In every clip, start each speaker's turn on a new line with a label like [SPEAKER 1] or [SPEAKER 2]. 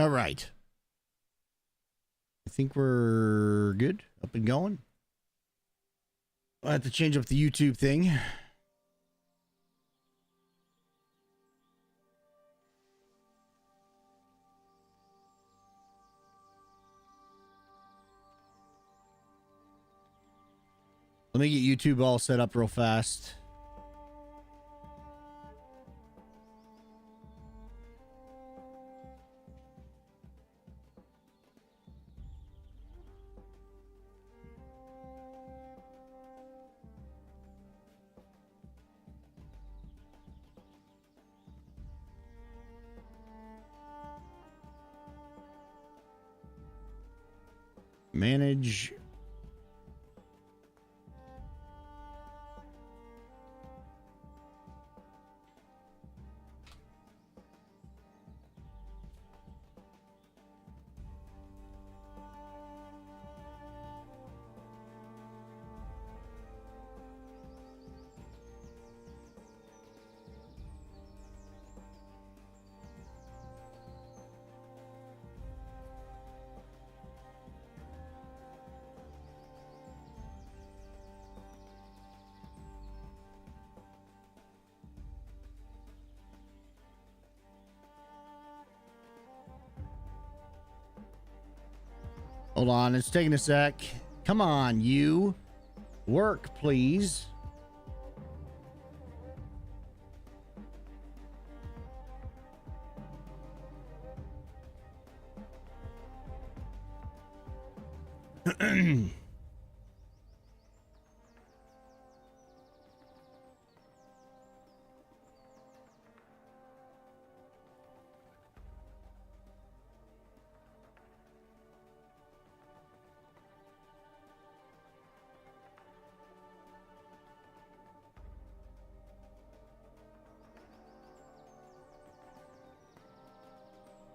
[SPEAKER 1] All right. I think we're good. Up and going. I have to change up the YouTube thing. Let me get YouTube all set up real fast. Manage. Hold on, it's taking a sec. Come on, you. Work, please.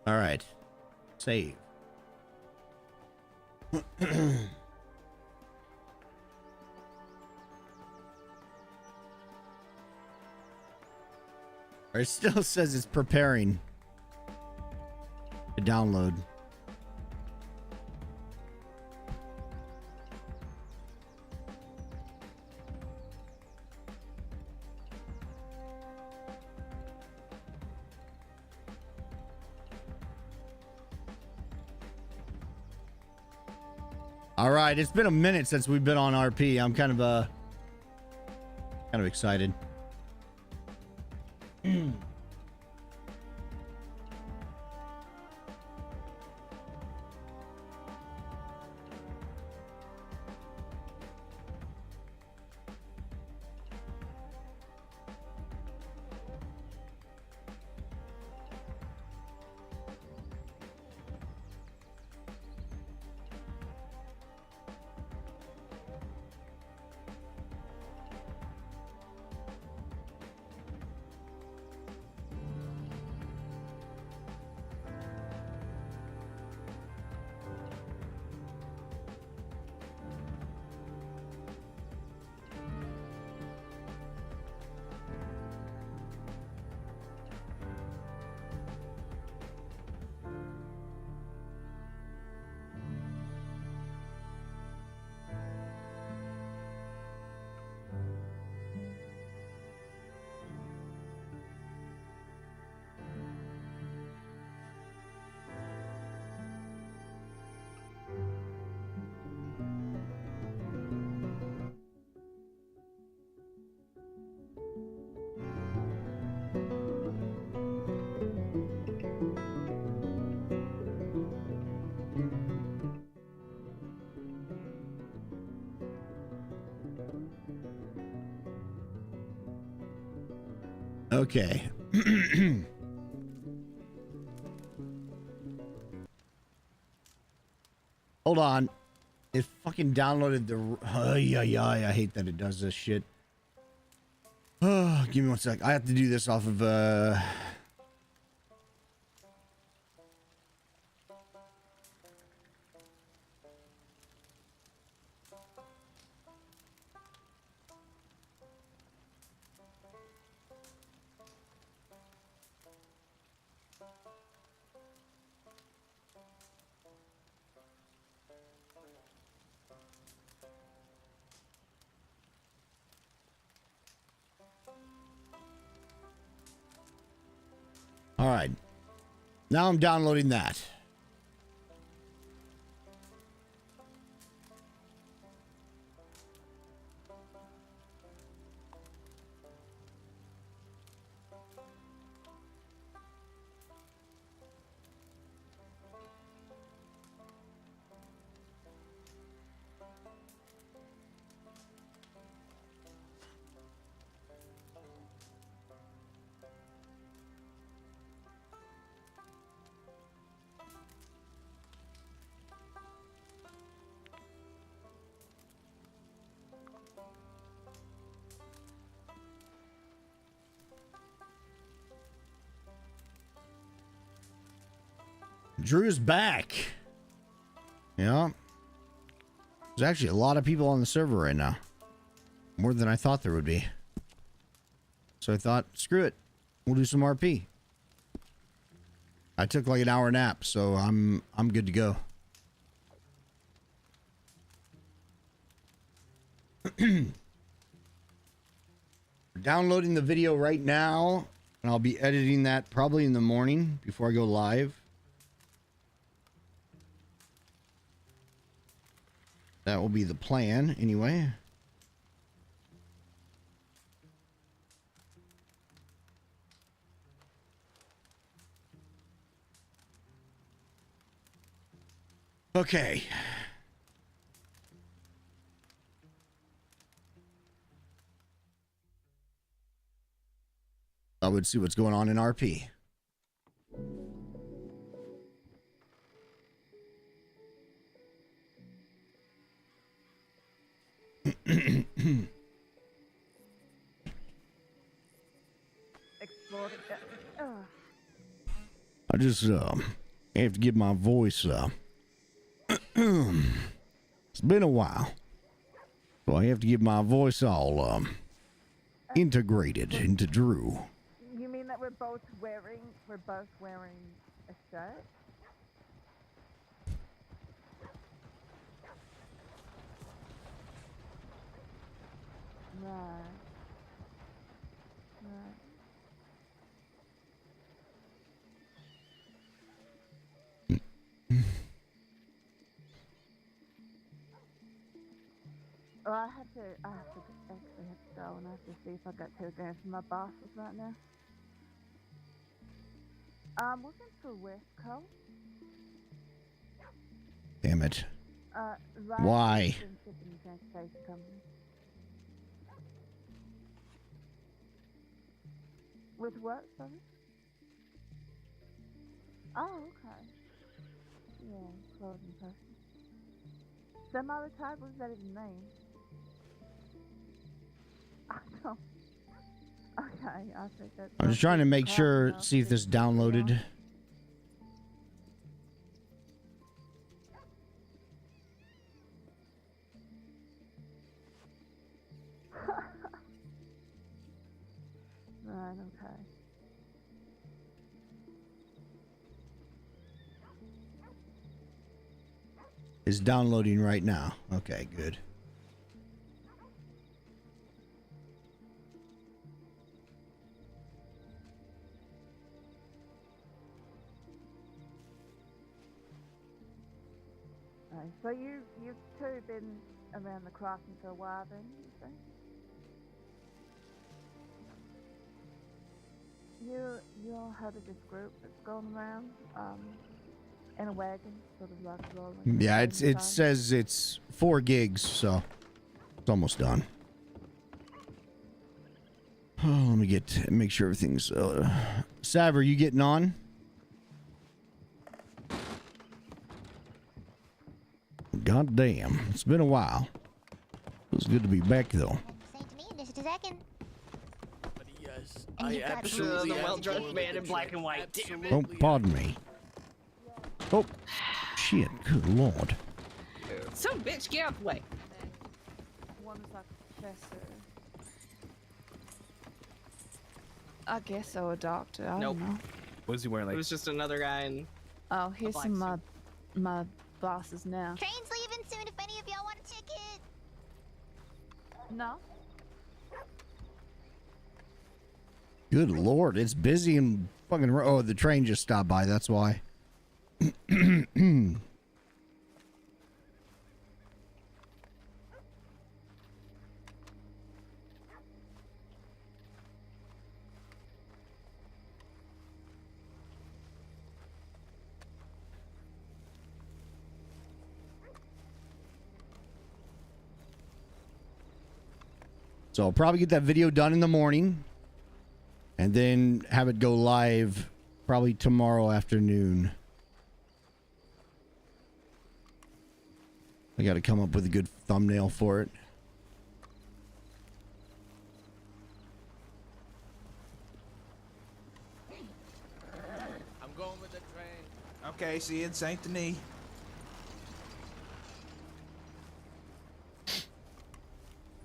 [SPEAKER 1] All right. Save. It still says it's preparing to download. All right, it's been a minute since we've been on RP. I'm kind of excited. Okay. Hold on. It fucking downloaded the... yeah, I hate that it does this shit. Give me one sec. I have to do this off of... right. Now I'm downloading that. Drew's back. Yeah. There's actually a lot of people on the server right now. More than I thought there would be. So I thought, screw it. We'll do some RP. I took like an hour nap, so I'm good to go. We're downloading the video right now, and I'll be editing that probably in the morning before I go live. That will be the plan, anyway. Okay. I would see what's going on in RP. I just have to get my voice it's been a while, so I have to get my voice all integrated into Drew.
[SPEAKER 2] You mean that we're both wearing a shirt? Right. Well, I actually have to go, and I have to see if I got telegrams from my bosses right now. I'm looking for West Coast.
[SPEAKER 1] Damn it.
[SPEAKER 2] Right.
[SPEAKER 1] Why?
[SPEAKER 2] With what, sorry? Oh, okay. Yeah, clothing person. Semi-retired, what does that even mean? I don't. Okay, I think that's.
[SPEAKER 1] I'm just trying to make sure, see if this downloaded.
[SPEAKER 2] Right, okay.
[SPEAKER 1] It's downloading right now. Okay, good.
[SPEAKER 2] Right, so you've two been around the crossing for a while then, you say? You all heard of this group that's going around in a wagon, sort of like rolling?
[SPEAKER 1] Yeah, it says it's 4 gigs, so it's almost done. Oh, let me make sure everything's. Sav, are you getting on? God damn, it's been a while. Feels good to be back though.
[SPEAKER 3] Say to me in just a second.
[SPEAKER 4] Yes, I absolutely
[SPEAKER 5] the well-dressed man in black and white. Damn it.
[SPEAKER 1] Oh, pardon me. Oh, shit, good lord.
[SPEAKER 5] Some bitch, get out the way.
[SPEAKER 2] One is like a professor.
[SPEAKER 6] I guess so, a doctor. I
[SPEAKER 5] Nope.
[SPEAKER 6] don't know.
[SPEAKER 7] What is he wearing?
[SPEAKER 5] It
[SPEAKER 7] Like,
[SPEAKER 5] was just another guy in.
[SPEAKER 6] Oh, here's
[SPEAKER 5] black
[SPEAKER 6] some
[SPEAKER 5] suit.
[SPEAKER 6] my bosses now.
[SPEAKER 3] Train's leaving soon if any of y'all want a ticket.
[SPEAKER 2] No?
[SPEAKER 1] Good lord, it's busy in Fucking, oh, the train just stopped by, that's why. So I'll probably get that video done in the morning and then have it go live probably tomorrow afternoon. I got to come up with a good thumbnail for it.
[SPEAKER 4] I'm going with the train.
[SPEAKER 7] Okay, see you in Saint Denis.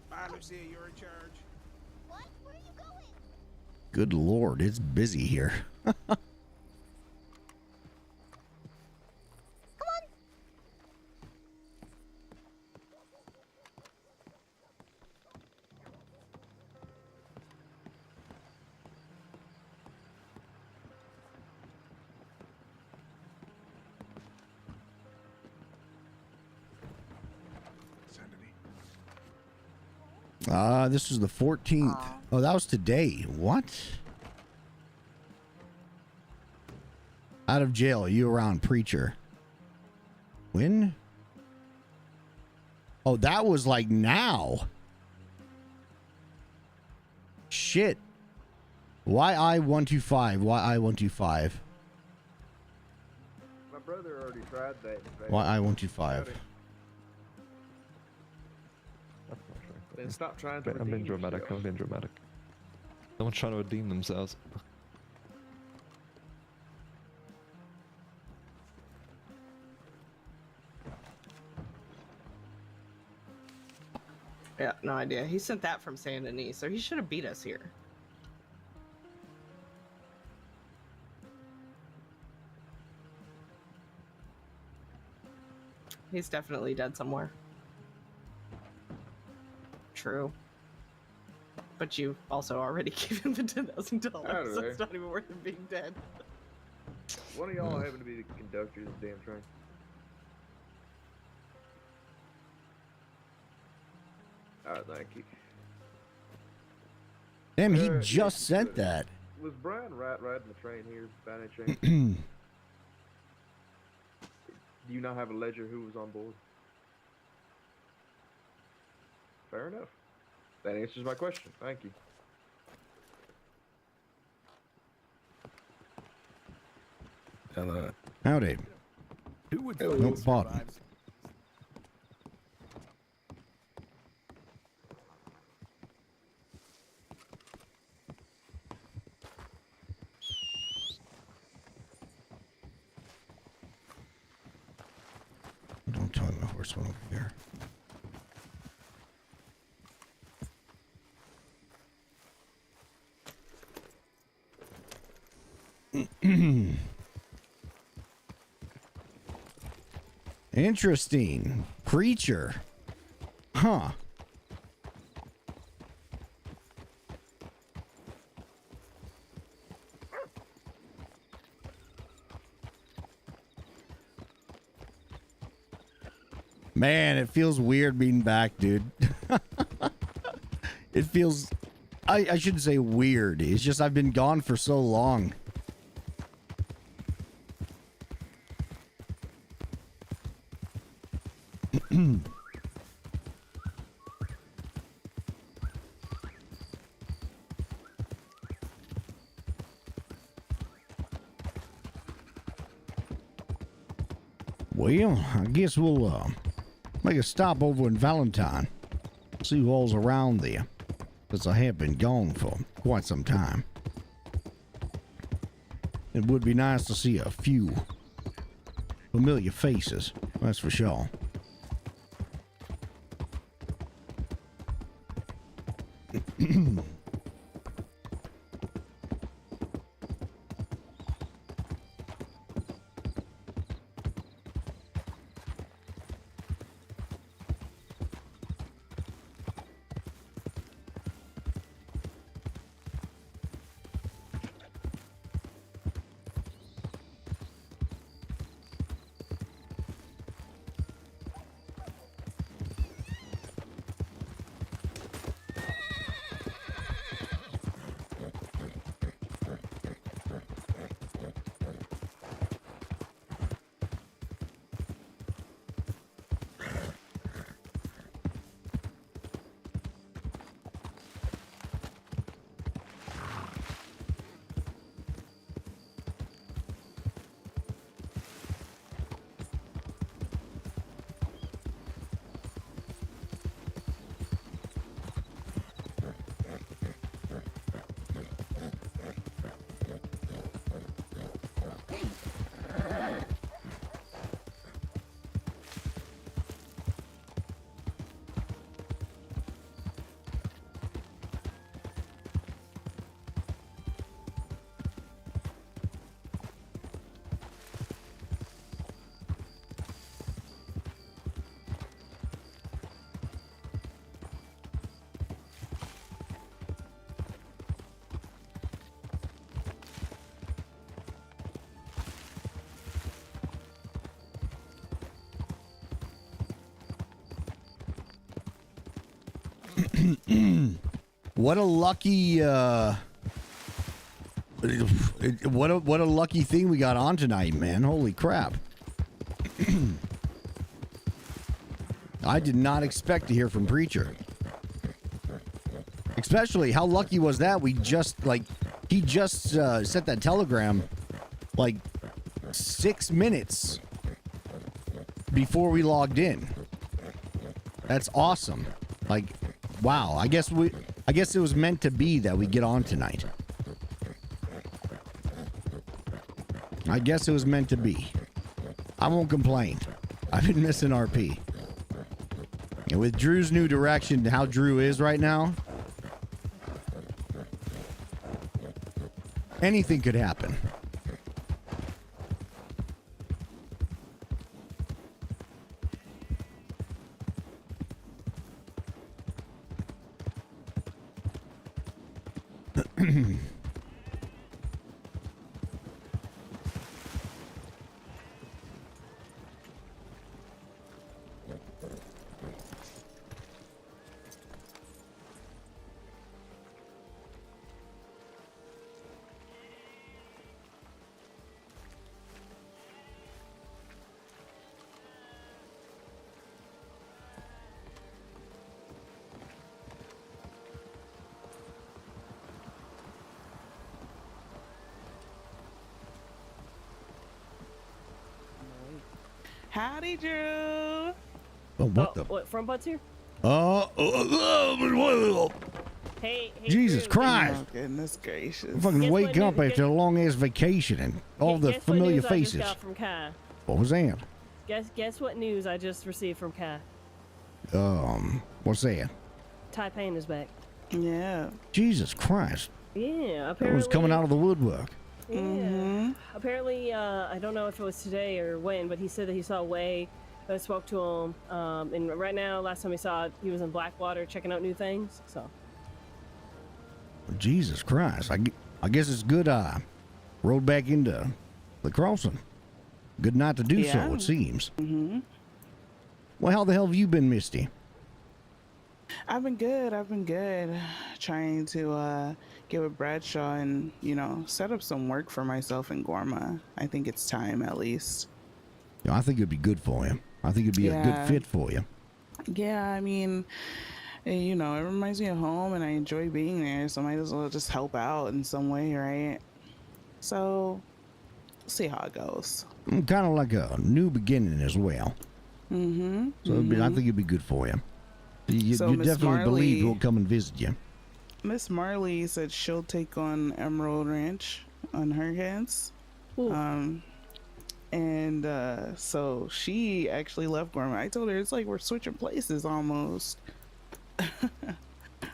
[SPEAKER 7] Bye, Lucia, you're in charge.
[SPEAKER 3] What? Where are you going?
[SPEAKER 1] Good Lord, it's busy here.
[SPEAKER 3] Come on.
[SPEAKER 1] This was the 14th. Oh, that was today. What? Out of jail, you around, preacher. When? Oh, that was like now. Shit. YI125. YI125.
[SPEAKER 8] My brother already tried that.
[SPEAKER 1] YI125.
[SPEAKER 8] Then stop trying to
[SPEAKER 9] I'm being
[SPEAKER 8] redeem
[SPEAKER 9] dramatic.
[SPEAKER 8] yourself.
[SPEAKER 9] I'm being dramatic. Someone's trying to redeem themselves.
[SPEAKER 5] Yeah, no idea. He sent that from Saint Denis, so he should have beat us here. He's definitely dead somewhere. True. But you also already gave him the $10,000, so it's not even worth him being dead.
[SPEAKER 8] One of y'all happen to be the conductor of this damn train. Alright, thank you.
[SPEAKER 1] Damn, he
[SPEAKER 8] Yeah,
[SPEAKER 1] just sent that.
[SPEAKER 8] Was Brian riding the train here by any chance? Do you not have a ledger who was on board? Fair enough. That answers my question. Thank you.
[SPEAKER 10] Hello.
[SPEAKER 1] Howdy.
[SPEAKER 10] Who would
[SPEAKER 1] Nope, bottom. Don't tell me my horse went over here. Interesting. Preacher. Huh. Man, it feels weird being back, dude. It feels... I shouldn't say weird. It's just I've been gone for so long. Well, I guess we'll make a stop over in Valentine. See who all's around there. Because I have been gone for quite some time. It would be nice to see a few familiar faces, that's for sure. What a lucky what a lucky thing we got on tonight, man. Holy crap. I did not expect to hear from Preacher. Especially, how lucky was that? We just, like, he just sent that telegram, like, 6 minutes before we logged in. That's awesome. Like, wow. I guess it was meant to be that we get on tonight. I guess it was meant to be. I won't complain. I've been missing RP. And with Drew's new direction, how Drew is right now, anything could happen.
[SPEAKER 11] Howdy, Drew.
[SPEAKER 1] Oh, what the?
[SPEAKER 12] What, from Butts here? Hey,
[SPEAKER 1] Jesus
[SPEAKER 12] Drew,
[SPEAKER 1] Christ.
[SPEAKER 11] Oh, goodness gracious.
[SPEAKER 1] I'm fucking
[SPEAKER 12] Guess
[SPEAKER 1] wake
[SPEAKER 12] what
[SPEAKER 1] up
[SPEAKER 12] news-
[SPEAKER 1] after a long ass vacation and all the
[SPEAKER 12] guess
[SPEAKER 1] familiar
[SPEAKER 12] what news
[SPEAKER 1] faces.
[SPEAKER 12] I just got from Kai.
[SPEAKER 1] What was that?
[SPEAKER 12] Guess what news I just received from Kai?
[SPEAKER 1] What's that?
[SPEAKER 12] Ty Payne is back.
[SPEAKER 11] Yeah.
[SPEAKER 1] Jesus Christ.
[SPEAKER 12] Yeah,
[SPEAKER 1] That
[SPEAKER 12] apparently.
[SPEAKER 1] was coming out of the woodwork.
[SPEAKER 12] Yeah. Apparently, I don't know if it was today or when, but he said that he saw Way. I spoke to him, and right now, last time he saw it, he was in Blackwater checking out new things. So.
[SPEAKER 1] Jesus Christ. I guess it's good I rode back into the crossing. Good not to do so,
[SPEAKER 11] Yeah.
[SPEAKER 1] it seems. Well, how the hell have you been, Misty?
[SPEAKER 11] I've been good. Trying to get with Bradshaw and, set up some work for myself in Gorma. I think it's time, at least.
[SPEAKER 1] Yeah, I think it'd be good for you. I think it'd be a good
[SPEAKER 11] Yeah.
[SPEAKER 1] fit for you.
[SPEAKER 11] Yeah, I mean, it reminds me of home and I enjoy being there, so I might as well just help out in some way, right? So, see how it goes.
[SPEAKER 1] Kind of like a new beginning as well. So I think it'd be good for you. You
[SPEAKER 11] So, Miss
[SPEAKER 1] definitely believe
[SPEAKER 11] Marley-
[SPEAKER 1] we'll come and visit you.
[SPEAKER 11] Miss Marley said she'll take on Emerald Ranch on her hands.
[SPEAKER 12] Ooh.
[SPEAKER 11] So she actually left Gorma. I told her it's like we're switching places almost.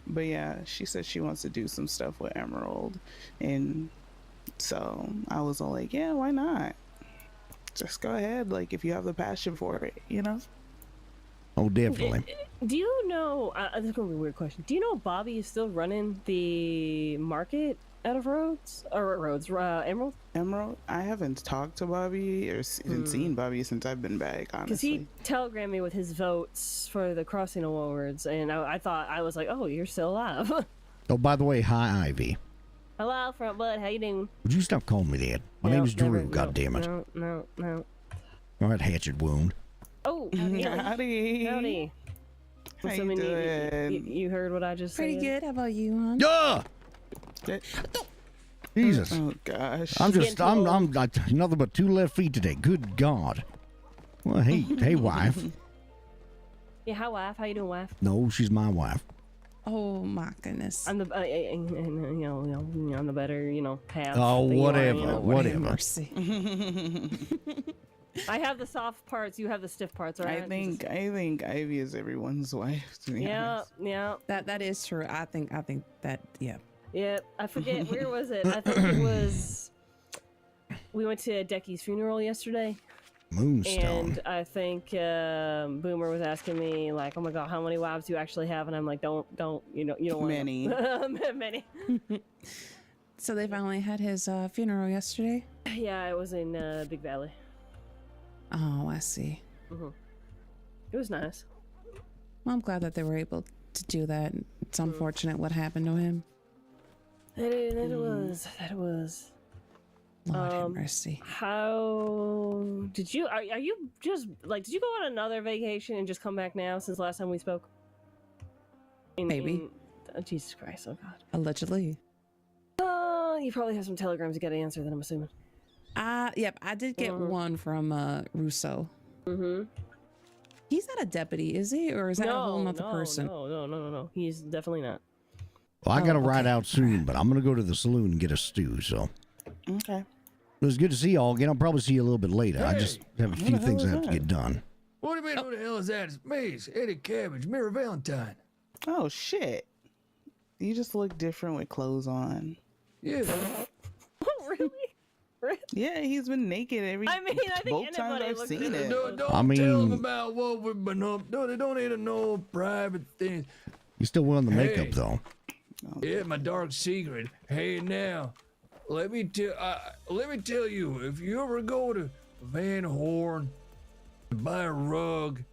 [SPEAKER 11] But yeah, she said she wants to do some stuff with Emerald. And so I was all like, yeah, why not? Just go ahead, like, if you have the passion for it,
[SPEAKER 1] Oh, definitely.
[SPEAKER 12] Do you know? This is gonna be a weird question. Do you know Bobby is still running the market out of Emerald?
[SPEAKER 11] Emerald? I haven't talked to Bobby or seen Bobby since I've been back,
[SPEAKER 12] Because
[SPEAKER 11] honestly.
[SPEAKER 12] he telegrammed me with his votes for the Crossing Awards, and I was like, oh, you're still alive.
[SPEAKER 1] Oh, by the way, hi, Ivy.
[SPEAKER 12] Hello, front bud. How you doing?
[SPEAKER 1] Would you stop calling me that? My name's Drew, goddammit.
[SPEAKER 12] No.
[SPEAKER 1] All right, hatchet wound.
[SPEAKER 12] Oh,
[SPEAKER 11] Howdy.
[SPEAKER 12] Howdy.
[SPEAKER 11] How
[SPEAKER 12] So,
[SPEAKER 11] you
[SPEAKER 12] I mean,
[SPEAKER 11] doing?
[SPEAKER 12] you heard what I just said?
[SPEAKER 6] Pretty good. How about you, hon?
[SPEAKER 1] Yeah! Jesus.
[SPEAKER 11] Oh gosh.
[SPEAKER 1] I'm like nothing but 2 left feet today. Good God. Well, hey, wife.
[SPEAKER 12] Yeah, hi, wife. How you doing, wife?
[SPEAKER 1] No, she's my wife.
[SPEAKER 6] Oh my goodness.
[SPEAKER 12] I'm the, I'm the better, half.
[SPEAKER 1] Oh,
[SPEAKER 12] that you are,
[SPEAKER 1] whatever, whatever.
[SPEAKER 6] Mercy.
[SPEAKER 12] I have the soft parts. You have the stiff parts, right?
[SPEAKER 11] I think Ivy is everyone's wife, to be
[SPEAKER 12] Yeah,
[SPEAKER 11] honest.
[SPEAKER 12] yeah.
[SPEAKER 6] That is true. I think that yeah.
[SPEAKER 12] Yeah, I forget where was it. I think it was. We went to Decky's funeral yesterday,
[SPEAKER 1] Moonstone.
[SPEAKER 12] and I think Boomer was asking me like, "Oh my God, how many wives do you actually have?" And I'm like, "Don't, you don't want
[SPEAKER 11] Many.
[SPEAKER 12] many."
[SPEAKER 6] So they finally had his funeral yesterday.
[SPEAKER 12] Yeah, it was in Big Valley.
[SPEAKER 6] Oh, I see.
[SPEAKER 12] It was nice.
[SPEAKER 6] Well, I'm glad that they were able to do that. It's unfortunate what happened to him.
[SPEAKER 12] That it was.
[SPEAKER 6] Lord have mercy.
[SPEAKER 12] How did you? Are you just like? Did you go on another vacation and just come back now since last time we spoke?
[SPEAKER 6] Maybe.
[SPEAKER 12] Oh, Jesus Christ! Oh God.
[SPEAKER 6] Allegedly.
[SPEAKER 12] You probably have some telegrams you got to answer. Then I'm assuming.
[SPEAKER 6] Yep. I did get one from Russo.
[SPEAKER 12] Mm-hmm.
[SPEAKER 6] He's not a deputy, is he, or is that a whole nother person?
[SPEAKER 12] No. He's definitely not.
[SPEAKER 1] Well, I gotta ride out soon, but I'm gonna go to the saloon and get a stew. So.
[SPEAKER 11] Okay.
[SPEAKER 1] It was good to see you all again. I'll probably see you a little bit later. I just have a few things I have to get done.
[SPEAKER 10] What do you mean, who the hell is that? It's me, it's Eddie Cabbage, Mirror Valentine.
[SPEAKER 11] Oh, shit. You just look different with clothes on.
[SPEAKER 10] Yeah.
[SPEAKER 12] Really? Really?
[SPEAKER 11] Yeah, he's been naked every
[SPEAKER 12] I mean, I think
[SPEAKER 11] both times
[SPEAKER 12] anybody
[SPEAKER 11] I've
[SPEAKER 12] looks
[SPEAKER 11] seen
[SPEAKER 12] at
[SPEAKER 11] it.
[SPEAKER 10] Don't
[SPEAKER 1] I mean-
[SPEAKER 10] tell them about what we've been up. No, they don't need to know private things.
[SPEAKER 1] You still wearing the makeup
[SPEAKER 10] Hey.
[SPEAKER 1] though?
[SPEAKER 10] Yeah, my dark secret. Hey, now, let me tell you, if you ever go to Van Horn to buy a rug,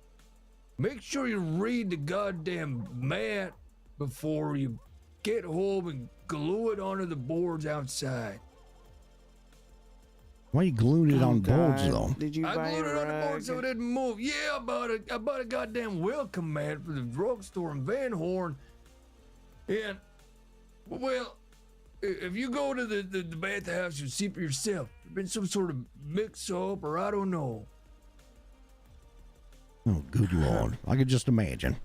[SPEAKER 10] make sure you read the goddamn mat before you get home and glue it onto the boards outside.
[SPEAKER 1] Why are you gluing it on boards though?
[SPEAKER 11] Did you
[SPEAKER 10] I
[SPEAKER 11] buy
[SPEAKER 10] glued
[SPEAKER 11] a
[SPEAKER 10] it on the board
[SPEAKER 11] rug?
[SPEAKER 10] so it didn't move. Yeah, I bought a goddamn welcome mat for the drugstore in Van Horn. And, well, if you go to the bathhouse, you'll see for yourself. There's been some sort of mix-up, or I don't know.
[SPEAKER 1] Oh, good lord! I could just imagine.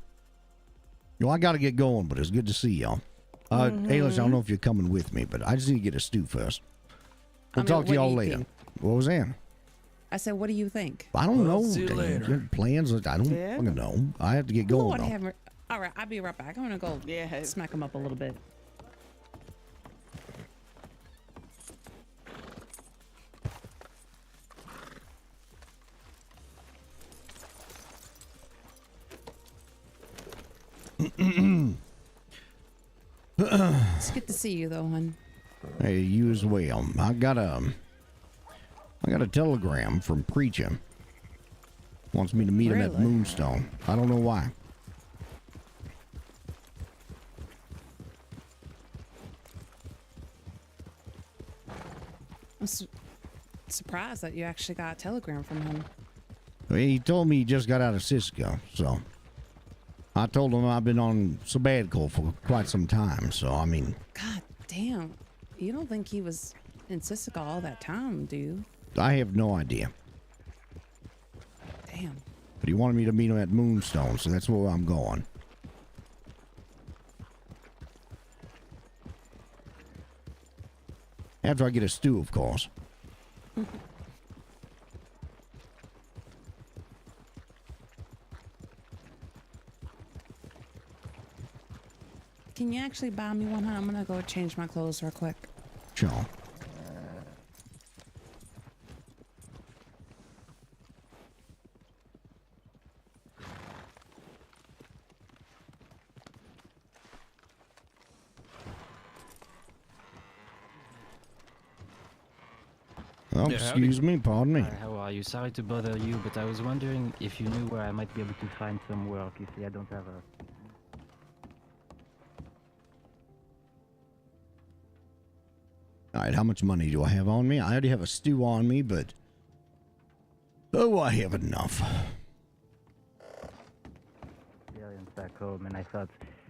[SPEAKER 1] I got to get going, but it's good to see y'all. Ayla, I don't know if you're coming with me, but I just need to get a stew first. I'll talk to
[SPEAKER 6] what do
[SPEAKER 1] y'all
[SPEAKER 6] you
[SPEAKER 1] later.
[SPEAKER 6] think?
[SPEAKER 1] What was that?
[SPEAKER 6] I said, what do you think?
[SPEAKER 1] I don't
[SPEAKER 10] Well,
[SPEAKER 1] know.
[SPEAKER 10] see you later.
[SPEAKER 1] Your plans? I don't
[SPEAKER 11] Yeah.
[SPEAKER 1] fucking know. I have to get going
[SPEAKER 6] Lord
[SPEAKER 1] though.
[SPEAKER 6] have mer- All right, I'll be right back. I'm gonna go
[SPEAKER 11] Yeah.
[SPEAKER 6] smack him up a little bit. It's good to see you, though, hon.
[SPEAKER 1] Hey, you as well. I got a telegram from Preacher. Wants me to meet him at
[SPEAKER 6] Really?
[SPEAKER 1] Moonstone. I don't know why.
[SPEAKER 6] I'm surprised that you actually got a telegram from him.
[SPEAKER 1] He told me he just got out of Cisco, so I told him I've been on sabbatical for quite some time. So I mean,
[SPEAKER 6] God damn. You don't think he was in Cisco all that time, do you?
[SPEAKER 1] I have no idea.
[SPEAKER 6] Damn.
[SPEAKER 1] But he wanted me to meet him at Moonstone, so that's where I'm going. After I get a stew, of course.
[SPEAKER 6] Can you actually buy me one, hon? I'm gonna go change my clothes real quick.
[SPEAKER 1] Sure. Oh,
[SPEAKER 13] Yeah,
[SPEAKER 1] excuse me, pardon me.
[SPEAKER 13] How are you? Sorry to bother you, but I was wondering if you knew where I might be able to find some work. You see, I don't have a...
[SPEAKER 1] All right, how much money do I have on me? I already have a stew on me, but... Oh, I have enough.
[SPEAKER 13] Experience back home, and I thought,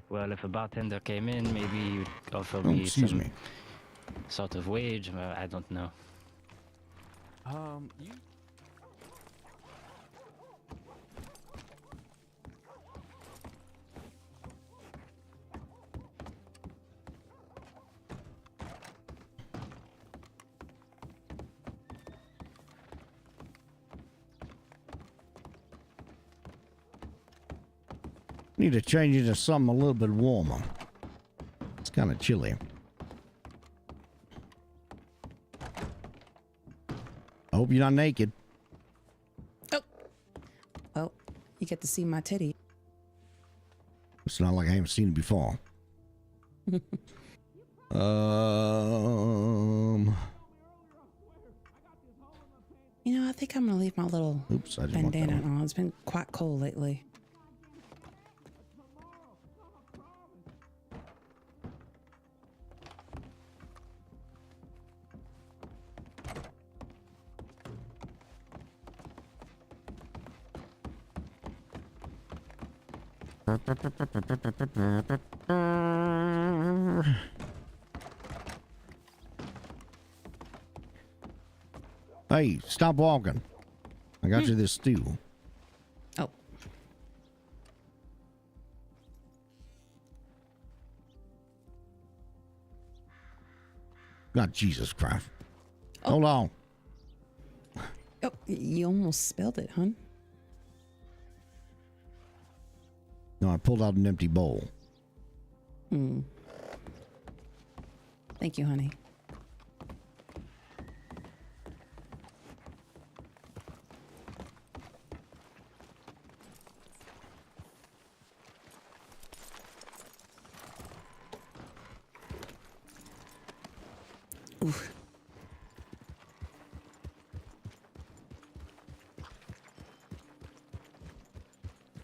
[SPEAKER 13] well, if a bartender came in, maybe you'd offer
[SPEAKER 1] Oh,
[SPEAKER 13] me
[SPEAKER 1] excuse
[SPEAKER 13] some
[SPEAKER 1] me.
[SPEAKER 13] sort of wage. I don't know.
[SPEAKER 9] You...
[SPEAKER 1] Need to change it to something a little bit warmer. It's kind of chilly. I hope you're not naked.
[SPEAKER 6] Oh. Well, you get to see my titty.
[SPEAKER 1] It's not like I haven't seen it before.
[SPEAKER 6] You know, I think I'm gonna leave my little
[SPEAKER 1] Oops, I didn't want that
[SPEAKER 6] bandana
[SPEAKER 1] one.
[SPEAKER 6] on. It's been quite cold lately.
[SPEAKER 1] Hey, stop walking. I got you this stew.
[SPEAKER 6] Oh.
[SPEAKER 1] God, Jesus Christ.
[SPEAKER 6] Oh.
[SPEAKER 1] Hold on.
[SPEAKER 6] Oh, you almost spilled it, hun.
[SPEAKER 1] No, I pulled out an empty bowl.
[SPEAKER 6] Thank you, honey. Oof.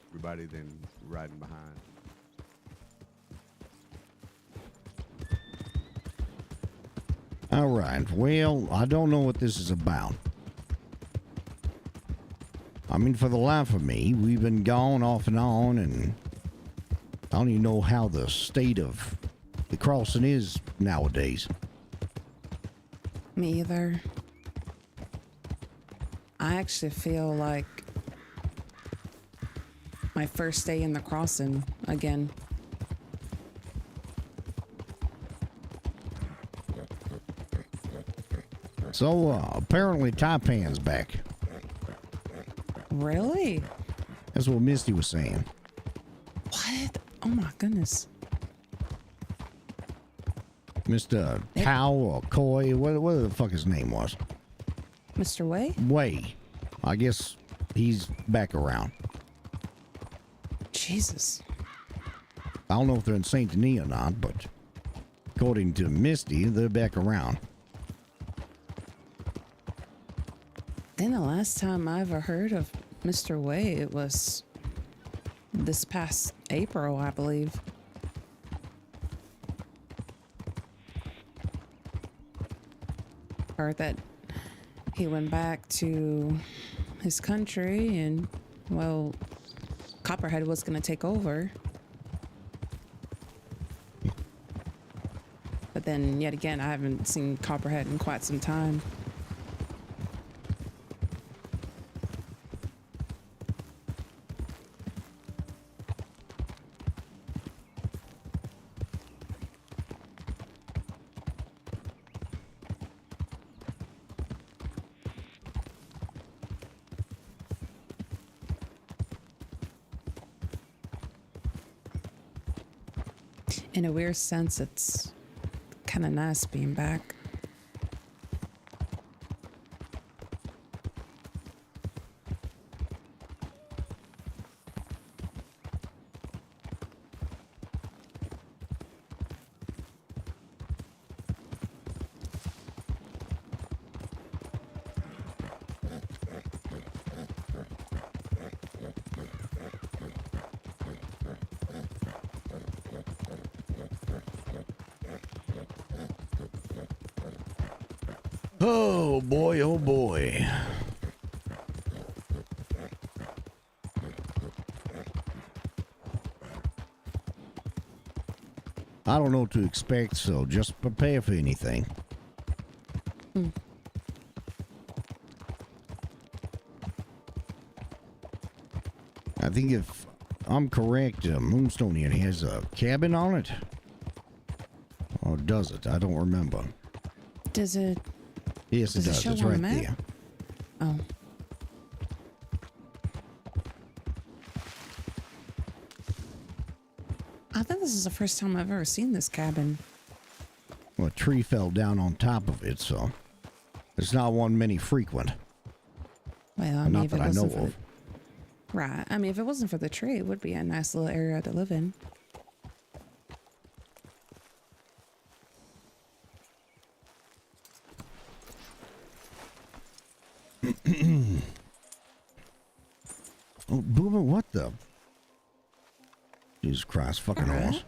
[SPEAKER 14] Everybody then riding behind.
[SPEAKER 1] All right. Well, I don't know what this is about. I mean, for the life of me, we've been gone off and on, and I don't even know how the state of the crossing is nowadays.
[SPEAKER 6] Me either. I actually feel like my first day in the crossing again.
[SPEAKER 1] So, apparently Taipan's back.
[SPEAKER 6] Really?
[SPEAKER 1] That's what Misty was saying.
[SPEAKER 6] What? Oh my goodness.
[SPEAKER 1] Mr. Tao or Koi, what the fuck his name was?
[SPEAKER 6] Mr. Way?
[SPEAKER 1] Way. I guess he's back around.
[SPEAKER 6] Jesus.
[SPEAKER 1] I don't know if they're in Saint Denis or not, but according to Misty, they're back around.
[SPEAKER 6] Then the last time I ever heard of Mr. Way, it was this past April, I believe. Heard that he went back to his country and, well, Copperhead was going to take over. But then, yet again, I haven't seen Copperhead in quite some time. In a weird sense, it's kind of nice being back.
[SPEAKER 1] Oh boy, oh boy. I don't know what to expect, so just prepare for anything. I think if I'm correct, Moonstone has a cabin on it. Or does it? I don't remember.
[SPEAKER 6] Does it?
[SPEAKER 1] Yes, it does.
[SPEAKER 6] Show
[SPEAKER 1] It's
[SPEAKER 6] on
[SPEAKER 1] right
[SPEAKER 6] the map?
[SPEAKER 1] there.
[SPEAKER 6] Oh. I think this is the first time I've ever seen this cabin.
[SPEAKER 1] Well, a tree fell down on top of it, so it's not one many frequent.
[SPEAKER 6] Well, I mean,
[SPEAKER 1] Not
[SPEAKER 6] if
[SPEAKER 1] that
[SPEAKER 6] it
[SPEAKER 1] I know
[SPEAKER 6] wasn't for
[SPEAKER 1] of.
[SPEAKER 6] right. I mean, if it wasn't for the tree, it would be a nice little area to live in.
[SPEAKER 1] Oh, Boomer, what the? Jesus Christ, fucking horse.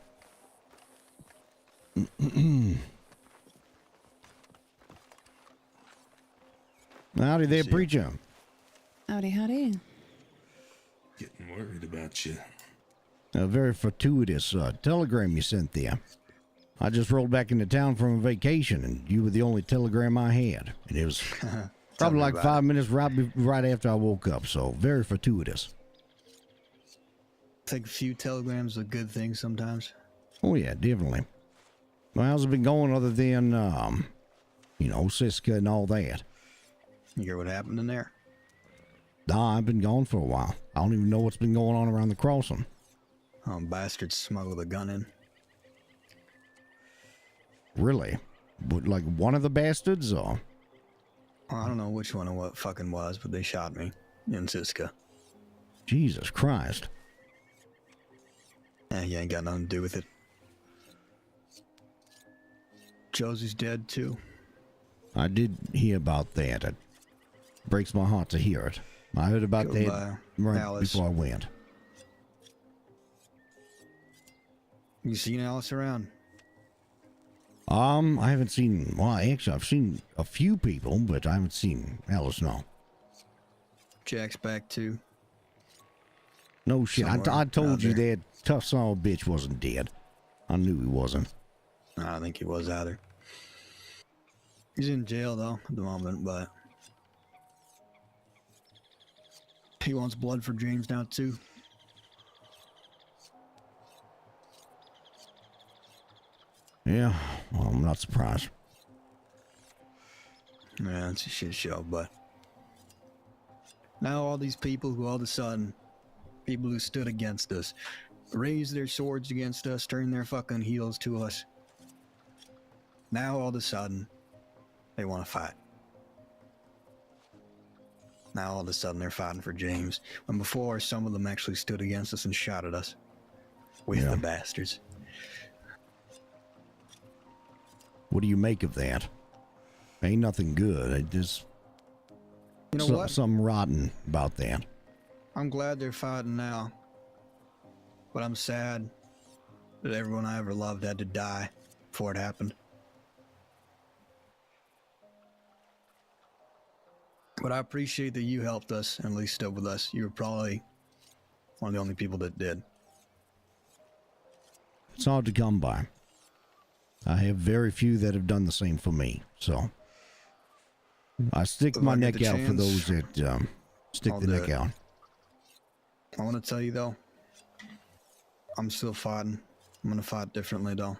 [SPEAKER 1] Howdy there, preacher.
[SPEAKER 6] Howdy, howdy.
[SPEAKER 15] Getting worried about you.
[SPEAKER 1] A very fortuitous telegram you sent there. I just rolled back into town from a vacation, and you were the only telegram I had. And it was probably like 5 minutes right after I woke up, so very fortuitous.
[SPEAKER 15] I think a few telegrams are a good thing sometimes.
[SPEAKER 1] Oh, yeah, definitely. Well, how's it been going other than, you know, Siska and all that?
[SPEAKER 15] You hear what happened in there?
[SPEAKER 1] Nah, I've been gone for a while. I don't even know what's been going on around the crossing.
[SPEAKER 15] Bastards smuggled a gun in.
[SPEAKER 1] Really? Like one of the bastards, or?
[SPEAKER 15] I don't know which one and what fucking was, but they shot me in Siska.
[SPEAKER 1] Jesus Christ.
[SPEAKER 15] You ain't got nothing to do with it. Josie's dead too.
[SPEAKER 1] I did hear about that. It breaks my heart to hear it. I heard about that right
[SPEAKER 15] Alice.
[SPEAKER 1] before I went.
[SPEAKER 15] You seen Alice around?
[SPEAKER 1] I haven't seen, well, actually, I've seen a few people, but I haven't seen Alice, no.
[SPEAKER 15] Jack's back too.
[SPEAKER 1] No shit. I told you that tough son of a bitch wasn't dead. I knew he wasn't.
[SPEAKER 15] I don't think he was either. He's in jail though at the moment, but he wants blood for James now too.
[SPEAKER 1] Yeah, well, I'm not surprised.
[SPEAKER 15] Yeah, it's a shit show, but now all these people who all of a sudden, people who stood against us, raised their swords against us, turned their fucking heels to us. Now all of a sudden, they want to fight. Now all of a sudden they're fighting for James, when before some of them actually stood against us and shot at us. With the bastards.
[SPEAKER 1] What do you make of that? Ain't nothing good. It just,
[SPEAKER 15] you know what?
[SPEAKER 1] Something rotten about that.
[SPEAKER 15] I'm glad they're fighting now, but I'm sad that everyone I ever loved had to die before it happened. But I appreciate that you helped us and at least stood with us. You were probably one of the only people that did.
[SPEAKER 1] It's hard to come by. I have very few that have done the same for me, so I stick my neck out for those that stick the neck out.
[SPEAKER 15] I want to tell you though, I'm still fighting. I'm gonna fight differently though.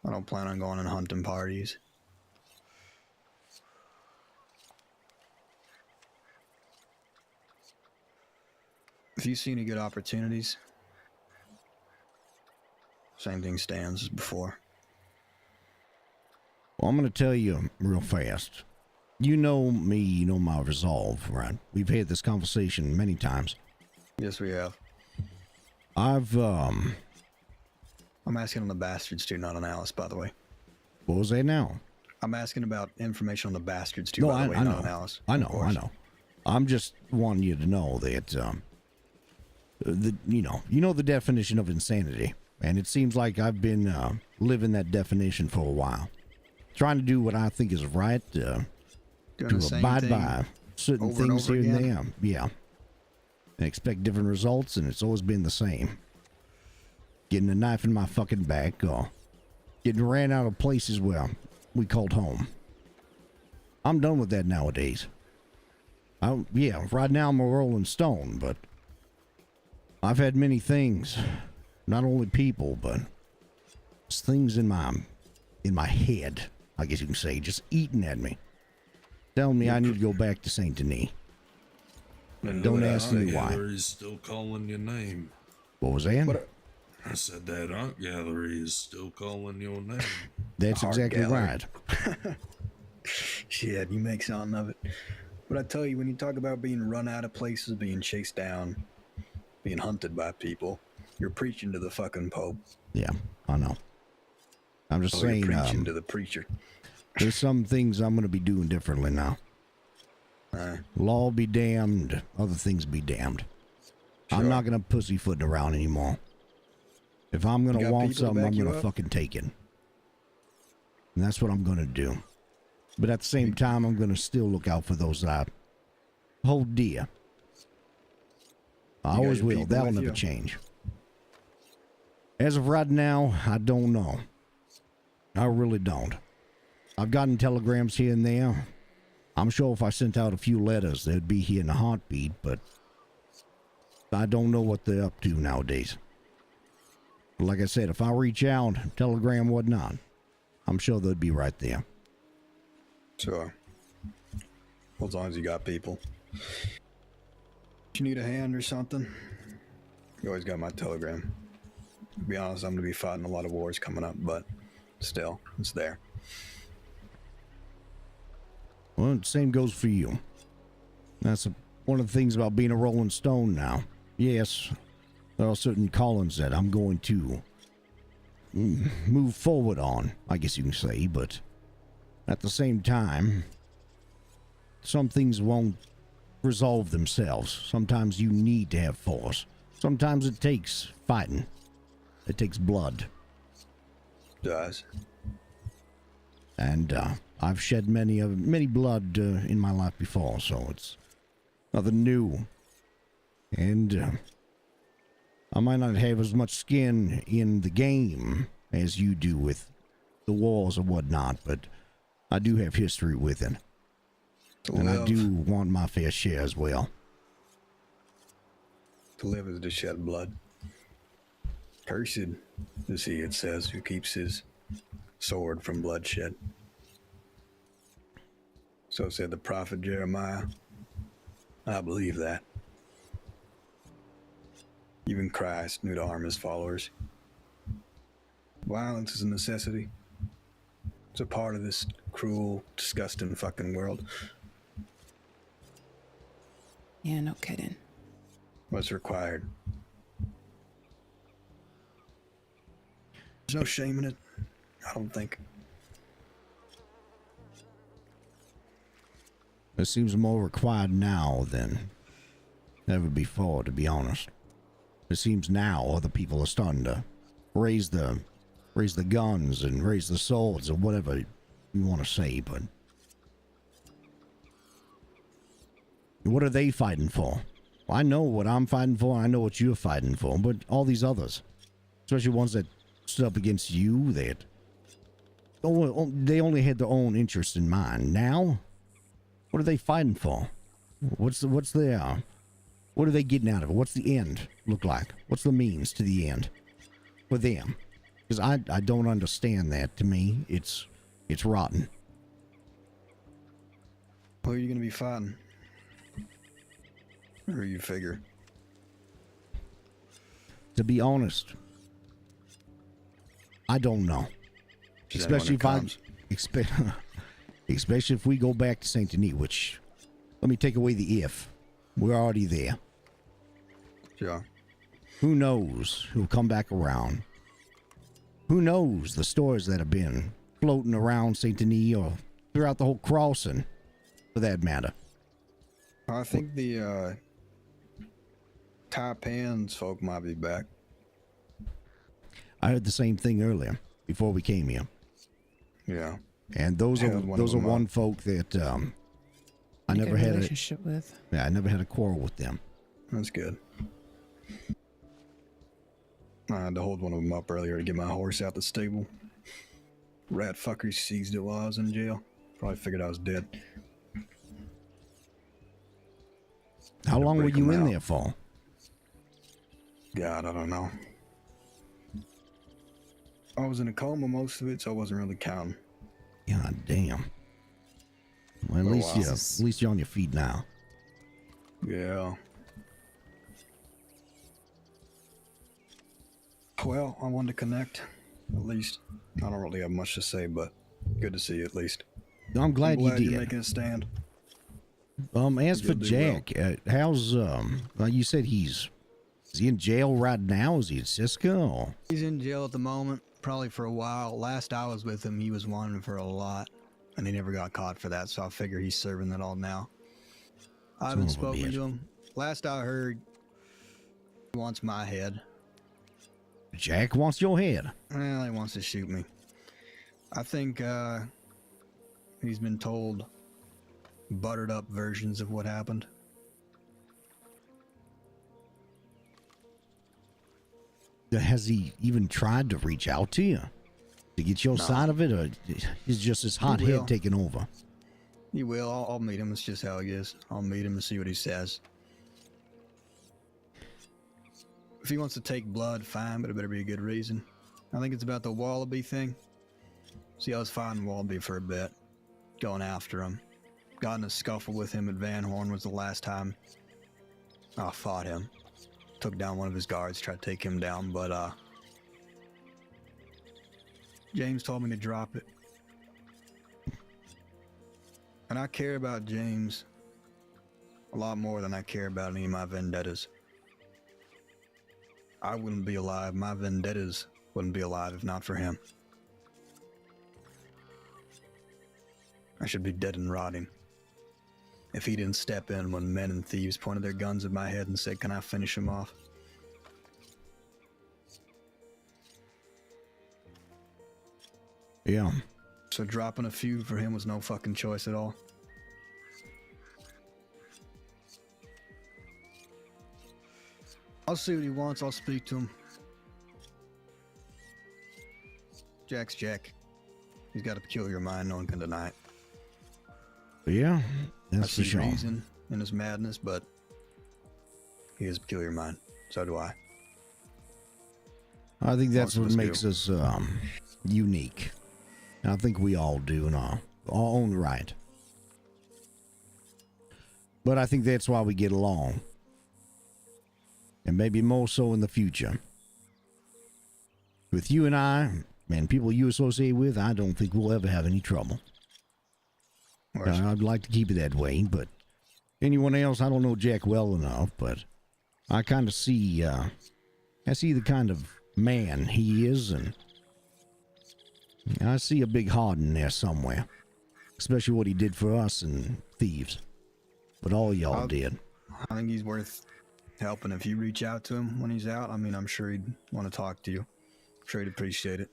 [SPEAKER 15] I don't plan on going and hunting parties. If you see any good opportunities, same thing stands as before.
[SPEAKER 1] Well, I'm going to tell you real fast. You know me, you know my resolve, right? We've had this conversation many times.
[SPEAKER 15] Yes, we have.
[SPEAKER 1] I'm
[SPEAKER 15] asking on the bastards too, not on Alice, by the way.
[SPEAKER 1] What was that now?
[SPEAKER 15] I'm asking about information on the bastards too,
[SPEAKER 1] No,
[SPEAKER 15] by the way,
[SPEAKER 1] I know.
[SPEAKER 15] not on Alice.
[SPEAKER 1] I know. I'm just wanting you to know that, you know the definition of insanity. And it seems like I've been living that definition for a while. Trying to do what I think is right, to abide by certain things here and there. Yeah. And expect different results, and it's always been the same. Getting a knife in my fucking back, or getting ran out of places where we called home. I'm done with that nowadays. Yeah, right now I'm a rolling stone, but I've had many things. Not only people, but it's things in my head, I guess you can say, just eating at me. Telling me I need to go back to Saint Denis. And don't ask me why.
[SPEAKER 16] Gallery is still calling your name.
[SPEAKER 1] What was that?
[SPEAKER 16] I said that art gallery is still calling your name.
[SPEAKER 1] That's exactly right.
[SPEAKER 15] Shit, you make something of it. But I tell you, when you talk about being run out of places, being chased down, being hunted by people, you're preaching to the fucking Pope.
[SPEAKER 1] Yeah, I know. I'm just saying.
[SPEAKER 15] You're preaching to the preacher.
[SPEAKER 1] There's some things I'm going to be doing differently now. Law be damned, other things be damned. Sure. I'm not going to pussyfoot around anymore. If I'm going to want something, I'm going to fucking take it. And that's what I'm going to do. But at the same time, I'm going to still look out for those that I hold dear. I
[SPEAKER 15] You got
[SPEAKER 1] always
[SPEAKER 15] your
[SPEAKER 1] will.
[SPEAKER 15] people
[SPEAKER 1] That'll
[SPEAKER 15] with
[SPEAKER 1] never
[SPEAKER 15] you?
[SPEAKER 1] change. As of right now, I don't know. I really don't. I've gotten telegrams here and there. I'm sure if I sent out a few letters, they'd be here in a heartbeat, but I don't know what they're up to nowadays. But like I said, if I reach out, telegram, whatnot, I'm sure they'd be right there.
[SPEAKER 15] Sure. Well, as long as you got people. If you need a hand or something, you always got my telegram. To be honest, I'm going to be fighting a lot of wars coming up, but still, it's there.
[SPEAKER 1] Well, same goes for you. That's one of the things about being a Rolling Stone now. Yes, there are certain callings that I'm going to move forward on, I guess you can say, but at the same time, some things won't resolve themselves. Sometimes you need to have force. Sometimes it takes fighting. It takes blood.
[SPEAKER 15] It does.
[SPEAKER 1] And I've shed many blood in my life before, so it's nothing new. And I might not have as much skin in the game as you do with the wars or whatnot, but I do have history with it. And I do want my fair share as well.
[SPEAKER 15] To live is to shed blood. Cursed is he, it says, who keeps his sword from bloodshed. So said the prophet Jeremiah. I believe that. Even Christ knew to harm his followers. Violence is a necessity. It's a part of this cruel, disgusting fucking world.
[SPEAKER 6] Yeah, no kidding.
[SPEAKER 15] What's required? There's no shame in it, I don't think.
[SPEAKER 1] It seems more required now than ever before, to be honest. It seems now other people are starting to raise the guns and raise the swords or whatever you want to say, but what are they fighting for? Well, I know what I'm fighting for, I know what you're fighting for, but all these others, especially ones that stood up against you, that they only had their own interest in mind. Now, what are they fighting for? What are they getting out of it? What's the end look like? What's the means to the end for them? Because I don't understand that. To me, it's rotten.
[SPEAKER 15] Who are you going to be fighting? Or you figure?
[SPEAKER 1] To be honest, I don't know. Especially if we go back to Saint Denis, which, let me take away the if. We're already there.
[SPEAKER 15] Yeah.
[SPEAKER 1] Who knows who'll come back around? Who knows the stories that have been floating around Saint Denis or throughout the whole crossing, for that matter?
[SPEAKER 15] I think the Taipan's folk might be back.
[SPEAKER 1] I heard the same thing earlier before we came here.
[SPEAKER 15] Yeah.
[SPEAKER 1] And those are one folk that I never had a
[SPEAKER 6] relationship with.
[SPEAKER 1] Yeah, I never had a quarrel with them.
[SPEAKER 15] That's good. I had to hold one of them up earlier to get my horse out the stable. Rat fucker seized it while I was in jail. Probably figured I was dead.
[SPEAKER 1] How long were you in there for?
[SPEAKER 15] God, I don't know. I was in a coma most of it, so I wasn't really counting.
[SPEAKER 1] God damn. Well, at least you're on your feet now.
[SPEAKER 15] Yeah. Well, I wanted to connect. At least. I don't really have much to say, but good to see you at least.
[SPEAKER 1] I'm glad you did.
[SPEAKER 15] You're making a stand.
[SPEAKER 1] As for Jack, how's like you said, is he in jail right now? Is he at Cisco? Or?
[SPEAKER 15] He's in jail at the moment, probably for a while. Last I was with him, he was wanted for a lot, and he never got caught for that, so I figure he's serving that all now. I haven't spoken to him. Last I heard, he wants my head.
[SPEAKER 1] Jack wants your head?
[SPEAKER 15] Well, he wants to shoot me. I think he's been told buttered up versions of what happened.
[SPEAKER 1] has he even tried to reach out to you to get your side of it, or is just his hot
[SPEAKER 15] will.
[SPEAKER 1] head taking over?
[SPEAKER 15] He will. I'll meet him. It's just how he is. I'll meet him and see what he says. If he wants to take blood, fine, but it better be a good reason. I think it's about the Wallaby thing. See, I was fighting Wallaby for a bit, going after him. Got in a scuffle with him at Van Horn was the last time I fought him. Took down one of his guards, tried to take him down, but James told me to drop it. And I care about James a lot more than I care about any of my vendettas. I wouldn't be alive. My vendettas wouldn't be alive if not for him. I should be dead and rotting if he didn't step in when men and thieves pointed their guns at my head and said, "Can I finish him off?"
[SPEAKER 1] Yeah.
[SPEAKER 15] So dropping a few for him was no fucking choice at all. I'll see what he wants. I'll speak to him. Jack's Jack. He's got a peculiar mind. No one can deny it.
[SPEAKER 1] Yeah,
[SPEAKER 15] I
[SPEAKER 1] that's for
[SPEAKER 15] see
[SPEAKER 1] sure.
[SPEAKER 15] reason in his madness, but he has a peculiar mind. So do I.
[SPEAKER 1] I think that's
[SPEAKER 15] Most
[SPEAKER 1] what
[SPEAKER 15] of
[SPEAKER 1] makes
[SPEAKER 15] us
[SPEAKER 1] us unique. And I think we all do in our own right. But I think that's why we get along. And maybe more so in the future. With you and I, and people you associate with, I don't think we'll ever have any trouble. I'd like to keep it that way, but anyone else, I don't know Jack well enough, but I kind of see, I see the kind of man he is, and I see a big heart in there somewhere. Especially what he did for us and thieves. But all y'all did.
[SPEAKER 15] I think he's worth helping if you reach out to him when he's out. I mean, I'm sure he'd want to talk to you. I'm sure he'd appreciate it.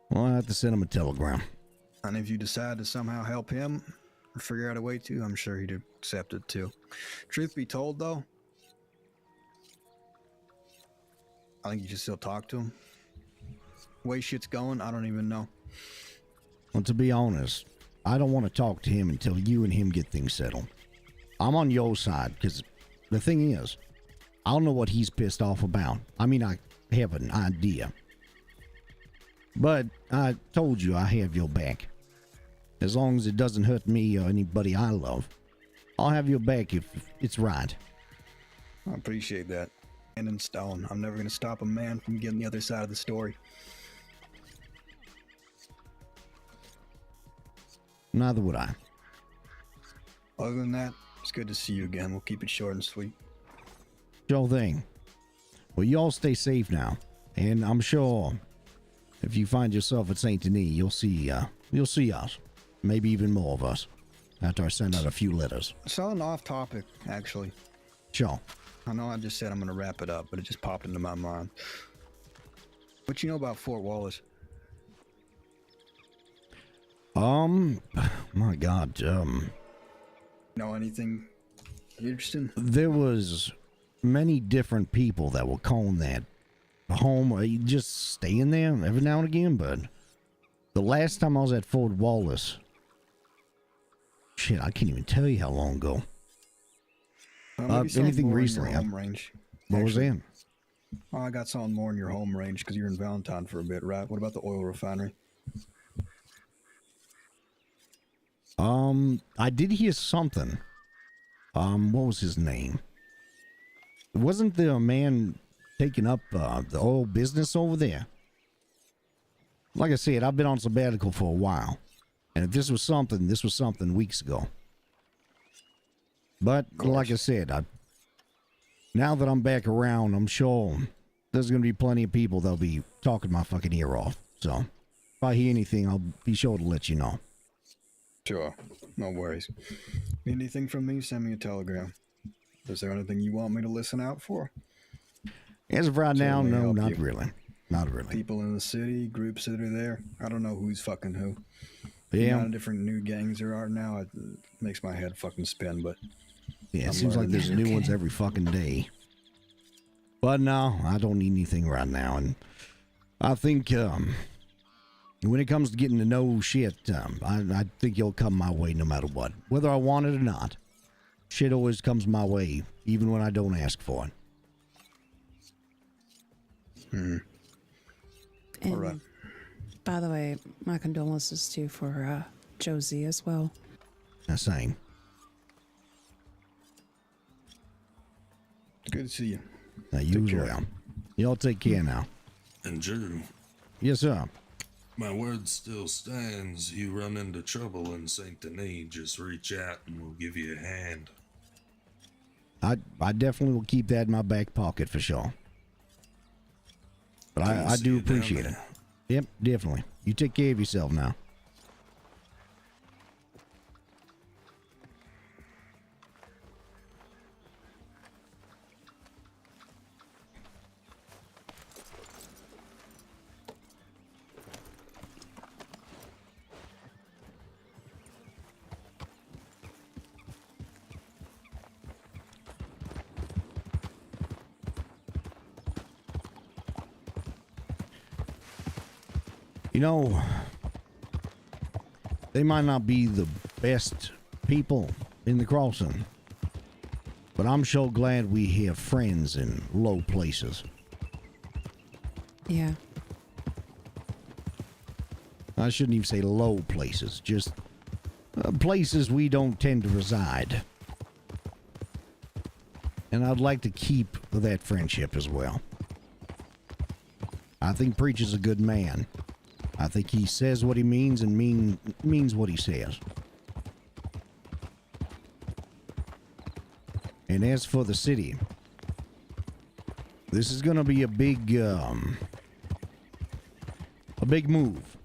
[SPEAKER 1] Well, I have to send him a telegram.
[SPEAKER 15] And if you decide to somehow help him or figure out a way to, I'm sure he'd accept it too. Truth be told, though, I think you should still talk to him. The way shit's going, I don't even know.
[SPEAKER 1] Well, to be honest, I don't want to talk to him until you and him get things settled. I'm on your side, because the thing is, I don't know what he's pissed off about. I mean, I have an idea. But I told you I have your back. As long as it doesn't hurt me or anybody I love, I'll have your back if it's right.
[SPEAKER 15] I appreciate that. And in stone, I'm never going to stop a man from getting the other side of the story.
[SPEAKER 1] Neither would I.
[SPEAKER 15] Other than that, it's good to see you again. We'll keep it short and sweet.
[SPEAKER 1] Sure thing. Well, you all stay safe now. And I'm sure if you find yourself at Saint Denis, you'll see us. Maybe even more of us. After I send out a few letters.
[SPEAKER 15] It's on off topic, actually.
[SPEAKER 1] Sure.
[SPEAKER 15] I know I just said I'm going to wrap it up, but it just popped into my mind. What you know about Fort Wallace?
[SPEAKER 1] My God,
[SPEAKER 15] Know anything interesting?
[SPEAKER 1] there was many different people that were calling that home, or just staying there every now and again, but the last time I was at Fort Wallace, shit, I can't even tell you how long ago.
[SPEAKER 15] Maybe something
[SPEAKER 1] Anything
[SPEAKER 15] more in your
[SPEAKER 1] recently?
[SPEAKER 15] home range.
[SPEAKER 1] What was that?
[SPEAKER 15] Oh, I got something more in your home range because you're in Valentine for a bit, right? What about the oil refinery?
[SPEAKER 1] I did hear something. What was his name? Wasn't there a man taking up the oil business over there? Like I said, I've been on sabbatical for a while. And if this was something weeks ago. But like I said, now that I'm back around, I'm sure there's going to be plenty of people that'll be talking my fucking ear off. So if I hear anything, I'll be sure to let you know.
[SPEAKER 15] Sure. No worries. Need anything from me, send me a telegram. Is there anything you want me to listen out for?
[SPEAKER 1] As of right now,
[SPEAKER 15] Certainly
[SPEAKER 1] no,
[SPEAKER 15] help
[SPEAKER 1] not
[SPEAKER 15] you.
[SPEAKER 1] really. Not really.
[SPEAKER 15] People in the city, groups that are there. I don't know who's fucking who. The
[SPEAKER 1] Yeah.
[SPEAKER 15] amount of different new gangs there are now, it makes my head fucking spin, but
[SPEAKER 1] Yeah, it
[SPEAKER 15] I'm
[SPEAKER 1] seems like
[SPEAKER 15] learning.
[SPEAKER 1] there's new ones every fucking day. But no, I don't need anything right now. And I think when it comes to getting to know shit, I think you'll come my way no matter what. Whether I want it or not. Shit always comes my way, even when I don't ask for it.
[SPEAKER 6] And
[SPEAKER 15] All right.
[SPEAKER 6] by the way, my condolences too for Josie as well.
[SPEAKER 1] Same.
[SPEAKER 15] Good to see you.
[SPEAKER 1] You as well. Y'all take care now.
[SPEAKER 16] And Drew,
[SPEAKER 1] Yes, sir.
[SPEAKER 16] my word still stands. You run into trouble in Saint Denis, just reach out and we'll give you a hand.
[SPEAKER 1] I definitely will keep that in my back pocket for sure. But I
[SPEAKER 16] See
[SPEAKER 1] do
[SPEAKER 16] you down
[SPEAKER 1] appreciate it.
[SPEAKER 16] there.
[SPEAKER 1] Yep, definitely. You take care of yourself now. You know, they might not be the best people in the crossing, but I'm sure glad we have friends in low places.
[SPEAKER 6] Yeah.
[SPEAKER 1] I shouldn't even say low places, just places we don't tend to reside. And I'd like to keep that friendship as well. I think Preach is a good man. I think he says what he means and means what he says. And as for the city, this is going to be a big move,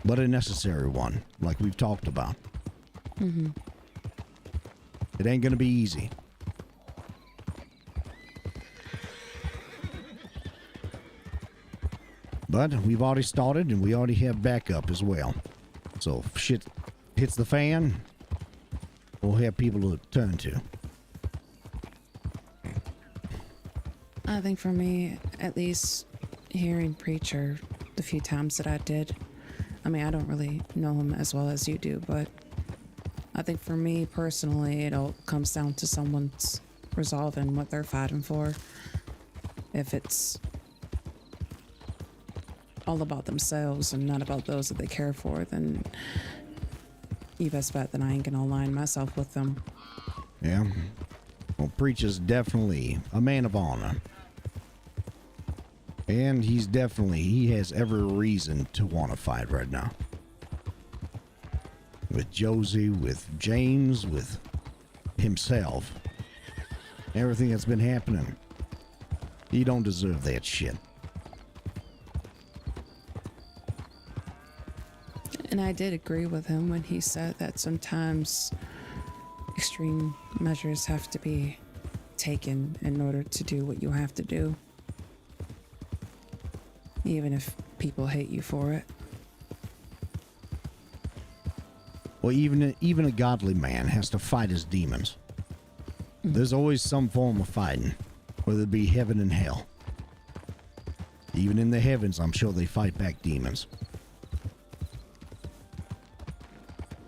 [SPEAKER 1] but a necessary one, like we've talked about.
[SPEAKER 6] Mm-hmm.
[SPEAKER 1] It ain't going to be easy. But we've already started, and we already have backup as well. So if shit hits the fan, we'll have people to turn to.
[SPEAKER 6] I think for me, at least hearing Preacher the few times that I did, I mean, I don't really know him as well as you do, but I think for me personally, it all comes down to someone's resolving what they're fighting for. If it's all about themselves and not about those that they care for, then you best bet that I ain't gonna align myself with them.
[SPEAKER 1] Yeah. Well, Preach is definitely a man of honor. And he has every reason to want to fight right now. With Josie, with James, with himself. Everything that's been happening. He don't deserve that shit.
[SPEAKER 6] And I did agree with him when he said that sometimes extreme measures have to be taken in order to do what you have to do. Even if people hate you for it.
[SPEAKER 1] Well, even a godly man has to fight his demons. There's always some form of fighting, whether it be heaven and hell. Even in the heavens, I'm sure they fight back demons.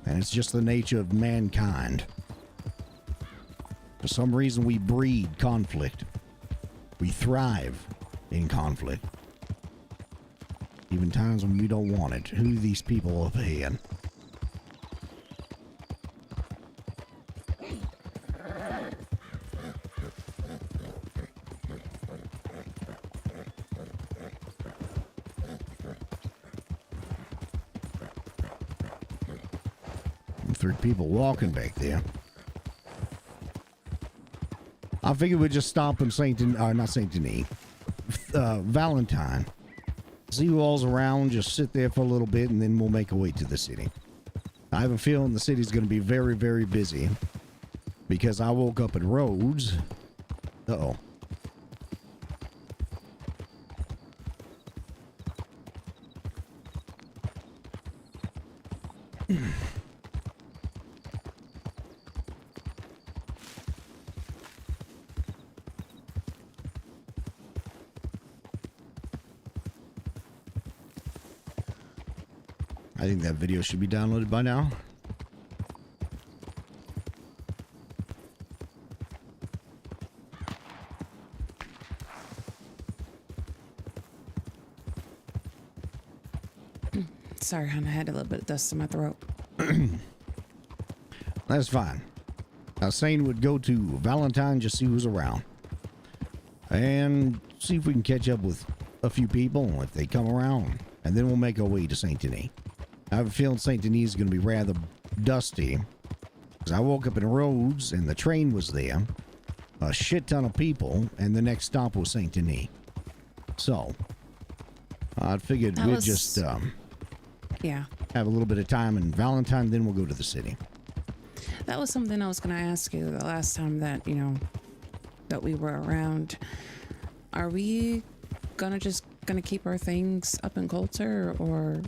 [SPEAKER 1] And it's just the nature of mankind. For some reason, we breed conflict. We thrive in conflict. Even times when we don't want it. Who are these people over here? Three people walking back there. I figured we'd just stop in not Saint Denis, Valentine. See who all's around, just sit there for a little bit, and then we'll make our way to the city. I have a feeling the city's going to be very, very busy because I woke up at Rhodes. Uh-oh. I think that video should be downloaded by now.
[SPEAKER 6] Sorry, hon, I had a little bit of dust in my throat.
[SPEAKER 1] That's fine. Now, Sane would go to Valentine, just see who's around. And see if we can catch up with a few people if they come around. And then we'll make our way to Saint Denis. I have a feeling Saint Denis is going to be rather dusty. Because I woke up in Rhodes and the train was there. A shit ton of people. And the next stop was Saint Denis. So, I figured
[SPEAKER 6] That
[SPEAKER 1] we'd
[SPEAKER 6] was-
[SPEAKER 1] just
[SPEAKER 6] Yeah.
[SPEAKER 1] have a little bit of time in Valentine, then we'll go to the city.
[SPEAKER 6] That was something I was going to ask you the last time that, you know, that we were around. Are we gonna keep our things up in Coulter or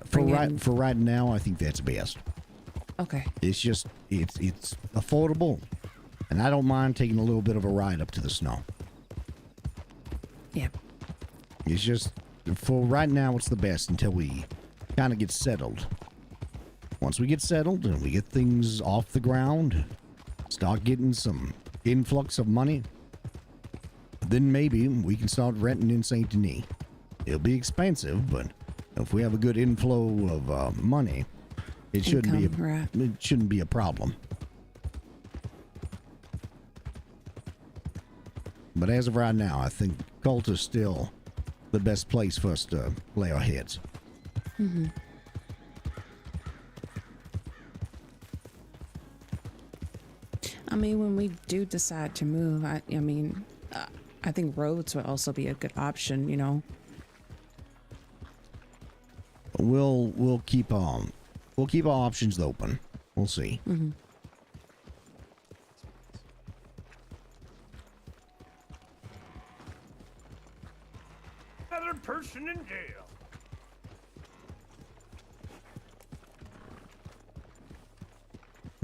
[SPEAKER 1] For
[SPEAKER 6] bring
[SPEAKER 1] for
[SPEAKER 6] in-
[SPEAKER 1] right now, I think that's best.
[SPEAKER 6] Okay.
[SPEAKER 1] It's just it's affordable, and I don't mind taking a little bit of a ride up to the snow.
[SPEAKER 6] Yeah.
[SPEAKER 1] It's just for right now, it's the best until we kind of get settled. Once we get settled and we get things off the ground, start getting some influx of money, then maybe we can start renting in Saint Denis. It'll be expensive, but if we have a good inflow of money, it shouldn't be
[SPEAKER 6] Income, right.
[SPEAKER 1] it shouldn't be a problem. But as of right now, I think Colt is still the best place for us to lay our heads.
[SPEAKER 6] Mm-hmm. I mean, when we do decide to move, I think Rhodes would also be a good option, you know.
[SPEAKER 1] We'll keep our options open. We'll see.
[SPEAKER 6] Mm-hmm.
[SPEAKER 10] Another person in jail.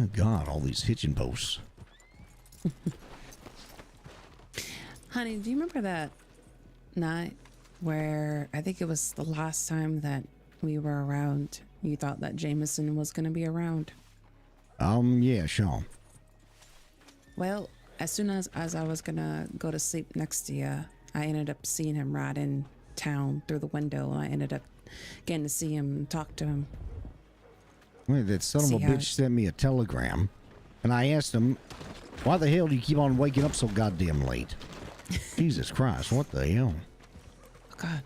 [SPEAKER 1] Oh God, all these hitching posts.
[SPEAKER 6] Honey, do you remember that night where I think it was the last time that we were around? You thought that Jameson was going to be around.
[SPEAKER 1] Yeah, sure.
[SPEAKER 6] Well, as soon as I was going to go to sleep next to you, I ended up seeing him right in town through the window. I ended up getting to see him and talk to him.
[SPEAKER 1] Wait, that son of a
[SPEAKER 6] See how-
[SPEAKER 1] bitch sent me a telegram, and I asked him, why the hell do you keep on waking up so goddamn late? Jesus Christ, what the hell?
[SPEAKER 6] Oh, God.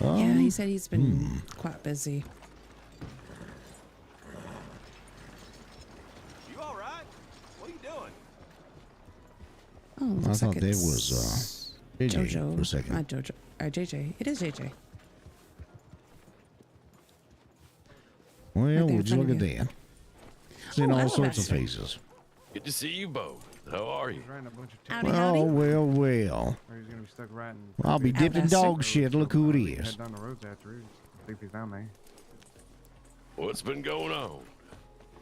[SPEAKER 6] Yeah, he said he's been quite busy.
[SPEAKER 7] You all right? What are you doing?
[SPEAKER 6] Oh,
[SPEAKER 1] I
[SPEAKER 6] looks
[SPEAKER 1] thought
[SPEAKER 6] like
[SPEAKER 1] that
[SPEAKER 6] it's
[SPEAKER 1] was JJ
[SPEAKER 6] Jojo.
[SPEAKER 1] for a second.
[SPEAKER 6] Not Jojo. JJ. It is JJ.
[SPEAKER 1] Well,
[SPEAKER 6] Right there in
[SPEAKER 1] would you
[SPEAKER 6] front
[SPEAKER 1] look
[SPEAKER 6] of
[SPEAKER 1] at
[SPEAKER 6] you.
[SPEAKER 1] that? Seeing
[SPEAKER 6] Oh,
[SPEAKER 1] all
[SPEAKER 6] hello,
[SPEAKER 1] sorts of
[SPEAKER 6] Master.
[SPEAKER 1] faces.
[SPEAKER 17] Good to see you both. How are you?
[SPEAKER 6] Howdy,
[SPEAKER 1] Well,
[SPEAKER 6] howdy.
[SPEAKER 1] well, well. I'll be dipped in
[SPEAKER 6] Master.
[SPEAKER 1] dog shit. Look who it is.
[SPEAKER 17] What's been going on?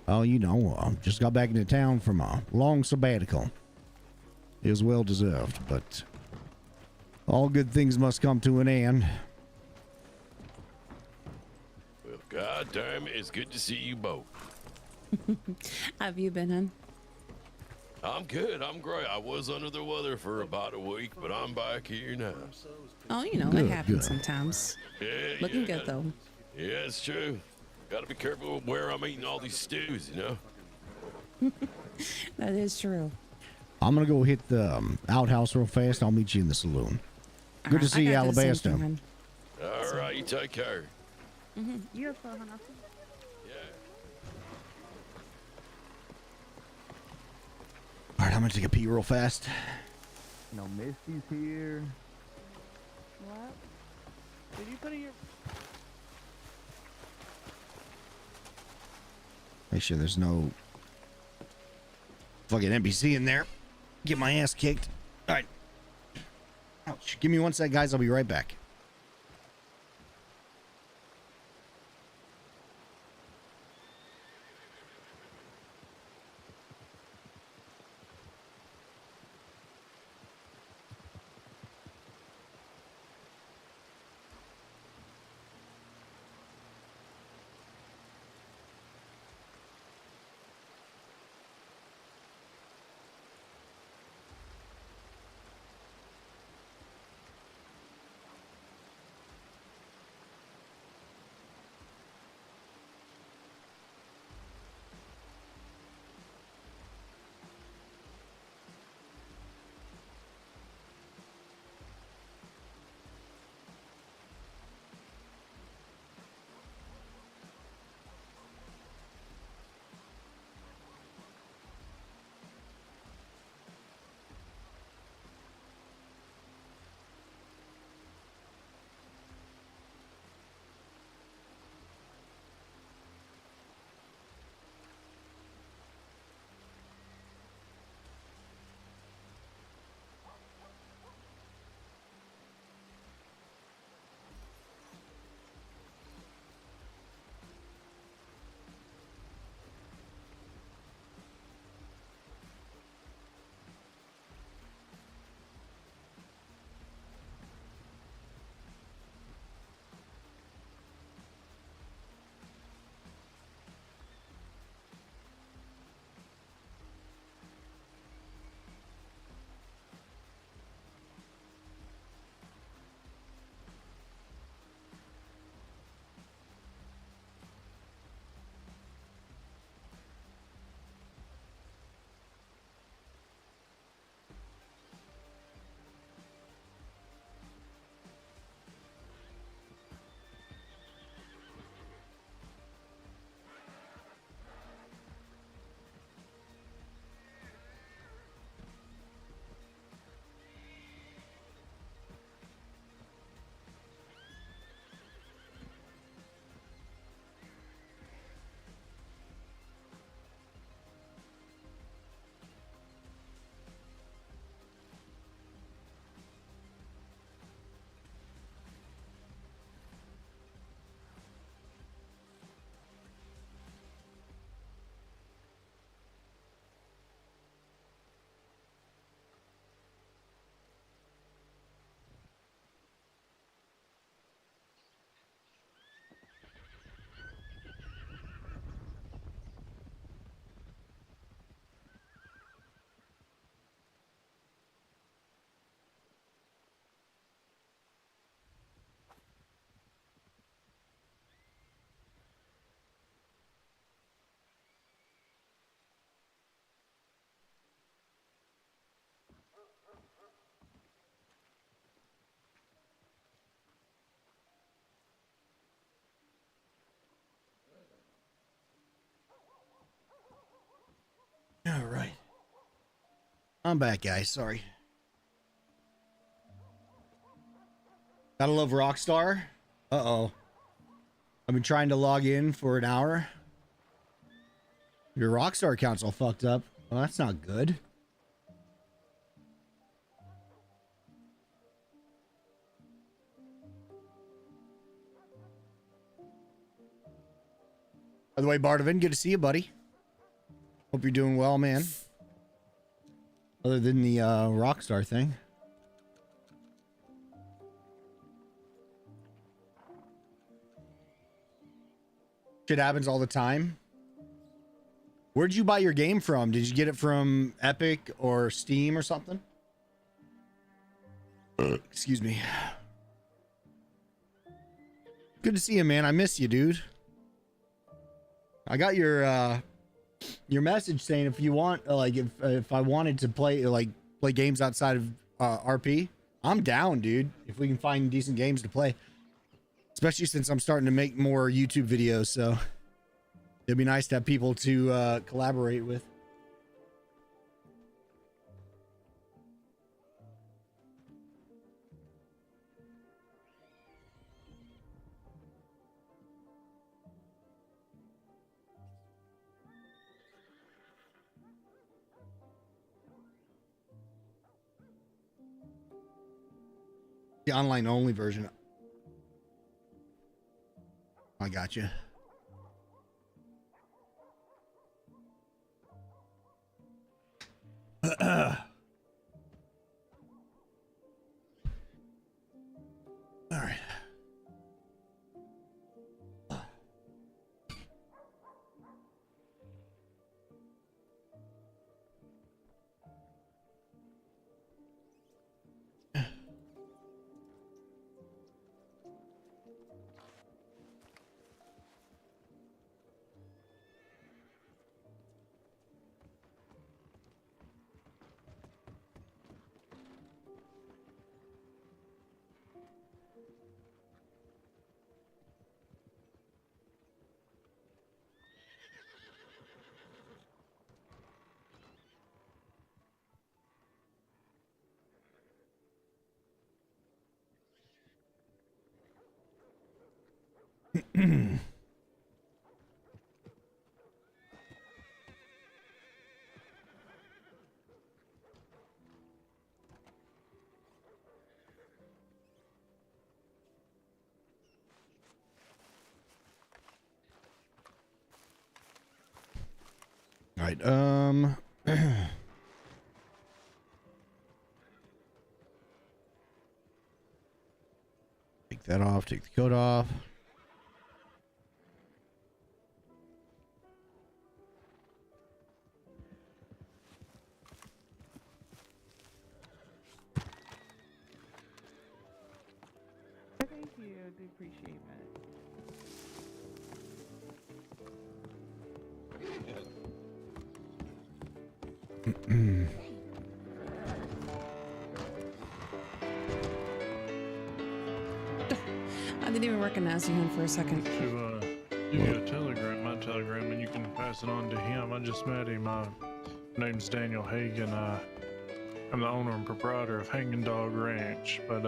[SPEAKER 1] Oh, you know, just got back into town from a long sabbatical. It was well deserved, but all good things must come to an end.
[SPEAKER 17] Well, goddamn it, it's good to see you both.
[SPEAKER 6] How have you been, hun?
[SPEAKER 17] I'm good. I'm great. I was under the weather for about a week, but I'm back here now.
[SPEAKER 6] Oh, you know,
[SPEAKER 1] Good,
[SPEAKER 6] it happens
[SPEAKER 1] good.
[SPEAKER 6] sometimes.
[SPEAKER 17] Yeah,
[SPEAKER 6] Looking
[SPEAKER 17] yeah.
[SPEAKER 6] good, though.
[SPEAKER 17] Yeah, it's true. Gotta be careful with where I'm eating all these stews, you know?
[SPEAKER 6] That is true.
[SPEAKER 1] I'm gonna go hit the outhouse real fast. I'll meet you in the saloon. Good to
[SPEAKER 6] Alright, I
[SPEAKER 1] see you,
[SPEAKER 6] gotta do the same
[SPEAKER 1] Alabaster.
[SPEAKER 6] thing, hun.
[SPEAKER 17] All right, you take care.
[SPEAKER 6] Mm-hmm.
[SPEAKER 2] You're so hungry.
[SPEAKER 1] All right, I'm gonna take a pee real fast.
[SPEAKER 13] No Misty's here.
[SPEAKER 2] What? Did you put in your...
[SPEAKER 1] Make sure there's no fucking NPC in there. Get my ass kicked. All right. Ouch. Give me one sec, guys. I'll be right back. All right. I'm back, guys. Sorry. Gotta love Rockstar. Uh-oh. I've been trying to log in for an hour. Your Rockstar account's all fucked up. Well, that's not good. By the way, Bardovan, good to see you, buddy. Hope you're doing well, man. Other than the Rockstar thing. Shit happens all the time. Where'd you buy your game from? Did you get it from Epic or Steam or something? Excuse me. Good to see you, man. I miss you, dude. I got your message saying if you want, like, if I wanted to play games outside of RP, I'm down, dude. If we can find decent games to play, especially since I'm starting to make more YouTube videos, so it'd be nice to have people to collaborate with. The online only version. I got you. All right. All right, take that off, take the coat off.
[SPEAKER 2] Thank you. I do appreciate that.
[SPEAKER 6] I didn't even recognize you for a second.
[SPEAKER 18] To give you a telegram, my telegram, and you can pass it on to him. I just met him. My name's Daniel Hagen. I'm the owner and proprietor of Hanging Dog Ranch, but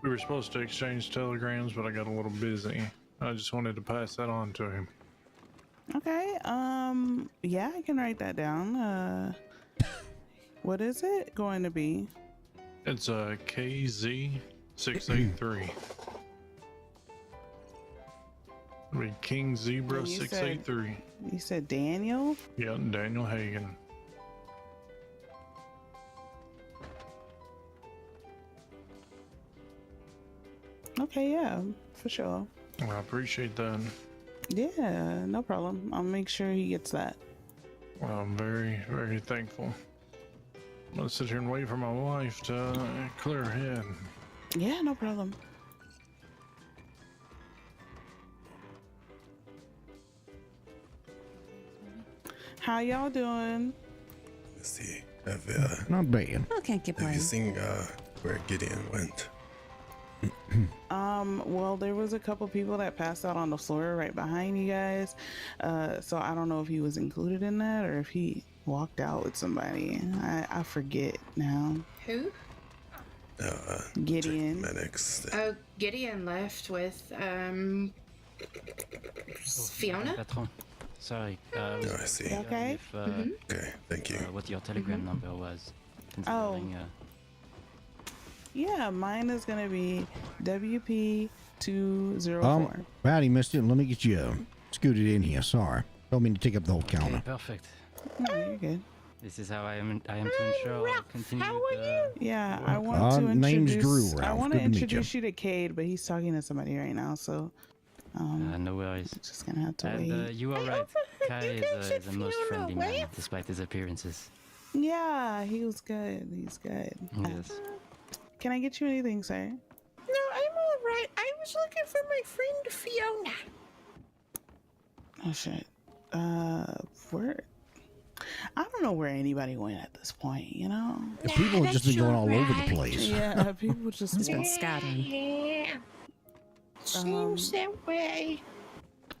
[SPEAKER 18] we were supposed to exchange telegrams, but I got a little busy. I just wanted to pass that on to him.
[SPEAKER 11] Okay. Yeah, I can write that down. What is it going to be?
[SPEAKER 18] It's a KZ683. I mean, King Zebra 683.
[SPEAKER 11] You said Daniel?
[SPEAKER 18] Yeah, Daniel Hagen.
[SPEAKER 11] Okay, yeah, for sure.
[SPEAKER 18] Well, I appreciate that.
[SPEAKER 11] Yeah, no problem. I'll make sure he gets that.
[SPEAKER 18] Well, I'm very, very thankful. I'm gonna sit here and wait for my wife to clear her head.
[SPEAKER 11] Yeah, no problem. How y'all doing?
[SPEAKER 19] Let's see. Have
[SPEAKER 1] Not bad.
[SPEAKER 6] I can't get
[SPEAKER 19] have you seen where Gideon went?
[SPEAKER 11] Well, there was a couple people that passed out on the floor right behind you guys. So I don't know if he was included in that or if he walked out with somebody. I forget now.
[SPEAKER 6] Who?
[SPEAKER 11] Gideon.
[SPEAKER 19] Medics.
[SPEAKER 6] Oh, Gideon left with Fiona.
[SPEAKER 13] Patron. Sorry.
[SPEAKER 19] I see.
[SPEAKER 11] Okay.
[SPEAKER 13] If,
[SPEAKER 19] Okay, thank you.
[SPEAKER 13] What your telegram number was.
[SPEAKER 11] Oh.
[SPEAKER 13] Considering,
[SPEAKER 11] Yeah, mine is gonna be WP204.
[SPEAKER 1] Howdy, mister. Let me get you scooted in here. Sorry. Don't mean to take up the whole counter.
[SPEAKER 13] Okay, perfect.
[SPEAKER 11] No, you're good.
[SPEAKER 13] This is how I am to ensure continued.
[SPEAKER 11] Yeah, I want to
[SPEAKER 1] name's
[SPEAKER 11] introduce.
[SPEAKER 1] Drew,
[SPEAKER 11] I
[SPEAKER 1] Ralph.
[SPEAKER 11] want to
[SPEAKER 1] Good to meet
[SPEAKER 11] introduce you to Cade, but he's talking to somebody right now, so.
[SPEAKER 13] No worries.
[SPEAKER 11] Just gonna have to
[SPEAKER 13] and,
[SPEAKER 11] wait.
[SPEAKER 13] You are right. Kai is a most friendly man, despite his appearances.
[SPEAKER 11] Yeah, he was good. He's good.
[SPEAKER 13] Yes.
[SPEAKER 11] Can I get you anything, sir?
[SPEAKER 6] No, I'm all right. I was looking for my friend Fiona.
[SPEAKER 11] Oh shit. Where? I don't know where anybody went at this point. You know.
[SPEAKER 1] Yeah, people have just been going all over the place.
[SPEAKER 11] Yeah, people just
[SPEAKER 6] been scattering. Yeah. Seems that way.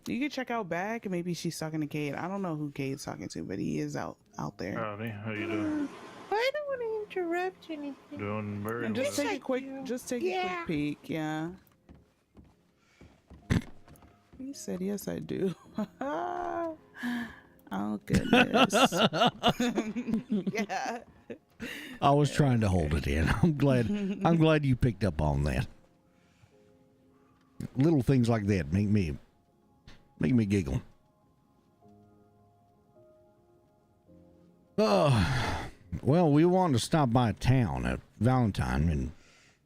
[SPEAKER 11] You can check out back, and maybe she's talking to Cade. I don't know who Cade's talking to, but he is out there.
[SPEAKER 18] Howdy, how you doing?
[SPEAKER 6] I don't want to interrupt anything.
[SPEAKER 18] Doing very
[SPEAKER 11] And just
[SPEAKER 18] well.
[SPEAKER 11] take a quick, a quick peek. Yeah. He said, "Yes, I do." Oh goodness. Yeah.
[SPEAKER 1] I was trying to hold it in. I'm glad you picked up on that. Little things like that make me giggle. Well, we wanted to stop by town at Valentine and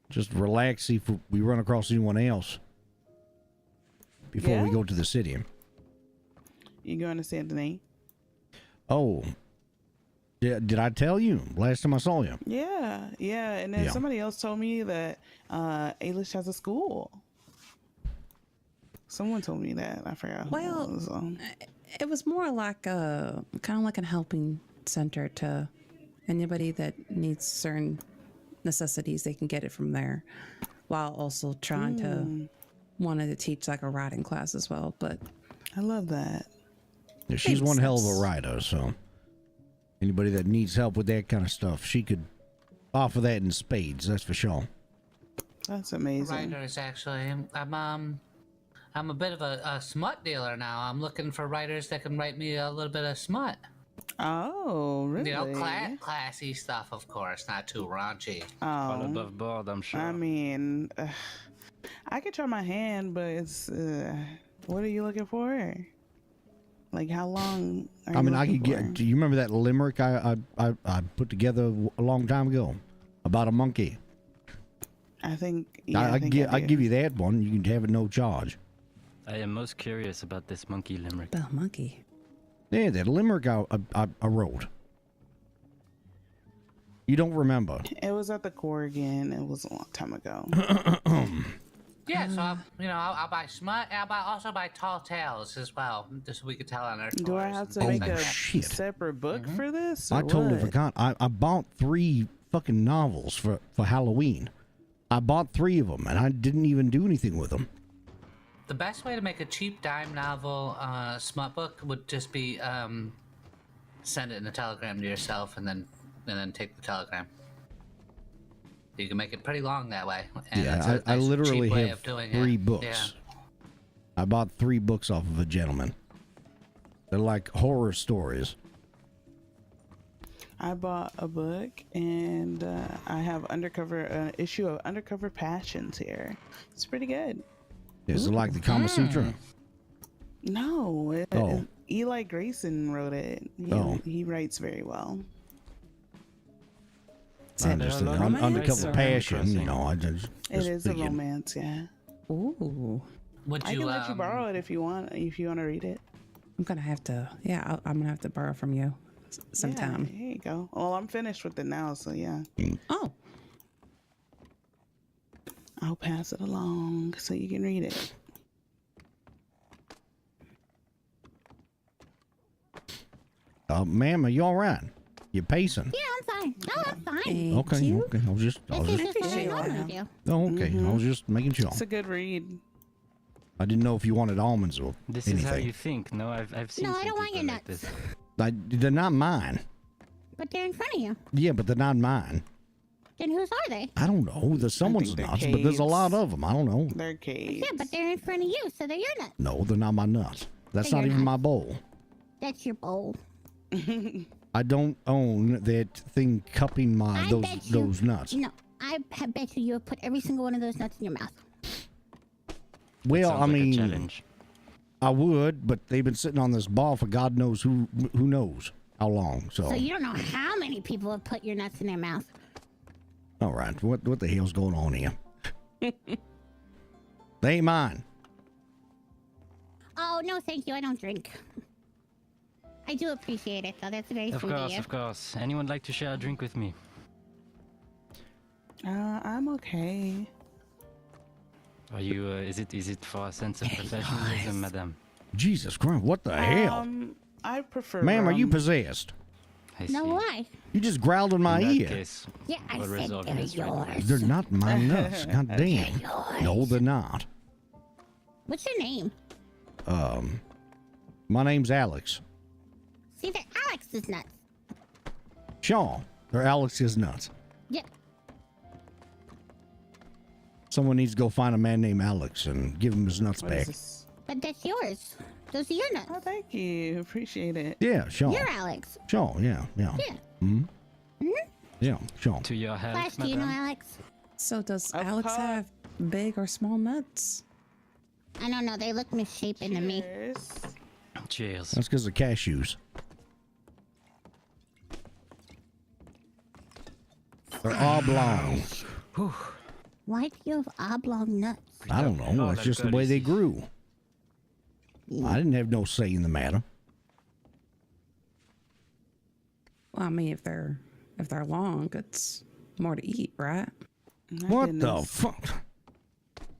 [SPEAKER 1] just relax, see if we run across anyone else before we go to the city.
[SPEAKER 11] You going to Saint Denis?
[SPEAKER 1] Oh, did I tell you last time I saw you?
[SPEAKER 11] Yeah. And then somebody else told me that Ailish has a school. Someone told me that. I forgot.
[SPEAKER 6] Well, it was more like kind of like a helping center to anybody that needs certain necessities. They can get it from there, while also trying to wanted to teach like a riding class as well. But
[SPEAKER 11] I love that.
[SPEAKER 1] Yeah, she's one hell of a rider, so anybody that needs help with that kind of stuff, she could offer that in spades. That's for sure.
[SPEAKER 11] That's amazing.
[SPEAKER 20] Writers, actually. I'm a bit of a smut dealer now. I'm looking for writers that can write me a little bit of smut.
[SPEAKER 11] Oh, really?
[SPEAKER 20] You know, classy stuff, of course, not too raunchy.
[SPEAKER 13] All above board, I'm sure.
[SPEAKER 11] I mean, I could try my hand, but it's what are you looking for? Like, how long?
[SPEAKER 1] I mean, I could get. Do you remember that limerick I put together a long time ago about a monkey?
[SPEAKER 11] I think.
[SPEAKER 1] I give you that one. You can have it no charge.
[SPEAKER 13] I am most curious about this monkey limerick.
[SPEAKER 6] The monkey.
[SPEAKER 1] Yeah, that limerick I wrote. You don't remember?
[SPEAKER 11] It was at the Corrigan. It was a long time ago.
[SPEAKER 20] Yeah, so I'll buy smut, and I'll also buy tall tales as well, just so we could tell on our.
[SPEAKER 11] Do I have to make a separate book for this?
[SPEAKER 1] I totally forgot. I bought 3 fucking novels for Halloween. I bought 3 of them, and I didn't even do anything with them.
[SPEAKER 20] The best way to make a cheap dime novel smut book would just be send it in a telegram to yourself, and then take the telegram. You can make it pretty long that way. And
[SPEAKER 1] Yeah, I literally have 3 books.
[SPEAKER 20] Yeah.
[SPEAKER 1] I bought 3 books off of a gentleman. They're like horror stories.
[SPEAKER 11] I bought a book, and I have an issue of Undercover Passions here. It's pretty good.
[SPEAKER 1] Is it like the Kama Sutra?
[SPEAKER 11] No. Eli Grayson wrote it. He writes very well.
[SPEAKER 1] I understand. Undercover Passion, you know. I just
[SPEAKER 11] It is a
[SPEAKER 1] figured.
[SPEAKER 11] romance, yeah.
[SPEAKER 6] Ooh.
[SPEAKER 20] Would
[SPEAKER 11] I can let you borrow it if you want. If you want to read it.
[SPEAKER 6] I'm gonna have to. Yeah, I'm gonna have to borrow from you sometime.
[SPEAKER 11] Yeah, here you go. Well, I'm finished with it now, so yeah.
[SPEAKER 6] Oh.
[SPEAKER 11] I'll pass it along so you can read it.
[SPEAKER 1] Ma'am, are you all right? You pacing?
[SPEAKER 3] Yeah, I'm fine. No, I'm fine.
[SPEAKER 1] Okay. I was just.
[SPEAKER 3] This is very normal with you.
[SPEAKER 1] Oh, okay. I was just making sure.
[SPEAKER 11] It's a good read.
[SPEAKER 1] I didn't know if you wanted almonds or
[SPEAKER 13] This
[SPEAKER 1] anything.
[SPEAKER 13] is how you think. No, I've seen.
[SPEAKER 3] No, I
[SPEAKER 13] some
[SPEAKER 3] don't want
[SPEAKER 13] people
[SPEAKER 3] your
[SPEAKER 13] like
[SPEAKER 3] nuts.
[SPEAKER 13] this.
[SPEAKER 1] They're not mine.
[SPEAKER 3] But they're in front of you.
[SPEAKER 1] Yeah, but they're not mine.
[SPEAKER 3] Then whose are they?
[SPEAKER 1] I don't know. There's someone's
[SPEAKER 11] they're
[SPEAKER 1] nuts, but there's a lot of them. I don't know.
[SPEAKER 11] They're caves.
[SPEAKER 3] Yeah, but they're in front of you, so they're your nuts.
[SPEAKER 1] No, they're not my nuts. That's
[SPEAKER 3] They're
[SPEAKER 1] not
[SPEAKER 3] your
[SPEAKER 1] even
[SPEAKER 3] nuts.
[SPEAKER 1] my bowl.
[SPEAKER 3] That's your bowl.
[SPEAKER 1] I don't own that thing cupping my those nuts.
[SPEAKER 3] No, I bet you have put every single one of those nuts in your mouth.
[SPEAKER 1] Well,
[SPEAKER 13] Sounds
[SPEAKER 1] I
[SPEAKER 13] like a
[SPEAKER 1] mean,
[SPEAKER 13] challenge.
[SPEAKER 1] I would, but they've been sitting on this ball for God knows who knows how long. So,
[SPEAKER 3] So you don't know how many people have put your nuts in their mouth.
[SPEAKER 1] all right, what the hell's going on here? They ain't mine.
[SPEAKER 3] Oh, no, thank you. I don't drink. I do appreciate it, though. That's very sweet of you.
[SPEAKER 13] Of course. Anyone like to share a drink with me?
[SPEAKER 11] I'm okay.
[SPEAKER 13] Are you? Is it for a sense of professionalism, madam?
[SPEAKER 1] Jesus Christ, what the hell?
[SPEAKER 11] I prefer.
[SPEAKER 1] Ma'am, are you
[SPEAKER 11] rum.
[SPEAKER 1] possessed?
[SPEAKER 13] I
[SPEAKER 3] No,
[SPEAKER 13] see.
[SPEAKER 3] why?
[SPEAKER 1] You just growled in my
[SPEAKER 13] In that
[SPEAKER 1] ear.
[SPEAKER 13] case,
[SPEAKER 3] Yeah, I
[SPEAKER 13] we'll
[SPEAKER 3] said
[SPEAKER 13] resolve
[SPEAKER 3] they're
[SPEAKER 13] this right now.
[SPEAKER 3] yours.
[SPEAKER 1] They're not my nuts. God damn. No, they're not.
[SPEAKER 3] What's your name?
[SPEAKER 1] My name's Alex.
[SPEAKER 3] See, they're Alex's nuts.
[SPEAKER 1] Sean. They're Alex's nuts.
[SPEAKER 3] Yeah.
[SPEAKER 1] Someone needs to go find a man named Alex and give him his nuts
[SPEAKER 11] What is
[SPEAKER 1] back.
[SPEAKER 11] this?
[SPEAKER 3] But that's yours. Those are your nuts.
[SPEAKER 11] Oh, thank you. Appreciate it.
[SPEAKER 1] Yeah, Sean.
[SPEAKER 3] You're Alex.
[SPEAKER 1] Sean, yeah.
[SPEAKER 3] Yeah.
[SPEAKER 1] Mm-hmm.
[SPEAKER 3] Hmm?
[SPEAKER 1] Yeah, Sean.
[SPEAKER 13] To your health,
[SPEAKER 3] Flash, do you know
[SPEAKER 13] madam.
[SPEAKER 3] Alex?
[SPEAKER 6] So does
[SPEAKER 11] Of
[SPEAKER 6] Alex
[SPEAKER 11] course.
[SPEAKER 6] have big or small nuts?
[SPEAKER 3] I don't know. They look misshapen to me.
[SPEAKER 11] Cheers.
[SPEAKER 13] Cheers.
[SPEAKER 1] That's because of cashews. They're oblong.
[SPEAKER 3] Why do you have oblong nuts?
[SPEAKER 1] I don't know.
[SPEAKER 13] Oh,
[SPEAKER 1] That's just the way they grew. I didn't have no say in the matter.
[SPEAKER 6] Well, I mean, if they're long, it's more to eat, right?
[SPEAKER 11] My
[SPEAKER 1] What
[SPEAKER 11] goodness.
[SPEAKER 1] the fuck?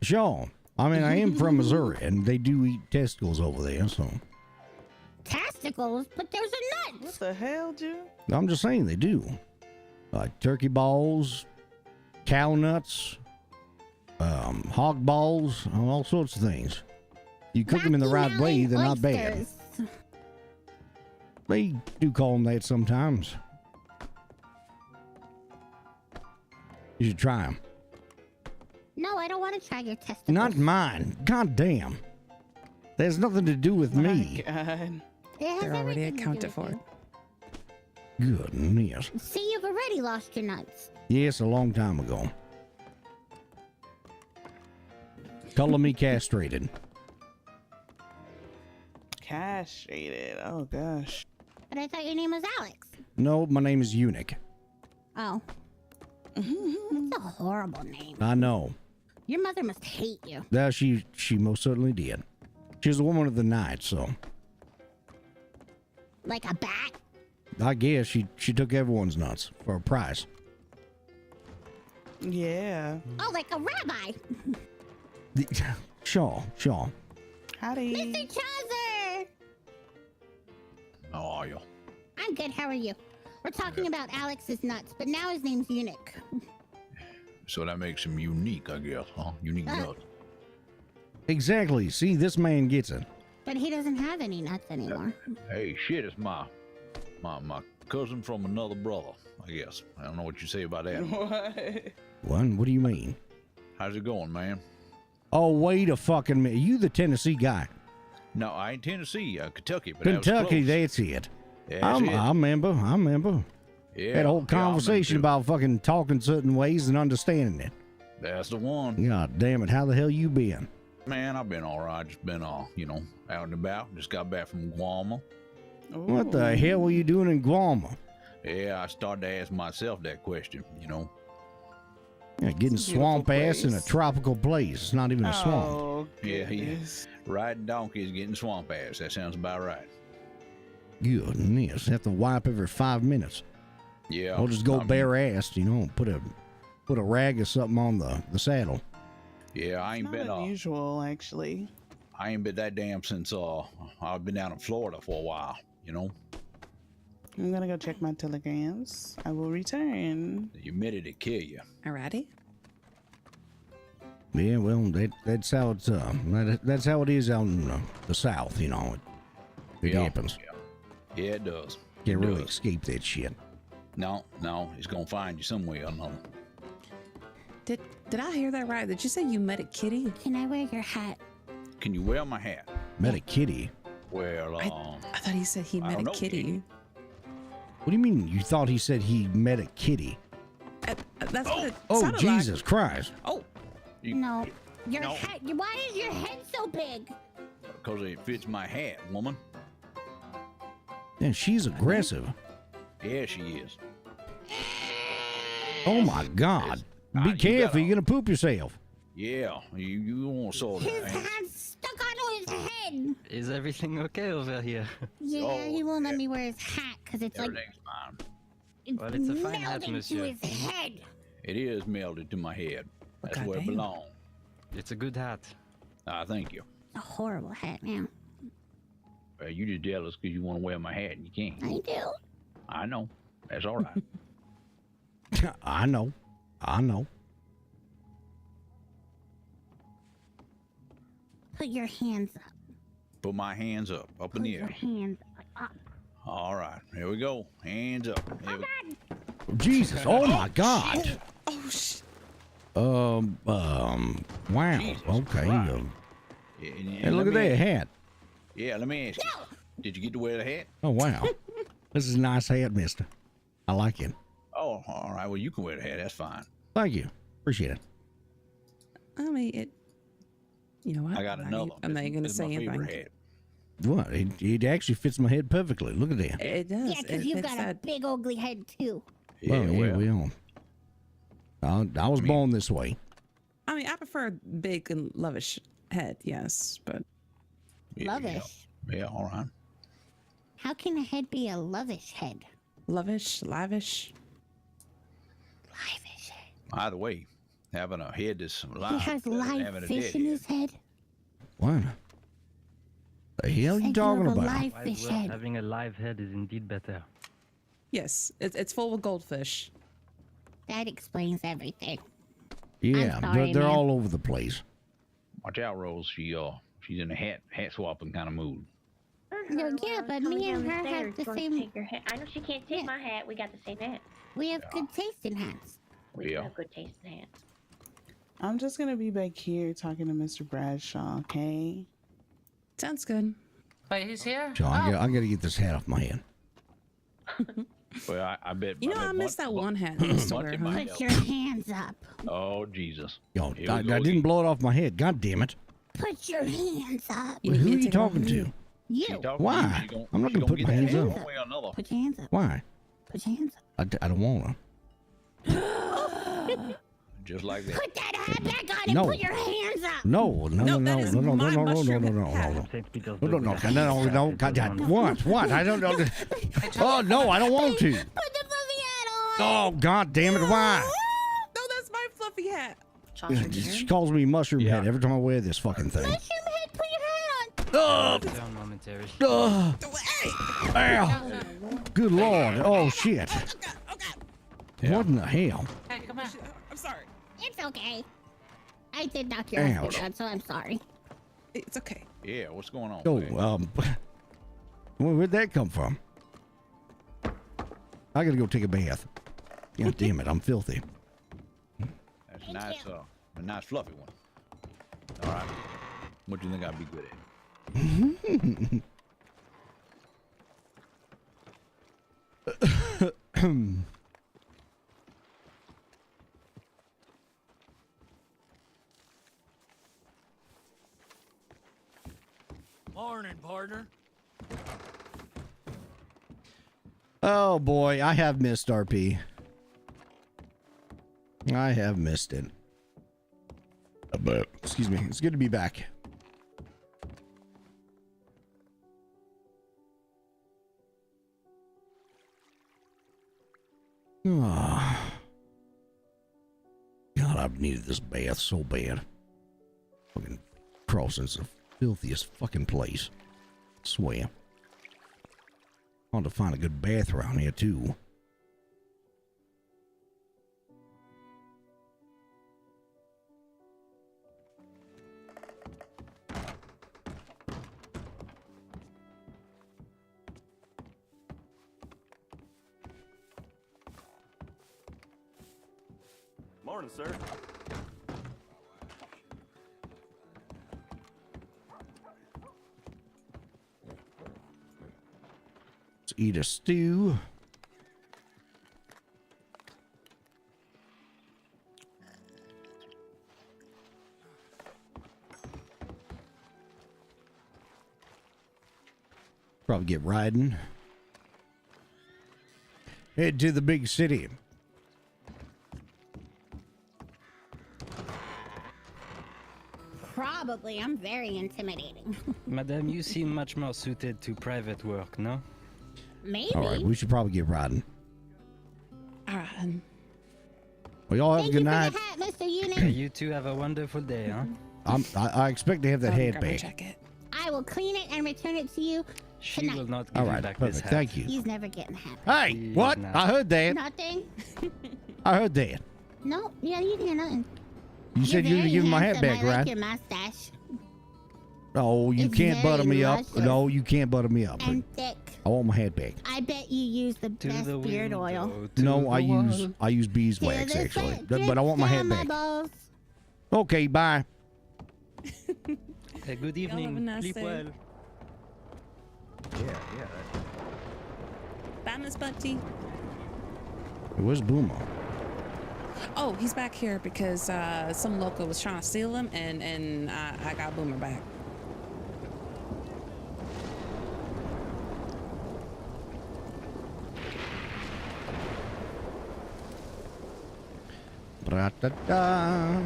[SPEAKER 1] Sean, I mean, I am from Missouri, and they do eat testicles over there, so.
[SPEAKER 3] Testicles? But those are
[SPEAKER 11] What
[SPEAKER 3] nuts.
[SPEAKER 11] the hell, Jew?
[SPEAKER 1] I'm just saying they do. Like turkey balls, cow nuts, hog balls, all sorts of things. You cook them in the right
[SPEAKER 3] Rocky
[SPEAKER 1] way,
[SPEAKER 3] Mountain
[SPEAKER 1] they're not bad.
[SPEAKER 3] oysters.
[SPEAKER 1] They do call them that sometimes. You should try them.
[SPEAKER 3] No, I don't want to try your testicles.
[SPEAKER 1] Not mine. God damn. There's nothing to do with me.
[SPEAKER 11] My God.
[SPEAKER 3] It has
[SPEAKER 6] They're already
[SPEAKER 3] everything to do
[SPEAKER 6] accounted
[SPEAKER 3] with
[SPEAKER 6] for.
[SPEAKER 3] you.
[SPEAKER 1] Goodness.
[SPEAKER 3] See, you've already lost your nuts.
[SPEAKER 1] Yes, a long time ago. Color me castrated.
[SPEAKER 11] Castrated. Oh, gosh.
[SPEAKER 3] But I thought your name was Alex.
[SPEAKER 1] No, my name is Eunuch.
[SPEAKER 3] Oh. That's a horrible name.
[SPEAKER 1] I know.
[SPEAKER 3] Your mother must hate you.
[SPEAKER 1] That she most certainly did. She was a woman of the night, so
[SPEAKER 3] Like a bat?
[SPEAKER 1] I guess she took everyone's nuts for a price.
[SPEAKER 11] Yeah.
[SPEAKER 3] Oh, like a rabbi.
[SPEAKER 1] Shaw.
[SPEAKER 11] Howdy.
[SPEAKER 3] Mr. Chaucer!
[SPEAKER 10] How are you?
[SPEAKER 3] I'm good. How are you? We're talking about Alex's nuts, but now his name's Eunuch.
[SPEAKER 10] So that makes him unique, I guess, huh? Unique nuts.
[SPEAKER 1] Exactly. See, this man gets it.
[SPEAKER 3] But he doesn't have any nuts anymore.
[SPEAKER 10] Hey, shit, it's my cousin from another brother, I guess. I don't know what you say about that.
[SPEAKER 11] What?
[SPEAKER 1] What do you mean?
[SPEAKER 10] How's it going, man?
[SPEAKER 1] Oh, wait a fucking minute. You the Tennessee guy.
[SPEAKER 10] No, I ain't Tennessee, Kentucky. But
[SPEAKER 1] Kentucky,
[SPEAKER 10] that was
[SPEAKER 1] that's it.
[SPEAKER 10] close.
[SPEAKER 1] I
[SPEAKER 10] That's
[SPEAKER 1] remember.
[SPEAKER 10] it.
[SPEAKER 1] Had a whole
[SPEAKER 10] Yeah,
[SPEAKER 1] conversation about fucking talking certain ways and understanding it.
[SPEAKER 10] That's the one.
[SPEAKER 1] God damn it. How the hell you been?
[SPEAKER 10] Man, I've been all right. Just been, out and about. Just got back from Guam.
[SPEAKER 1] What the hell were you doing in Guam?
[SPEAKER 10] Yeah, I started to ask myself that question,
[SPEAKER 1] Yeah, getting swamp ass in a tropical place. It's not even a swamp.
[SPEAKER 11] Oh,
[SPEAKER 10] Yeah. Riding donkeys, getting swamp ass. That sounds about right.
[SPEAKER 1] Goodness. Have to wipe every 5 minutes.
[SPEAKER 10] Yeah.
[SPEAKER 1] Or just go
[SPEAKER 10] I mean,
[SPEAKER 1] bare assed, put a rag or something on the saddle.
[SPEAKER 10] Yeah, I ain't
[SPEAKER 11] Not
[SPEAKER 10] been
[SPEAKER 11] unusual, actually.
[SPEAKER 10] I ain't been that damn since I've been down in Florida for a while,
[SPEAKER 11] I'm gonna go check my telegrams. I will return.
[SPEAKER 10] The humidity kill you.
[SPEAKER 6] Alrighty.
[SPEAKER 1] Yeah, well, that's how it's that's how it is out in the South. It
[SPEAKER 10] Yeah,
[SPEAKER 1] happens.
[SPEAKER 10] yeah.
[SPEAKER 21] Yeah, it does.
[SPEAKER 1] Can't really escape that shit.
[SPEAKER 21] No, it's gonna find you some way or another.
[SPEAKER 6] Did I hear that right? Did you say you met a kitty?
[SPEAKER 3] Can I wear your hat?
[SPEAKER 21] Can you wear my hat?
[SPEAKER 1] Met a kitty?
[SPEAKER 21] Well,
[SPEAKER 6] I thought he said he met a kitty.
[SPEAKER 1] What do you mean? You thought he said he met a kitty?
[SPEAKER 6] That's what it
[SPEAKER 1] Oh,
[SPEAKER 6] sounded
[SPEAKER 1] Jesus
[SPEAKER 6] like.
[SPEAKER 1] Christ.
[SPEAKER 6] Oh.
[SPEAKER 3] No. Your head. Why is your head so big?
[SPEAKER 21] Because it fits my hat, woman.
[SPEAKER 1] Yeah, she's aggressive.
[SPEAKER 21] Yeah, she is.
[SPEAKER 1] Oh my God. Be careful, you're gonna poop yourself.
[SPEAKER 21] Yeah, you won't sort
[SPEAKER 3] His
[SPEAKER 21] that.
[SPEAKER 3] hand's stuck onto his head.
[SPEAKER 13] Is everything okay over here?
[SPEAKER 3] Yeah, he won't let me wear his hat because it's like
[SPEAKER 21] Everything's fine.
[SPEAKER 13] Well, it's a fine hat,
[SPEAKER 3] melded to
[SPEAKER 13] monsieur.
[SPEAKER 3] his head.
[SPEAKER 21] It is melded to my head. That's where it
[SPEAKER 6] goddamn.
[SPEAKER 21] belongs.
[SPEAKER 13] It's a good hat.
[SPEAKER 21] Thank you.
[SPEAKER 3] It's a horrible hat, man.
[SPEAKER 21] Well, you just jealous because you want to wear my hat and you can't.
[SPEAKER 3] I do.
[SPEAKER 21] I know. That's all right.
[SPEAKER 1] I know.
[SPEAKER 3] Put your hands up.
[SPEAKER 21] Put my hands up in
[SPEAKER 3] Put
[SPEAKER 21] the
[SPEAKER 3] your
[SPEAKER 21] air.
[SPEAKER 3] hands up.
[SPEAKER 21] All right, here we go. Hands up. Here we-
[SPEAKER 1] Jesus, oh my God.
[SPEAKER 6] Oh shit.
[SPEAKER 1] Wow.
[SPEAKER 21] Jesus
[SPEAKER 1] Okay.
[SPEAKER 21] Christ.
[SPEAKER 1] Hey, look at that hat.
[SPEAKER 21] Yeah, let me ask you. Did you get to wear the hat?
[SPEAKER 1] Oh, wow. This is a nice hat, mister. I like it.
[SPEAKER 21] Oh, all right. Well, you can wear the hat. That's fine.
[SPEAKER 1] Thank you. Appreciate it.
[SPEAKER 6] I mean, it. You know what?
[SPEAKER 21] I got another.
[SPEAKER 6] I'm not even gonna
[SPEAKER 21] It's
[SPEAKER 6] say
[SPEAKER 21] my favorite
[SPEAKER 6] anything.
[SPEAKER 21] hat.
[SPEAKER 1] What? It actually fits my head perfectly. Look at that.
[SPEAKER 6] It does.
[SPEAKER 3] Yeah, because you've got a big ugly head too.
[SPEAKER 1] Well, yeah, well. I was born this way.
[SPEAKER 6] I mean, I prefer a big and lavish head, yes, but
[SPEAKER 3] Lovish.
[SPEAKER 21] Yeah, all right.
[SPEAKER 3] How can a head be a lovish head?
[SPEAKER 6] lavish, lavish.
[SPEAKER 3] Lavish head.
[SPEAKER 21] Either way, having a head that's
[SPEAKER 3] He
[SPEAKER 21] alive,
[SPEAKER 3] has
[SPEAKER 21] better than
[SPEAKER 3] live
[SPEAKER 21] having a
[SPEAKER 3] fish
[SPEAKER 21] dead
[SPEAKER 3] in
[SPEAKER 21] head.
[SPEAKER 3] his head.
[SPEAKER 1] What? The hell you
[SPEAKER 3] Said
[SPEAKER 1] talking
[SPEAKER 3] you have a
[SPEAKER 1] about?
[SPEAKER 3] live fish head.
[SPEAKER 13] Having a live head is indeed better.
[SPEAKER 6] Yes, it's full of goldfish.
[SPEAKER 3] That explains everything.
[SPEAKER 1] Yeah,
[SPEAKER 3] sorry,
[SPEAKER 1] they're
[SPEAKER 3] man.
[SPEAKER 1] all over the place.
[SPEAKER 21] Watch out, Rose. She's in a hat swapping kind of mood.
[SPEAKER 3] No, yeah, but me and her have the same.
[SPEAKER 22] Take your hat. I know she can't take my hat. We got the same hat.
[SPEAKER 3] We have good taste in hats.
[SPEAKER 22] We
[SPEAKER 21] Yeah.
[SPEAKER 22] have good taste in hats.
[SPEAKER 11] I'm just gonna be back here talking to Mr. Bradshaw, okay?
[SPEAKER 6] Sounds good.
[SPEAKER 20] Wait, he's here?
[SPEAKER 1] So I gotta get this hat off my head.
[SPEAKER 21] Well, I bet.
[SPEAKER 6] You know, I missed that one hat you used to wear, huh?
[SPEAKER 3] Put your hands up.
[SPEAKER 21] Oh, Jesus.
[SPEAKER 1] Yo,
[SPEAKER 21] Here
[SPEAKER 1] I
[SPEAKER 21] we go
[SPEAKER 1] didn't blow it off my head. God damn it.
[SPEAKER 3] Put your hands up.
[SPEAKER 1] Who are you talking to?
[SPEAKER 3] You.
[SPEAKER 1] Why? I'm not gonna put my hands up.
[SPEAKER 21] One way or another.
[SPEAKER 3] Put your hands up.
[SPEAKER 1] Why?
[SPEAKER 3] Put your hands up.
[SPEAKER 1] I don't want
[SPEAKER 21] Just like that.
[SPEAKER 3] Put that hat back on and
[SPEAKER 1] No.
[SPEAKER 3] put your hands up.
[SPEAKER 1] No, no. God damn. What? I don't know. Oh, no, I don't want to.
[SPEAKER 3] Put the fluffy hat on.
[SPEAKER 1] Oh, God damn it. Why?
[SPEAKER 6] No, that's my fluffy hat.
[SPEAKER 1] She calls me mushroom head every time I wear this fucking thing.
[SPEAKER 3] Mushroom head, put your hat on.
[SPEAKER 1] Oh,
[SPEAKER 13] Down momentary.
[SPEAKER 1] ow. Good Lord. Oh, shit. What in the hell?
[SPEAKER 20] Hey, come on.
[SPEAKER 6] I'm sorry.
[SPEAKER 3] It's okay. I did knock your
[SPEAKER 1] Ouch.
[SPEAKER 3] husband down, so I'm sorry.
[SPEAKER 6] It's okay.
[SPEAKER 21] Yeah, what's going on?
[SPEAKER 1] Oh, where'd that come from? I gotta go take a bath. God damn it, I'm filthy.
[SPEAKER 21] That's a nice, a nice fluffy one. All right. What do you think I'd be good at?
[SPEAKER 10] Morning, partner.
[SPEAKER 1] Oh boy, I have missed RP. I have missed it. But excuse me, it's good to be back. Oh. God, I've needed this bath so bad. Fucking Crossing's the filthiest fucking place. Swear. I want to find a good bath around here too.
[SPEAKER 7] Morning, sir.
[SPEAKER 1] Let's eat a stew. Probably get riding. Head to the big city.
[SPEAKER 3] Probably. I'm very intimidating.
[SPEAKER 13] Madame, you seem much more suited to private work, no?
[SPEAKER 3] Maybe.
[SPEAKER 1] All right, we should probably get riding.
[SPEAKER 6] All right.
[SPEAKER 1] Well, y'all have a good night.
[SPEAKER 3] Hat, Mr. Unit.
[SPEAKER 13] You two have a wonderful day, huh?
[SPEAKER 1] I expect to have that head
[SPEAKER 6] Grab my
[SPEAKER 1] back.
[SPEAKER 6] jacket.
[SPEAKER 3] I will clean it and return it to you
[SPEAKER 13] She
[SPEAKER 3] tonight.
[SPEAKER 13] will not give
[SPEAKER 1] All
[SPEAKER 13] you
[SPEAKER 1] right,
[SPEAKER 13] back
[SPEAKER 1] perfect.
[SPEAKER 13] this hat.
[SPEAKER 1] Thank you.
[SPEAKER 3] He's never getting the hat.
[SPEAKER 1] Hey, what?
[SPEAKER 13] not.
[SPEAKER 1] I heard that.
[SPEAKER 3] Nothing.
[SPEAKER 1] I heard that.
[SPEAKER 3] No, yeah, you didn't hear nothing.
[SPEAKER 1] You said you were
[SPEAKER 3] very
[SPEAKER 1] giving my hat
[SPEAKER 3] handsome.
[SPEAKER 1] back,
[SPEAKER 3] I like
[SPEAKER 1] right?
[SPEAKER 3] your mustache.
[SPEAKER 1] Oh, you
[SPEAKER 3] It's
[SPEAKER 1] can't butter
[SPEAKER 3] very
[SPEAKER 1] me up.
[SPEAKER 3] luscious.
[SPEAKER 1] No, you can't butter me up.
[SPEAKER 3] And thick.
[SPEAKER 1] I want my hat back.
[SPEAKER 3] I bet you use the best beard oil.
[SPEAKER 1] No, I use beeswax
[SPEAKER 3] To the
[SPEAKER 1] actually,
[SPEAKER 3] sweat
[SPEAKER 1] but I want my
[SPEAKER 3] drips
[SPEAKER 1] hat
[SPEAKER 3] down
[SPEAKER 1] back.
[SPEAKER 3] balls.
[SPEAKER 1] Okay, bye.
[SPEAKER 13] Hey, good
[SPEAKER 6] Y'all have a
[SPEAKER 13] evening.
[SPEAKER 6] nice
[SPEAKER 13] Sleep
[SPEAKER 6] day.
[SPEAKER 13] well.
[SPEAKER 8] Yeah.
[SPEAKER 6] Bye, Miss Bunty.
[SPEAKER 1] Where's Boomer?
[SPEAKER 6] Oh, he's back here because some local was trying to steal him, and I got Boomer back.
[SPEAKER 1] Bra-da-da.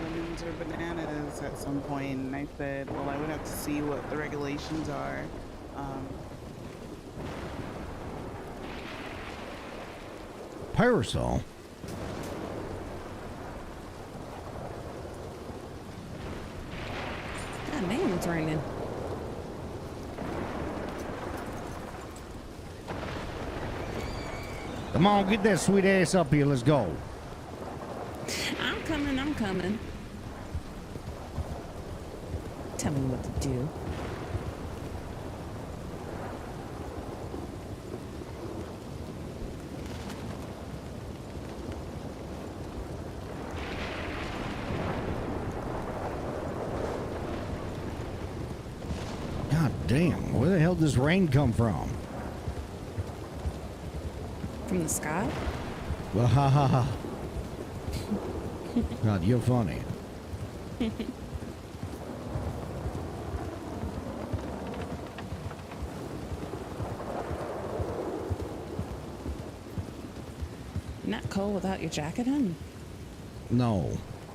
[SPEAKER 11] Lemons or bananas at some point, and I said, well, I would have to see what the regulations are.
[SPEAKER 1] Parasol.
[SPEAKER 6] God damn, it's raining.
[SPEAKER 1] Come on, get that sweet ass up here. Let's go.
[SPEAKER 6] I'm coming. Tell me what to do.
[SPEAKER 1] God damn, where the hell does rain come from?
[SPEAKER 6] From the sky?
[SPEAKER 1] Well, ha ha ha. God, you're funny.
[SPEAKER 6] Not cold without your jacket on?
[SPEAKER 1] No,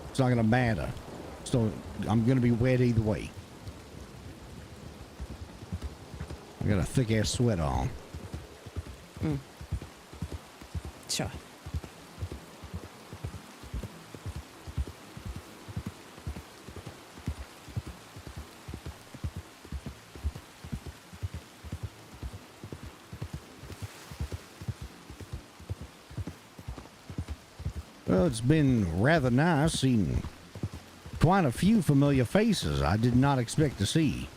[SPEAKER 1] it's not gonna matter. So I'm gonna be wet either way. I got a thick ass sweat on.
[SPEAKER 6] Sure.
[SPEAKER 1] Well, it's been rather nice seeing quite a few familiar faces I did not expect to see.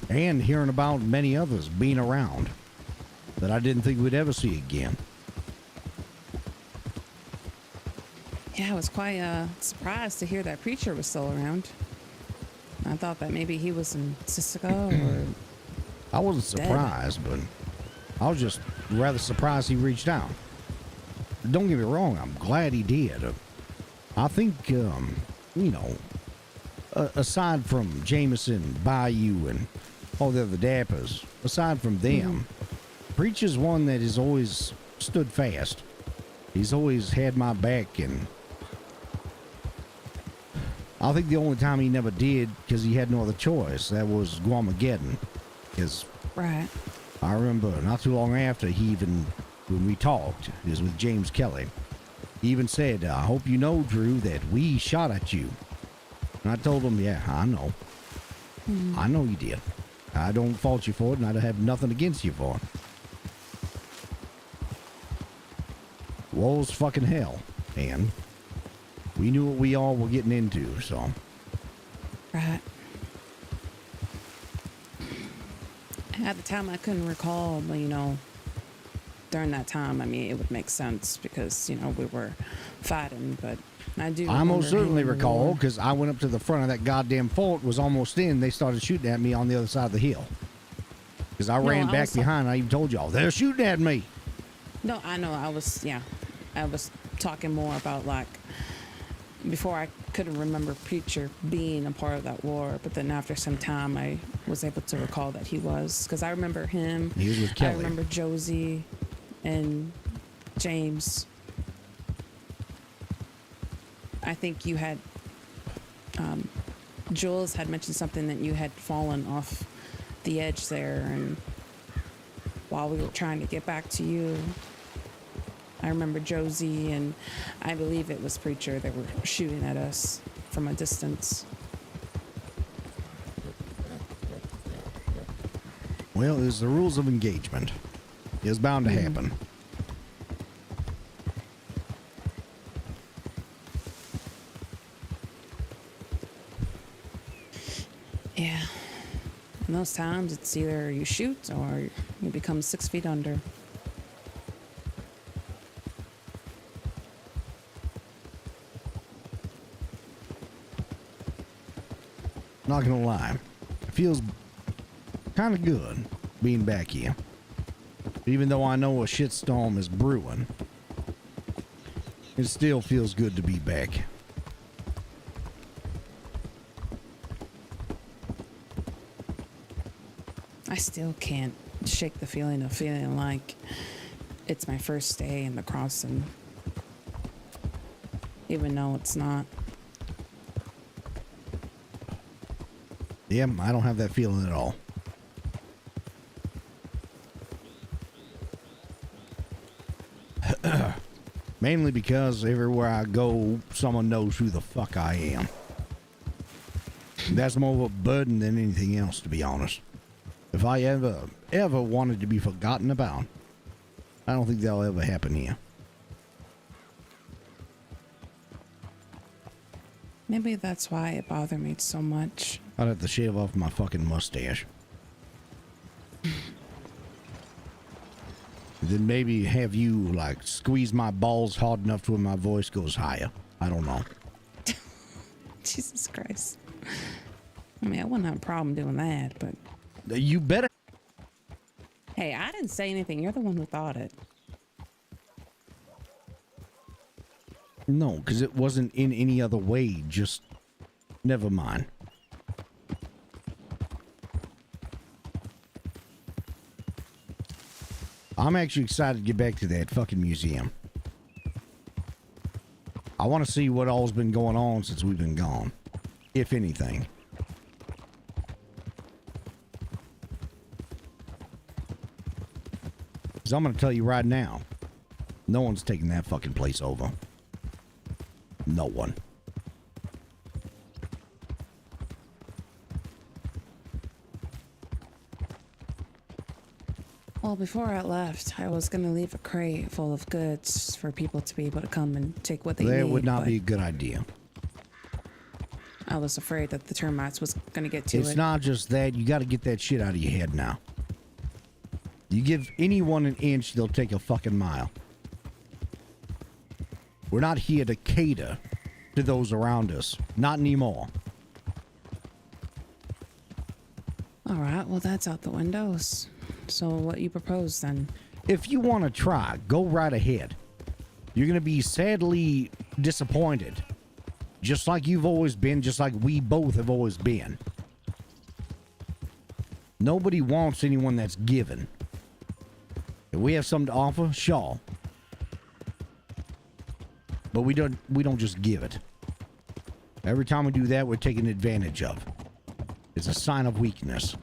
[SPEAKER 1] And hearing about many others being around that I didn't think we'd ever see again.
[SPEAKER 6] Yeah, I was quite surprised to hear that preacher was still around. I thought that maybe he was in Sisika or...
[SPEAKER 1] I wasn't
[SPEAKER 6] dead.
[SPEAKER 1] surprised, but I was just rather surprised he reached out. Don't get me wrong, I'm glad he did. I think, you know, aside from Jameson, Bayou, and all the other dappers, aside from them, Preacher's one that has always stood fast. He's always had my back, and I think the only time he never did, because he had no other choice, that was Guamageddon. Because
[SPEAKER 6] right.
[SPEAKER 1] I remember not too long after when we talked, it was with James Kelly, he even said, I hope you know, Drew, that we shot at you. And I told him, yeah, I know. I know you did. I don't fault you for it, and I have nothing against you for it. War's fucking hell, and we knew what we all were getting into, so.
[SPEAKER 6] Right. At the time, I couldn't recall, but, you know, during that time, I mean, it would make sense because, you know, we were fighting, but I do.
[SPEAKER 1] I most
[SPEAKER 6] remember
[SPEAKER 1] certainly
[SPEAKER 6] him
[SPEAKER 1] recall
[SPEAKER 6] more.
[SPEAKER 1] because I went up to the front of that goddamn fort, was almost in. They started shooting at me on the other side of the hill. Because I ran
[SPEAKER 6] I
[SPEAKER 1] back
[SPEAKER 6] was-
[SPEAKER 1] behind. I even told y'all, they're shooting at me.
[SPEAKER 6] No, I know. I was talking more about, like, before I couldn't remember Preacher being a part of that war, but then after some time I was able to recall that he was, because I remember him.
[SPEAKER 1] He was with Kelly.
[SPEAKER 6] I remember Josie and James. I think you had, Jules had mentioned something that you had fallen off the edge there, and while we were trying to get back to you, I remember Josie and I believe it was Preacher that were shooting at us from a distance.
[SPEAKER 1] Well, it was the rules of engagement. It was bound to happen.
[SPEAKER 6] Yeah. In those times, it's either you shoot or you become 6 feet under.
[SPEAKER 1] Not gonna lie, it feels kind of good being back here. Even though I know a shitstorm is brewing, it still feels good to be back.
[SPEAKER 6] I still can't shake the feeling of feeling like it's my first day in the crossing, even though it's not.
[SPEAKER 1] Yeah, I don't have that feeling at all. Mainly because everywhere I go, someone knows who the fuck I am. That's more of a burden than anything else, to be honest. If I ever wanted to be forgotten about, I don't think that'll ever happen here.
[SPEAKER 6] Maybe that's why it bothered me so much.
[SPEAKER 1] I'd have to shave off my fucking mustache. Then maybe have you, like, squeeze my balls hard enough to where my voice goes higher. I don't know.
[SPEAKER 6] Jesus Christ. I mean, I wouldn't have a problem doing that, but...
[SPEAKER 1] You better...
[SPEAKER 6] Hey, I didn't say anything. You're the one who thought it.
[SPEAKER 1] No, because it wasn't in any other way. Just... Never mind. I'm actually excited to get back to that fucking museum. I want to see what all's been going on since we've been gone. If anything. Because I'm going to tell you right now, no one's taking that fucking place over. No one.
[SPEAKER 6] Well, before I left, I was going to leave a crate full of goods for people to be able to come and take what they need.
[SPEAKER 1] That would not
[SPEAKER 6] but
[SPEAKER 1] be a good idea.
[SPEAKER 6] I was afraid that the termites was going to get to it.
[SPEAKER 1] It's not just that. You got to get that shit out of your head now. You give anyone an inch, they'll take a fucking mile. We're not here to cater to those around us. Not anymore.
[SPEAKER 6] All right, well, that's out the windows. So what you propose then?
[SPEAKER 1] If you want to try, go right ahead. You're going to be sadly disappointed. Just like you've always been, just like we both have always been. Nobody wants anyone that's given. If we have something to offer, sure. But we don't just give it. Every time we do that, we're taken advantage of. It's a sign of weakness.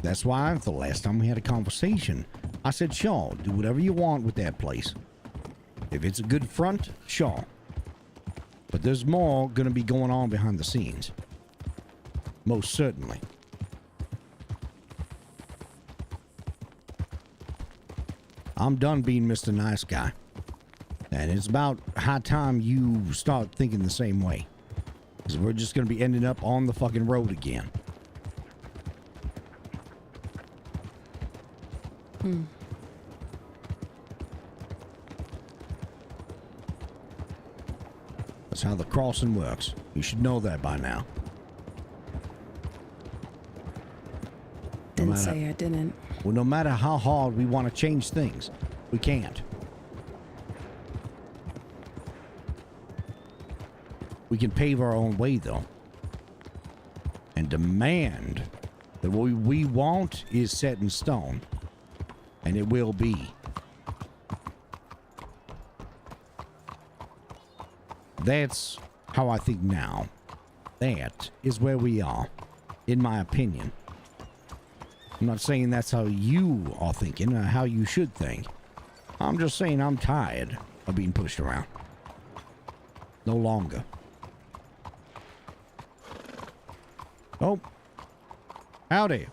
[SPEAKER 1] That's why the last time we had a conversation, I said, sure, do whatever you want with that place. If it's a good front, sure. But there's more going to be going on behind the scenes. Most certainly. I'm done being Mr. Nice Guy. And it's about high time you start thinking the same way. Because we're just going to be ending up on the fucking road again. That's how the crossing works. You should know that by now.
[SPEAKER 6] Didn't say I didn't.
[SPEAKER 1] Well, no matter how hard we want to change things, we can't. We can pave our own way, though. And demand that what we want is set in stone. And it will be. That's how I think now. That is where we are, in my opinion. I'm not saying that's how you are thinking or how you should think. I'm just saying I'm tired of being pushed around. No longer. Oh. Howdy.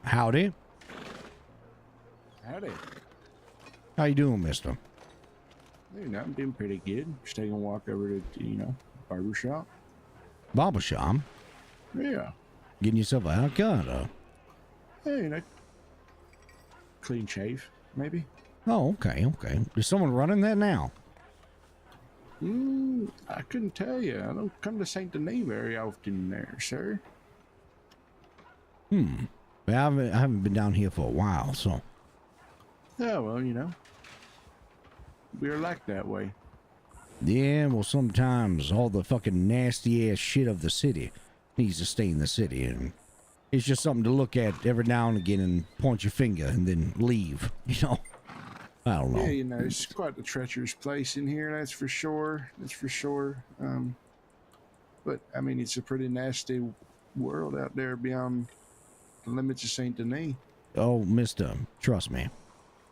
[SPEAKER 1] Howdy.
[SPEAKER 4] Howdy.
[SPEAKER 1] How you doing, mister?
[SPEAKER 4] Hey, I'm doing pretty good. Just taking a walk over to, barber shop.
[SPEAKER 1] Barber shop?
[SPEAKER 4] Yeah.
[SPEAKER 1] Getting yourself a haircut,
[SPEAKER 4] Hey, clean shave, maybe?
[SPEAKER 1] Oh, okay, okay. Is someone running that now?
[SPEAKER 4] I couldn't tell you. I don't come to Saint Denis very often there, sir.
[SPEAKER 1] Well, I haven't been down here for a while, so.
[SPEAKER 4] Yeah, well, we're like that way.
[SPEAKER 1] Yeah, well, sometimes all the fucking nasty ass shit of the city needs to stay in the city, and it's just something to look at every now and again and point your finger and then leave, I don't know.
[SPEAKER 4] Yeah, it's quite a treacherous place in here, that's for sure. That's for sure. But, I mean, it's a pretty nasty world out there beyond the limits of Saint Denis.
[SPEAKER 1] Oh, mister, trust me.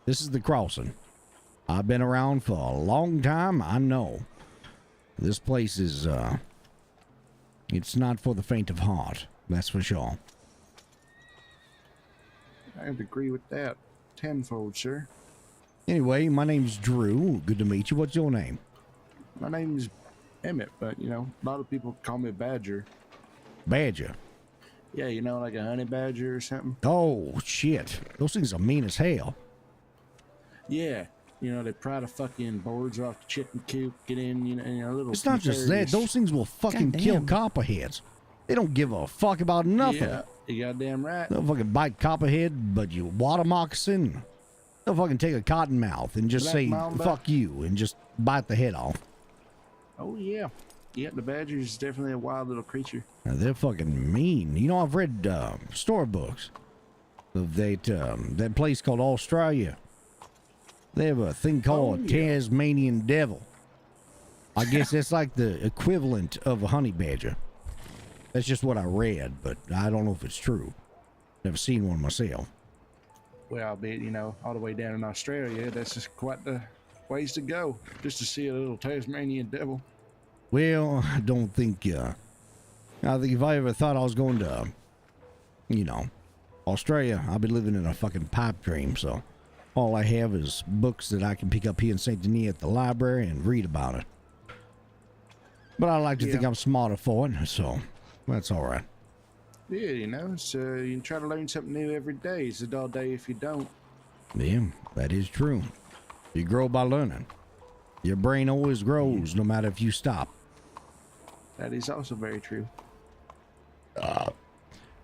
[SPEAKER 1] This is the crossing. I've been around for a long time, I know. This place is, it's not for the faint of heart, that's for sure.
[SPEAKER 4] I would agree with that tenfold, sir.
[SPEAKER 1] Anyway, my name's Drew. Good to meet you. What's your name?
[SPEAKER 4] My name's Emmett, but, a lot of people call me Badger.
[SPEAKER 1] Badger?
[SPEAKER 4] Yeah, like a honey badger or something.
[SPEAKER 1] Oh, shit. Those things are mean as hell.
[SPEAKER 4] Yeah. They pry the fucking boards off the chicken coop, get in, little...
[SPEAKER 1] It's not just that. Those things will fucking kill copperheads. They don't give a fuck about nothing.
[SPEAKER 4] Yeah, you goddamn right.
[SPEAKER 1] They'll fucking bite copperhead, but you water moccasin. They'll fucking take a cottonmouth and just
[SPEAKER 4] Black
[SPEAKER 1] say,
[SPEAKER 4] mamba.
[SPEAKER 1] fuck you, and just bite the head off.
[SPEAKER 4] Oh, yeah. Yeah, the badger is definitely a wild little creature.
[SPEAKER 1] Now, they're fucking mean. I've read storybooks of that place called Australia. They have a thing called Tasmanian devil. I guess that's like the equivalent of a honey badger. That's just what I read, but I don't know if it's true. Never seen one myself.
[SPEAKER 4] Well, I bet, all the way down in Australia, that's just quite the ways to go, just to see a little Tasmanian devil.
[SPEAKER 1] Well, I don't think, I think if I ever thought I was going to, Australia, I'd be living in a fucking pipe dream, so all I have is books that I can pick up here in St. Denis at the library and read about it. But I like to think I'm smarter for it, so that's all right.
[SPEAKER 4] Yeah, so you can try to learn something new every day. It's a dull day if you don't.
[SPEAKER 1] Yeah, that is true. You grow by learning. Your brain always grows, no matter if you stop.
[SPEAKER 4] That is also very true.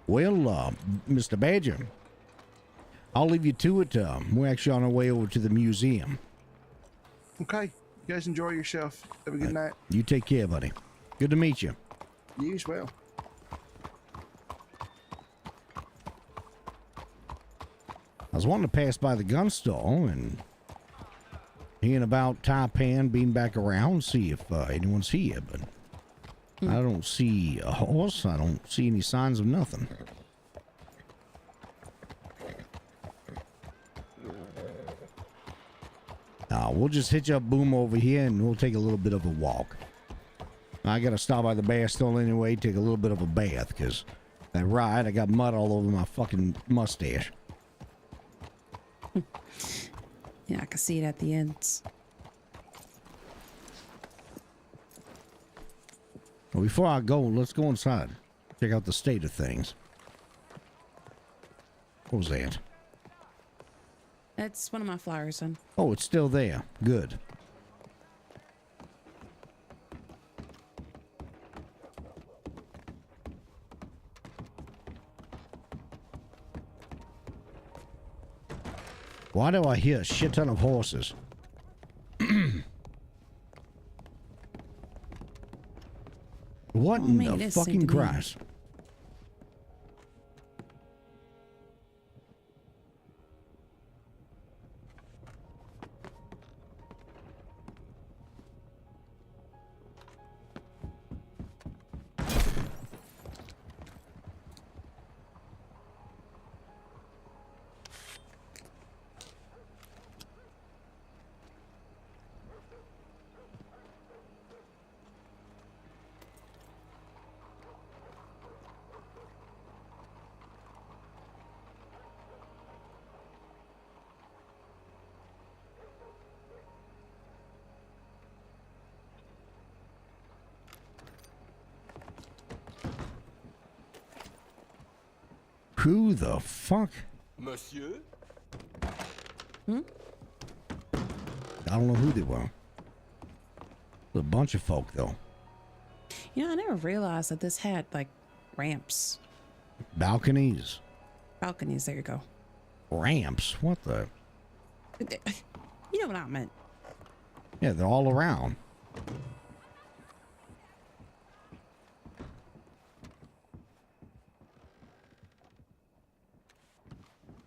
[SPEAKER 1] Well, Mr. Badger, I'll leave you to it. We're actually on our way over to the museum.
[SPEAKER 4] Okay. You guys enjoy yourself. Have a good night.
[SPEAKER 1] You take care, buddy. Good to meet you.
[SPEAKER 4] You as well.
[SPEAKER 1] I was wanting to pass by the gun stall and hearing about Taipan being back around, see if anyone's here, but I don't see a horse. I don't see any signs of nothing. We'll just hitch up Boom over here and we'll take a little bit of a walk. I gotta stop by the bath stall anyway, take a little bit of a bath, because that ride, I got mud all over my fucking mustache.
[SPEAKER 6] Yeah, I can see it at the ends.
[SPEAKER 1] Well, before I go, let's go inside. Check out the state of things. What was that?
[SPEAKER 6] It's one of my flowers, son.
[SPEAKER 1] Oh, it's still there. Good. Why do I hear a shit ton of horses? What in the fucking Christ? Who the fuck?
[SPEAKER 17] Monsieur?
[SPEAKER 6] Hmm?
[SPEAKER 1] I don't know who they were. A bunch of folk, though.
[SPEAKER 6] You know, I never realized that this had, like, ramps.
[SPEAKER 1] Balconies.
[SPEAKER 6] Balconies, there you go.
[SPEAKER 1] Ramps? What the?
[SPEAKER 6] You know what I meant.
[SPEAKER 1] Yeah, they're all around.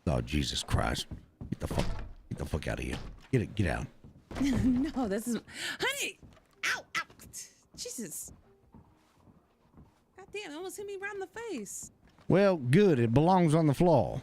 [SPEAKER 1] Oh, Jesus Christ. Get the fuck out of here. Get out.
[SPEAKER 6] No, this is... Honey! Ow! Ow! Jesus. God damn, it almost hit me right in the face.
[SPEAKER 1] Well, good. It belongs on the floor.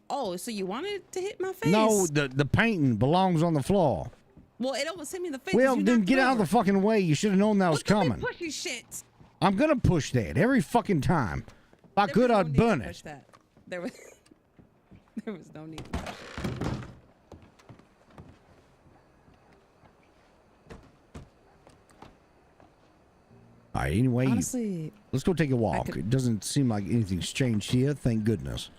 [SPEAKER 6] Oh, so you wanted it to hit my face?
[SPEAKER 1] No, the painting belongs on the floor.
[SPEAKER 6] Well, it almost hit me in the face.
[SPEAKER 1] Well, then get out of the fucking way. You should have known that was coming.
[SPEAKER 6] Pushy shit.
[SPEAKER 1] I'm gonna push that every fucking time. If I could, I'd burn it.
[SPEAKER 6] That. There was no need to push it.
[SPEAKER 1] All right, anyway,
[SPEAKER 6] Honestly,
[SPEAKER 1] let's go take a walk. It doesn't seem like anything's changed here, thank goodness.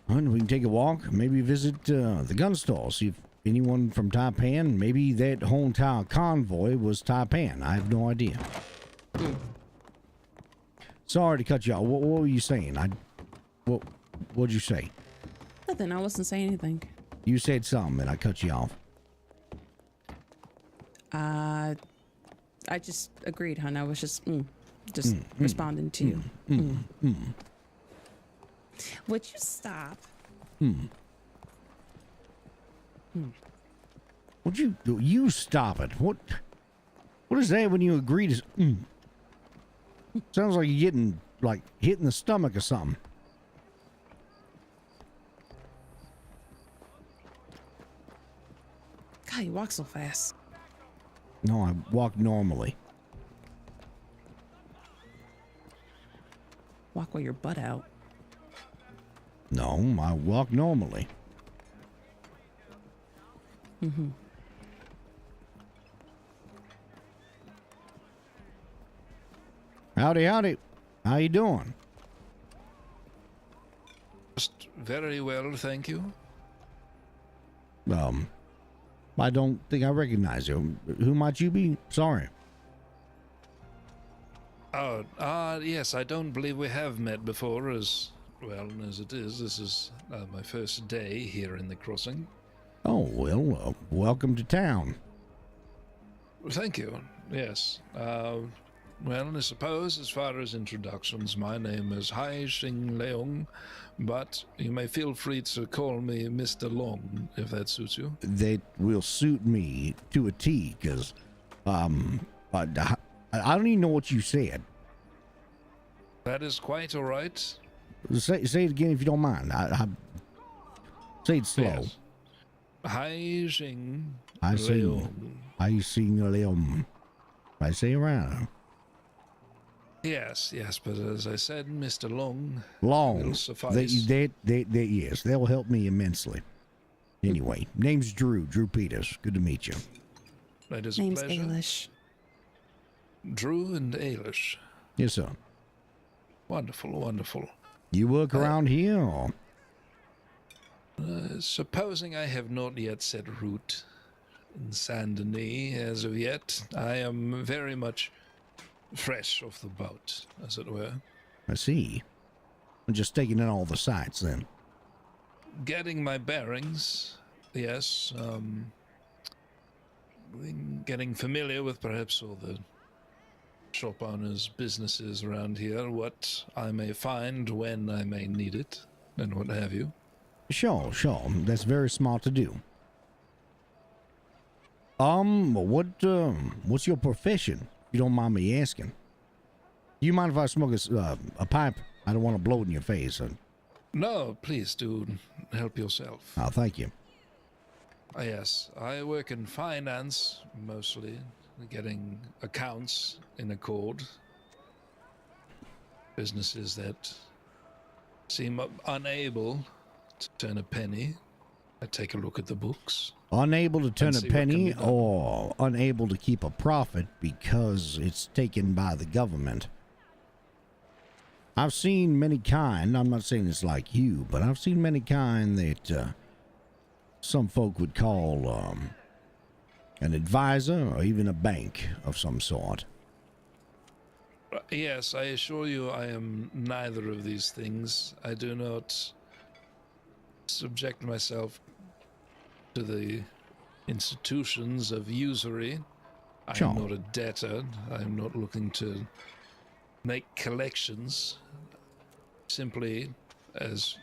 [SPEAKER 1] And we can take a walk, maybe visit the gun store, see if anyone from Taipan, maybe that whole entire convoy was Taipan. I have no idea. Sorry to cut you off. What were you saying? What'd you say?
[SPEAKER 6] Nothing. I wasn't saying anything.
[SPEAKER 1] You said something and I cut you off.
[SPEAKER 6] I just agreed, hon. I was just responding to you. Would you stop?
[SPEAKER 1] Would you stop it? What is that when you agree to? Sounds like you're getting like hit in the stomach or something.
[SPEAKER 6] God, you walk so fast.
[SPEAKER 1] No, I walk normally.
[SPEAKER 6] Walk with your butt out.
[SPEAKER 1] No, I walk normally. Howdy, howdy. How you doing?
[SPEAKER 10] Just very well, thank you.
[SPEAKER 1] I don't think I recognize you. Who might you be? Sorry.
[SPEAKER 10] Oh, yes, I don't believe we have met before, as well as it is. This is my first day here in the crossing.
[SPEAKER 1] Oh, well, welcome to town.
[SPEAKER 10] Thank you, yes. Well, I suppose as far as introductions, my name is Hai Xing Leong, but you may feel free to call me Mr. Long, if that suits you.
[SPEAKER 1] That will suit me to a T, because I don't even know what you said.
[SPEAKER 10] That is quite all right.
[SPEAKER 1] Say it again if you don't mind. I say it slow.
[SPEAKER 10] Yes. Hai Xing
[SPEAKER 1] I see.
[SPEAKER 10] Leong.
[SPEAKER 1] I see Leong. I say around.
[SPEAKER 10] Yes, but as I said, Mr. Long.
[SPEAKER 1] Long.
[SPEAKER 10] Will suffice.
[SPEAKER 1] Yes, that will help me immensely. Anyway, name's Drew Peters. Good to meet you.
[SPEAKER 10] That is a
[SPEAKER 6] Name's
[SPEAKER 10] pleasure.
[SPEAKER 6] Ailish.
[SPEAKER 10] Drew and Ailish.
[SPEAKER 1] Yes, sir.
[SPEAKER 10] Wonderful.
[SPEAKER 1] You work around here, or?
[SPEAKER 18] Supposing I have not yet set root in Saint Denis as of yet, I am very much fresh off the boat, as it were.
[SPEAKER 1] I see. I'm just taking in all the sights then.
[SPEAKER 18] Getting my bearings, yes. Getting familiar with perhaps all the shop owners' businesses around here, what I may find, when I may need it, and what have you.
[SPEAKER 1] Sure. That's very smart to do. What's your profession? If you don't mind me asking. You mind if I smoke a pipe? I don't want to blow it in your face.
[SPEAKER 18] No, please do help yourself.
[SPEAKER 1] Oh, thank you.
[SPEAKER 18] Yes, I work in finance, mostly, getting accounts in accord. Businesses that seem unable to turn a penny. I take a look at the books.
[SPEAKER 1] Unable to turn a penny or unable to keep a profit because it's taken by the government. I've seen many kind, I'm not saying it's like you, but I've seen many kind that some folk would call an advisor or even a bank of some sort.
[SPEAKER 18] Yes, I assure you I am neither of these things. I do not subject myself to the institutions of usury. I am not a debtor. I am not looking to make collections. Simply, as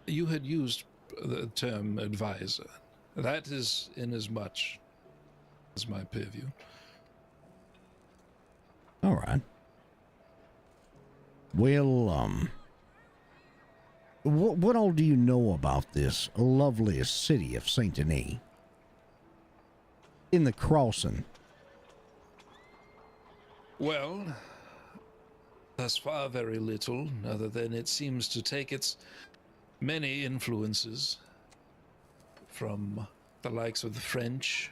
[SPEAKER 18] you had used the term advisor, that is in as much as my purview.
[SPEAKER 1] All right. Well, what all do you know about this loveliest city of Saint Denis? In the crossing.
[SPEAKER 18] Well, thus far very little, other than it seems to take its many influences from the likes of the French.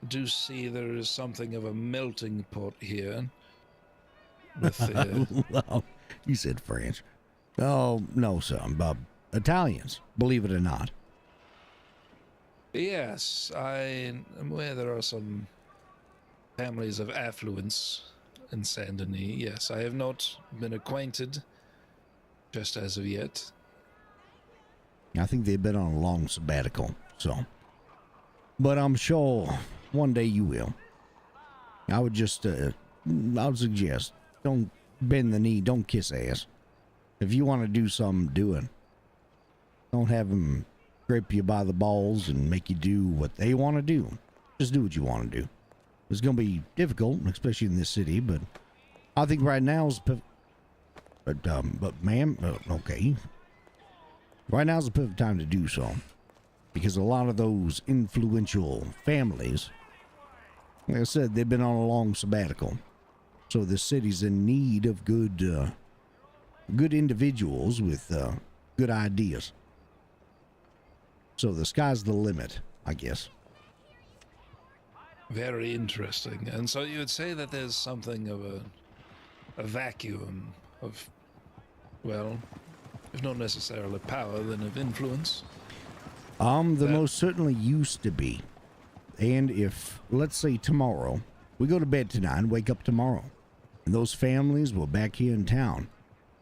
[SPEAKER 18] I do see there is something of a melting pot here. With
[SPEAKER 1] Well, you said French. Oh, no, son. Italians, believe it or not.
[SPEAKER 18] Yes, I am aware there are some families of affluence in Saint Denis. Yes, I have not been acquainted just as of yet.
[SPEAKER 1] I think they've been on a long sabbatical, so. But I'm sure one day you will. I would just, I would suggest, don't bend the knee, don't kiss ass. If you want to do something, do it. Don't have them scrape you by the balls and make you do what they want to do. Just do what you want to do. It's going to be difficult, especially in this city, but I think right now is... But ma'am, okay. Right now is the perfect time to do so. Because a lot of those influential families, like I said, they've been on a long sabbatical. So the city's in need of good individuals with good ideas. So the sky's the limit, I guess.
[SPEAKER 18] Very interesting. And so you would say that there's something of a vacuum of, well, if not necessarily power, then of influence.
[SPEAKER 1] There most certainly used to be. And if, let's say tomorrow, we go to bed tonight and wake up tomorrow, and those families were back here in town,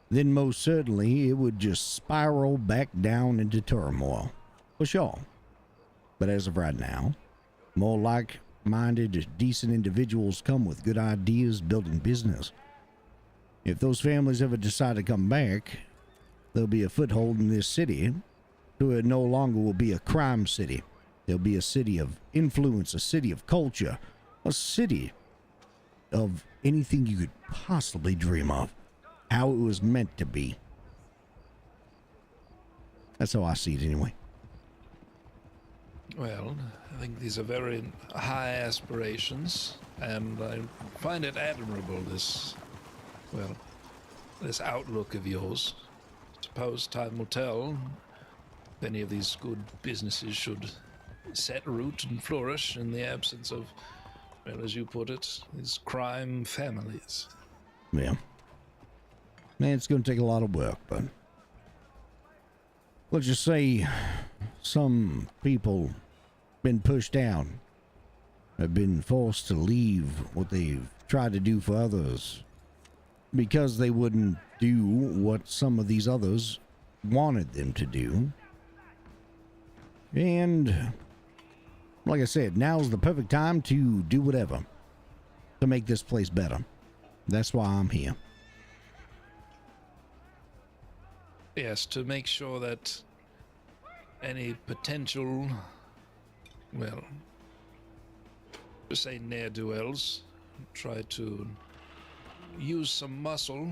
[SPEAKER 1] then most certainly it would just spiral back down into turmoil. For sure. But as of right now, more like-minded, decent individuals come with good ideas building business. If those families ever decide to come back, there'll be a foothold in this city, so it no longer will be a crime city. There'll be a city of influence, a city of culture, a city of anything you could possibly dream of. How it was meant to be. That's how I see it anyway.
[SPEAKER 18] Well, I think these are very high aspirations, and I find it admirable, this outlook of yours. Suppose time will tell if any of these good businesses should set root and flourish in the absence of, well, as you put it, these crime families.
[SPEAKER 1] Yeah. Man, it's going to take a lot of work, but let's just say some people been pushed out, have been forced to leave what they've tried to do for others because they wouldn't do what some of these others wanted them to do. And like I said, now's the perfect time to do whatever to make this place better. That's why I'm here.
[SPEAKER 18] Yes, to make sure that any potential, well, to say ne'er-do-wells, try to use some muscle.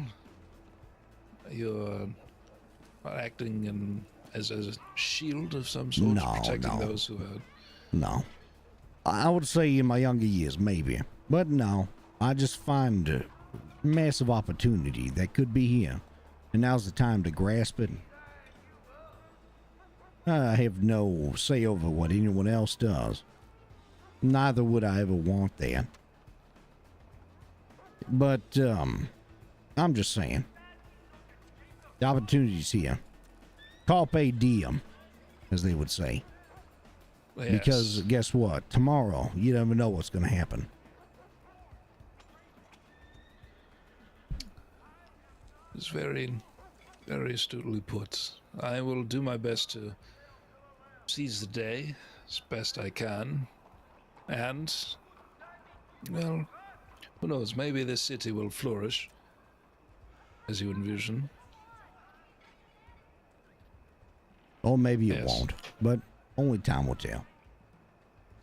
[SPEAKER 18] You're acting as a shield of some sort, protecting those who are...
[SPEAKER 1] No. I would say in my younger years, maybe. But no, I just find a massive opportunity that could be here. And now's the time to grasp it. I have no say over what anyone else does. Neither would I ever want that. But, I'm just saying. The opportunity's here. Carpe diem, as they would say.
[SPEAKER 18] Yes.
[SPEAKER 1] Because guess what? Tomorrow, you never know what's going to happen.
[SPEAKER 18] It's very, very astutely put. I will do my best to seize the day as best I can. And, well, who knows, maybe this city will flourish as you envision.
[SPEAKER 1] Or maybe it won't, but only time will tell.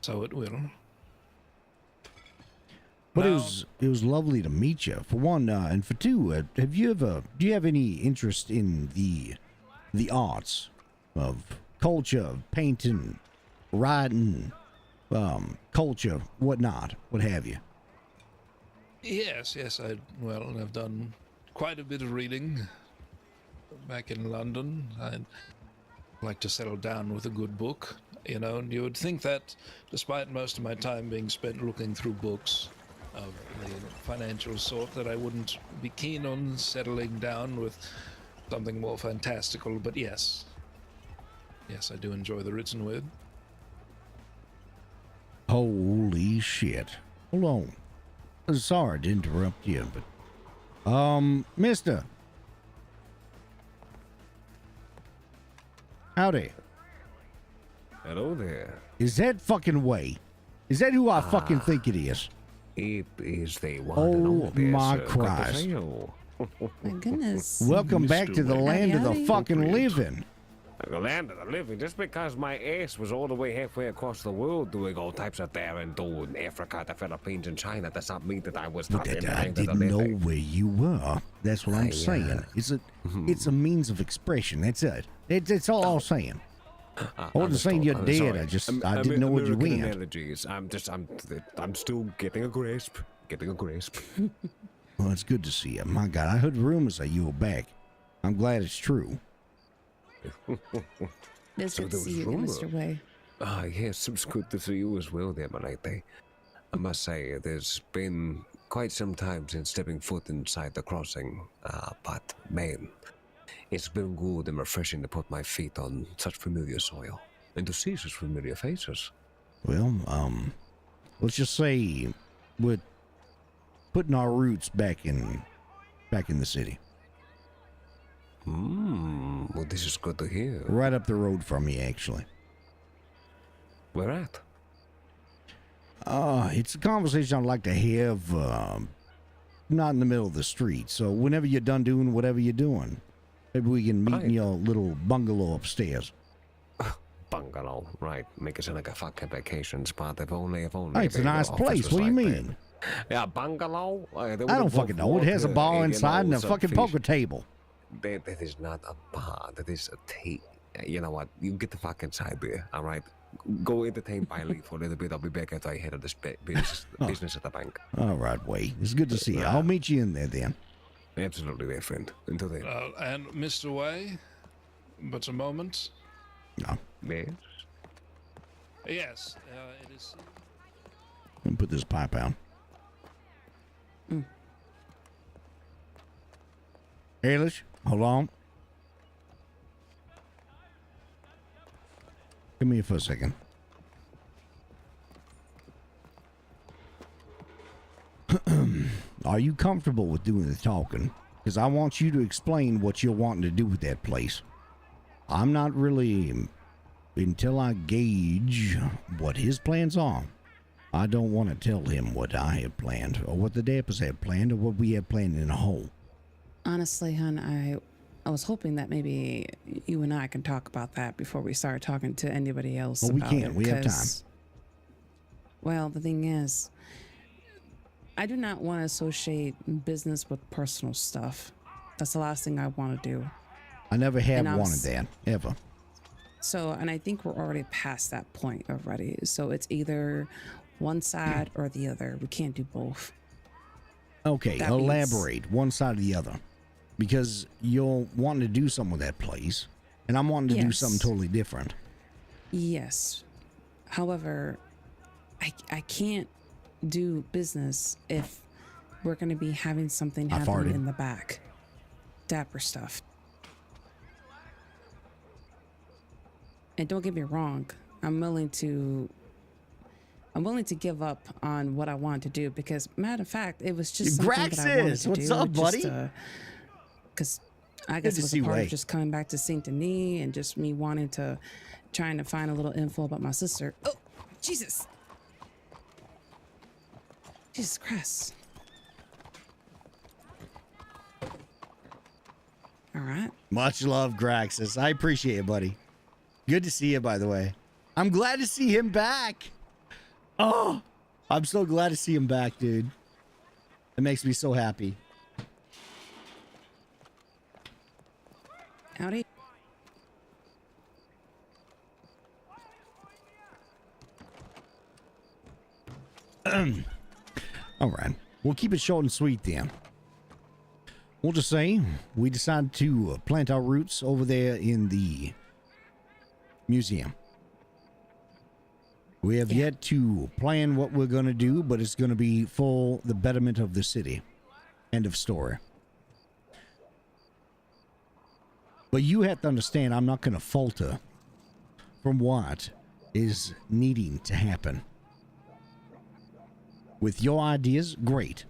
[SPEAKER 18] So it will.
[SPEAKER 1] But
[SPEAKER 18] now,
[SPEAKER 1] it was lovely to meet you, for one, and for two. Do you have any interest in the arts of culture, painting, writing, culture, whatnot, what have you?
[SPEAKER 18] yes, I've done quite a bit of reading back in London. I'd like to settle down with a good book, you know, and you would think that despite most of my time being spent looking through books of the financial sort, that I wouldn't be keen on settling down with something more fantastical, but yes, I do enjoy the written word.
[SPEAKER 1] Holy shit. Hold on. Sorry to interrupt you, but, mister. Howdy.
[SPEAKER 5] Hello there.
[SPEAKER 1] Is that fucking Way? Is that who I fucking think it is?
[SPEAKER 5] It is the one and only.
[SPEAKER 1] Oh my Christ.
[SPEAKER 6] My goodness.
[SPEAKER 1] Welcome back to the land of the
[SPEAKER 6] Howdy.
[SPEAKER 1] fucking living.
[SPEAKER 5] The land of the living. Just because my ass was all the way halfway across the world doing all types of daring doing Africa, the Philippines, and China, does not mean that I was not in the
[SPEAKER 1] I
[SPEAKER 5] land of the
[SPEAKER 1] didn't know
[SPEAKER 5] living.
[SPEAKER 1] where you were. That's what I'm saying. It's a means of expression. That's it. That's all I'm saying. I wasn't saying you're dead. I didn't know what you
[SPEAKER 5] American
[SPEAKER 1] went.
[SPEAKER 5] analogies. I'm still getting a grasp.
[SPEAKER 1] Well, it's good to see you. My God, I heard rumors that you were back. I'm glad it's true.
[SPEAKER 6] It's
[SPEAKER 5] So
[SPEAKER 6] good to
[SPEAKER 5] there
[SPEAKER 6] see you
[SPEAKER 5] was
[SPEAKER 6] again,
[SPEAKER 5] rumor.
[SPEAKER 6] Mr. Way.
[SPEAKER 5] Yes, it's good to see you as well there, my lady. I must say, there's been quite some time since stepping foot inside the crossing, but man, it's been good and refreshing to put my feet on such familiar soil and to see such familiar faces.
[SPEAKER 1] Well, let's just say we're putting our roots back in the city.
[SPEAKER 5] Well, this is good to hear.
[SPEAKER 1] Right up the road from me, actually.
[SPEAKER 5] Where at?
[SPEAKER 1] It's a conversation I'd like to have, not in the middle of the street. So whenever you're done doing whatever you're doing, maybe we can meet in your little bungalow upstairs.
[SPEAKER 5] Bungalow, right. Make it sound like a fucking vacation spot. If only.
[SPEAKER 1] Hey, it's a
[SPEAKER 5] baby,
[SPEAKER 1] nice
[SPEAKER 5] the office
[SPEAKER 1] place.
[SPEAKER 5] was
[SPEAKER 1] What do you
[SPEAKER 5] like
[SPEAKER 1] mean?
[SPEAKER 5] that. Yeah, bungalow?
[SPEAKER 1] I don't fucking know. It has a bar inside and a fucking poker table.
[SPEAKER 5] That is not a bar. That is a table. You know what? You get the fuck inside there, all right? Go entertain Biley for a little bit. I'll be back after I handle this business at the bank.
[SPEAKER 1] All right, Wade. It's good to see you. I'll meet you in there then.
[SPEAKER 5] Absolutely, my friend. Until then.
[SPEAKER 18] And Mr. Way, but a moment.
[SPEAKER 1] No.
[SPEAKER 5] Yes?
[SPEAKER 18] Yes, it is.
[SPEAKER 1] Let me put this pipe out. Ailish, hold on. Come here for a second. Are you comfortable with doing the talking? Because I want you to explain what you're wanting to do with that place. I'm not really, until I gauge what his plans are, I don't want to tell him what I have planned, or what the Dappers have planned, or what we have planned in a whole.
[SPEAKER 6] Honestly, hun, I was hoping that maybe you and I can talk about that before we start talking to anybody else.
[SPEAKER 1] Well, we
[SPEAKER 6] about
[SPEAKER 1] can't.
[SPEAKER 6] it,
[SPEAKER 1] We have time.
[SPEAKER 6] 'cause, well, the thing is, I do not want to associate business with personal stuff. That's the last thing I want to do.
[SPEAKER 1] I never have
[SPEAKER 6] And I
[SPEAKER 1] wanted
[SPEAKER 6] was-
[SPEAKER 1] that, ever.
[SPEAKER 6] So, and I think we're already past that point already. So it's either one side or the other. We can't do both.
[SPEAKER 1] Okay,
[SPEAKER 6] That means-
[SPEAKER 1] elaborate one side or the other. Because you're wanting to do something with that place, and I'm wanting to do
[SPEAKER 6] Yes.
[SPEAKER 1] something totally different.
[SPEAKER 6] Yes. However, I can't do business if we're going to be having something
[SPEAKER 1] I
[SPEAKER 6] happen
[SPEAKER 1] farted.
[SPEAKER 6] in the back. Dapper stuff. And don't get me wrong, I'm willing to give up on what I want to do because, matter of fact, it was just something that I wanted
[SPEAKER 1] Graxis,
[SPEAKER 6] to
[SPEAKER 1] what's
[SPEAKER 6] do.
[SPEAKER 1] up, buddy?
[SPEAKER 6] Because I
[SPEAKER 1] Good
[SPEAKER 6] guess
[SPEAKER 1] to
[SPEAKER 6] it was
[SPEAKER 1] see
[SPEAKER 6] a part
[SPEAKER 1] Way.
[SPEAKER 6] of just coming back to Saint Denis and just me wanting to, trying to find a little info about my sister. Oh, Jesus. Jesus Christ. All right.
[SPEAKER 1] Much love, Graxis. I appreciate it, buddy. Good to see you, by the way. I'm glad to see him back. Oh, I'm so glad to see him back, dude. It makes me so happy.
[SPEAKER 6] Howdy.
[SPEAKER 1] All right. We'll keep it short and sweet then. We'll just say we decided to plant our roots over there in the museum. We have yet to plan what we're going to do, but it's going to be for the betterment of the city. End of story. But you have to understand, I'm not going to falter from what is needing to happen. With your ideas, great.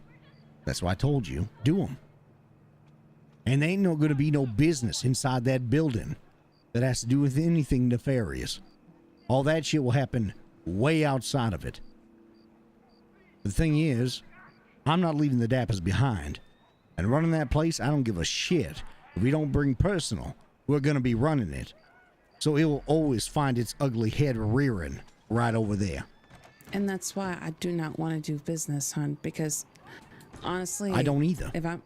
[SPEAKER 1] That's why I told you, do them. And there ain't no going to be no business inside that building that has to do with anything nefarious. All that shit will happen way outside of it. The thing is, I'm not leaving the Dappers behind. And running that place, I don't give a shit. If we don't bring personal, we're going to be running it. So it will always find its ugly head rearing right over there.
[SPEAKER 6] And that's why I do not want to do business, hon, because honestly,
[SPEAKER 1] I don't either.
[SPEAKER 6] If I'm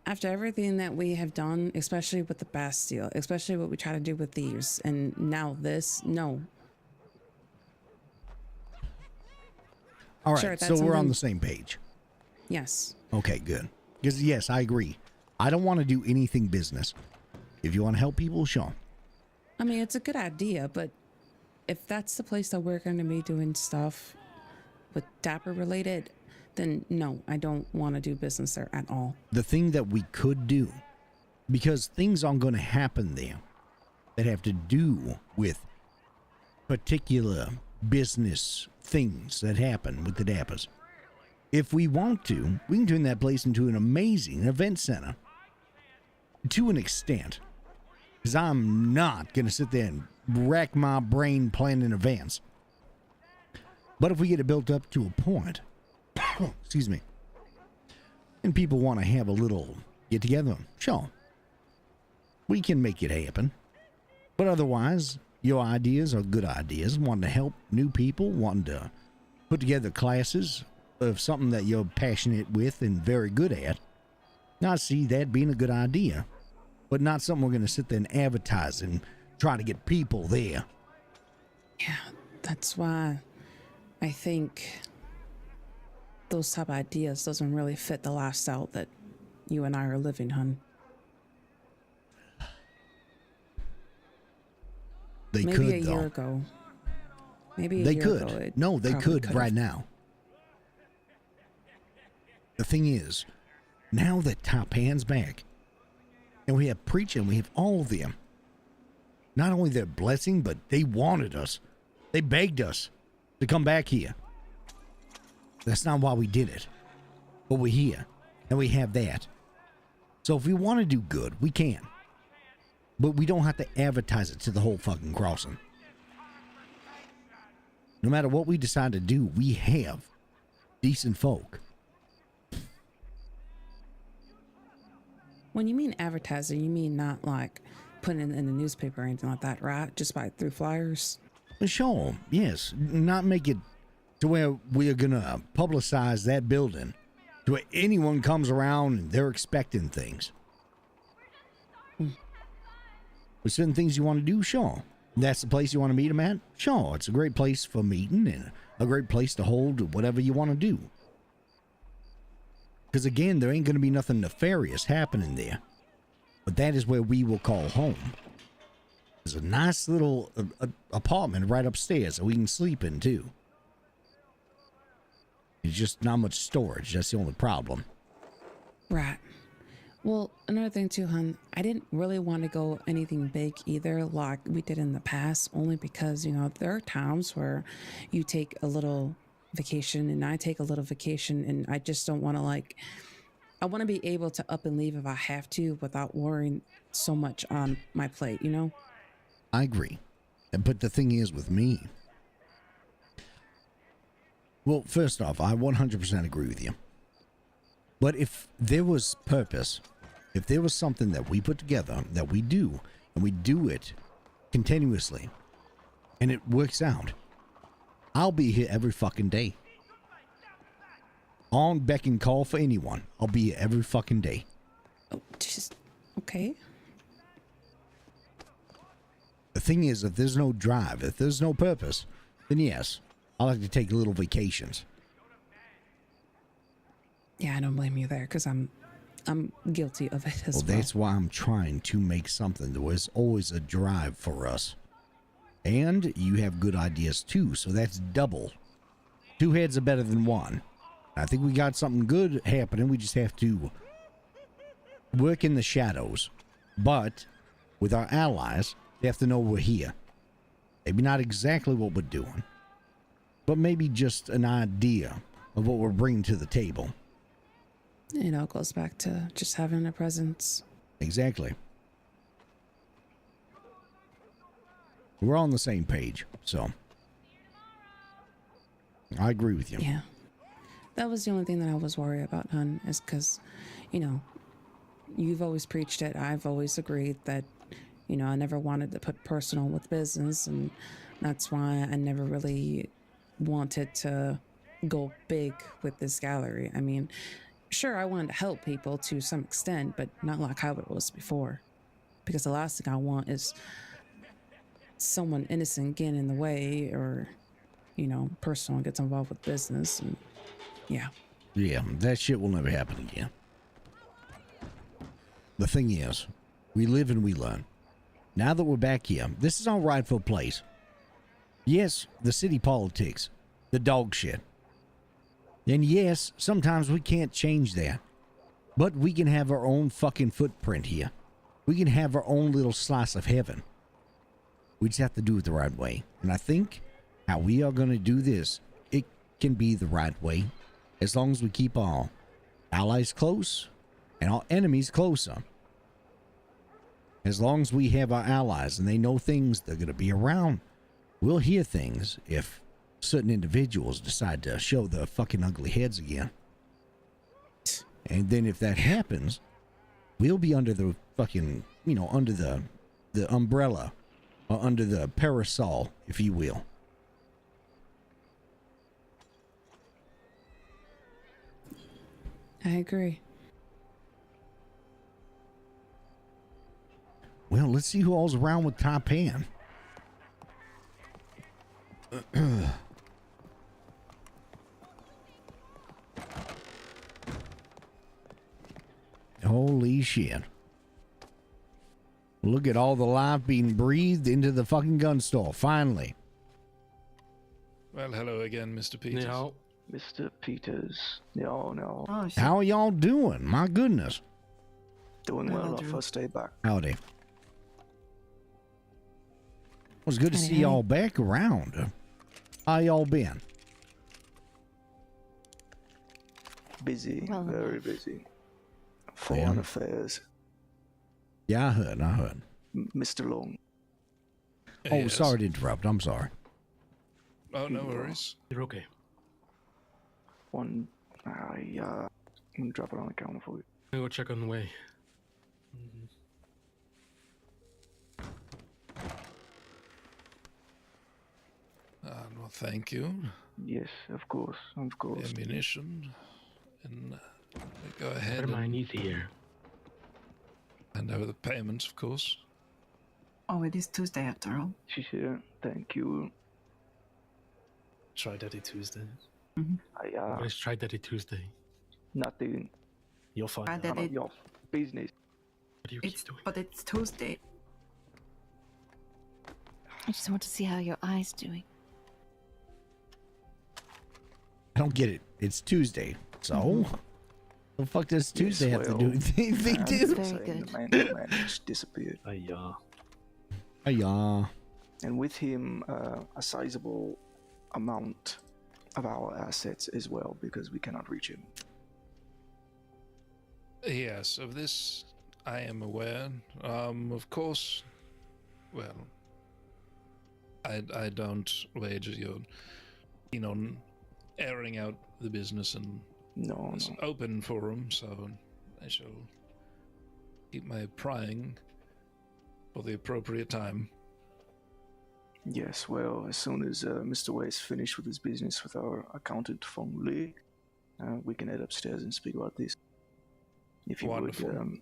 [SPEAKER 6] after everything that we have done, especially with the Bastille, especially what we try to do with these, and now this, no.
[SPEAKER 1] All right,
[SPEAKER 6] Sure,
[SPEAKER 1] so
[SPEAKER 6] that's
[SPEAKER 1] we're on
[SPEAKER 6] something-
[SPEAKER 1] the same page.
[SPEAKER 6] Yes.
[SPEAKER 1] Okay, good. Because, yes, I agree. I don't want to do anything business. If you want to help people, sure.
[SPEAKER 6] I mean, it's a good idea, but if that's the place that we're going to be doing stuff with Dapper related, then no, I don't want to do business there at all.
[SPEAKER 1] The thing that we could do, because things aren't going to happen there that have to do with particular business things that happen with the Dappers. If we want to, we can turn that place into an amazing event center. To an extent. Because I'm not going to sit there and rack my brain planning events. But if we get it built up to a point, excuse me, and people want to have a little get together, sure, we can make it happen. But otherwise, your ideas are good ideas. Wanting to help new people, wanting to put together classes of something that you're passionate with and very good at. I see that being a good idea, but not something we're going to sit there and advertise and try to get people there.
[SPEAKER 6] Yeah, that's why I think those type of ideas doesn't really fit the lifestyle that you and I are living, hun.
[SPEAKER 1] They
[SPEAKER 6] Maybe
[SPEAKER 1] could,
[SPEAKER 6] a
[SPEAKER 1] though.
[SPEAKER 6] year ago. Maybe a
[SPEAKER 1] They
[SPEAKER 6] year
[SPEAKER 1] could.
[SPEAKER 6] ago. it
[SPEAKER 1] No, they
[SPEAKER 6] probably
[SPEAKER 1] could
[SPEAKER 6] could've.
[SPEAKER 1] right now. The thing is, now that Taipan's back, and we have Preacher and we have all of them, not only their blessing, but they wanted us. They begged us to come back here. That's not why we did it. But we're here, and we have that. So if we want to do good, we can. But we don't have to advertise it to the whole fucking crossing. No matter what we decide to do, we have decent folk.
[SPEAKER 6] When you mean advertising, you mean not like putting it in the newspaper or anything like that, right? Just by through flyers?
[SPEAKER 1] Sure, yes. Not make it to where we're gonna publicize that building to where anyone comes around and they're expecting things. With certain things you want to do, sure. That's the place you want to meet them at? Sure, it's a great place for meeting and a great place to hold whatever you want to do. Because again, there ain't going to be nothing nefarious happening there. But that is where we will call home. There's a nice little apartment right upstairs that we can sleep in too. It's just not much storage, that's the only problem.
[SPEAKER 6] Right. Well, another thing too, hon, I didn't really want to go anything big either like we did in the past, only because, you know, there are times where you take a little vacation and I take a little vacation and I just don't want to I want to be able to up and leave if I have to without worrying so much on my plate, you know?
[SPEAKER 1] I agree. But the thing is with me, well, first off, I 100% agree with you. But if there was purpose, if there was something that we put together that we do, and we do it continuously, and it works out, I'll be here every fucking day. On beck and call for anyone. I'll be here every fucking day.
[SPEAKER 6] Oh, just okay.
[SPEAKER 1] The thing is, if there's no drive, if there's no purpose, then yes, I like to take little vacations.
[SPEAKER 6] Yeah, I don't blame you there because I'm guilty of it as well.
[SPEAKER 1] Well, that's why I'm trying to make something. There was always a drive for us. And you have good ideas too, so that's double. Two heads are better than one. I think we got something good happening. We just have to work in the shadows. But with our allies, they have to know we're here. Maybe not exactly what we're doing, but maybe just an idea of what we're bringing to the table.
[SPEAKER 6] You know, it goes back to just having a presence.
[SPEAKER 1] Exactly. We're on the same page, so I agree with you.
[SPEAKER 6] Yeah. That was the only thing that I was worried about, hon, is because, you know, you've always preached it. I've always agreed that, you know, I never wanted to put personal with business, and that's why I never really wanted to go big with this gallery. I mean, sure, I wanted to help people to some extent, but not like how it was before. Because the last thing I want is someone innocent getting in the way, or, you know, personal gets involved with business. And yeah.
[SPEAKER 1] Yeah, that shit will never happen again. The thing is, we live and we learn. Now that we're back here, this is our rightful place. Yes, the city politics, the dog shit. And yes, sometimes we can't change that. But we can have our own fucking footprint here. We can have our own little slice of heaven. We just have to do it the right way. And I think how we are going to do this, it can be the right way. As long as we keep our allies close and our enemies closer. As long as we have our allies and they know things, they're going to be around. We'll hear things if certain individuals decide to show their fucking ugly heads again. And then if that happens, we'll be under the fucking, you know, under the umbrella, or under the parasol, if you will.
[SPEAKER 6] I agree.
[SPEAKER 1] Well, let's see who all's around with Taipan. Holy shit. Look at all the life being breathed into the fucking gun store, finally.
[SPEAKER 9] Well, hello again, Mr. Peters.
[SPEAKER 12] No.
[SPEAKER 9] Mr. Peters. No.
[SPEAKER 11] Oh, shit.
[SPEAKER 1] How are y'all doing? My goodness.
[SPEAKER 9] Doing well. Our first day back.
[SPEAKER 1] Howdy. It was good to see y'all back around. How y'all been?
[SPEAKER 9] Busy,
[SPEAKER 22] Well,
[SPEAKER 9] very busy. Foreign affairs.
[SPEAKER 1] Yeah, I heard.
[SPEAKER 9] Mr. Long.
[SPEAKER 1] Oh,
[SPEAKER 16] Yes.
[SPEAKER 1] sorry to interrupt. I'm sorry.
[SPEAKER 16] Oh, no worries.
[SPEAKER 12] You're okay.
[SPEAKER 9] I'm gonna drop it on the counter for you.
[SPEAKER 12] I'll go check on the way.
[SPEAKER 16] Well, thank you.
[SPEAKER 9] Yes, of course.
[SPEAKER 16] Ammunition. And go ahead.
[SPEAKER 12] Better mind easy here.
[SPEAKER 16] Hand over the payments, of course.
[SPEAKER 11] Oh, it is Tuesday after all.
[SPEAKER 9] She's here. Thank you.
[SPEAKER 12] Try Daddy Tuesday.
[SPEAKER 9] I
[SPEAKER 12] Let's try Daddy Tuesday.
[SPEAKER 9] nothing.
[SPEAKER 12] You'll find out.
[SPEAKER 9] None of your business.
[SPEAKER 12] What do you keep doing?
[SPEAKER 11] But it's Tuesday.
[SPEAKER 22] I just want to see how your eye's doing.
[SPEAKER 1] I don't get it. It's Tuesday. So? The fuck does Tuesday have to do with anything?
[SPEAKER 9] Very
[SPEAKER 22] good.
[SPEAKER 9] The man just disappeared.
[SPEAKER 1] Yeah.
[SPEAKER 9] And with him, a sizable amount of our assets as well, because we cannot reach him.
[SPEAKER 16] Yes, of this I am aware. Of course, well, I don't wager you're keen on airing out the business, and it's an open forum, so I shall keep my prying for the appropriate time.
[SPEAKER 9] Yes, well, as soon as Mr. Way is finished with his business with our accountant, Feng Li, we can head upstairs and speak about this. If you
[SPEAKER 16] Wonderful.
[SPEAKER 9] would,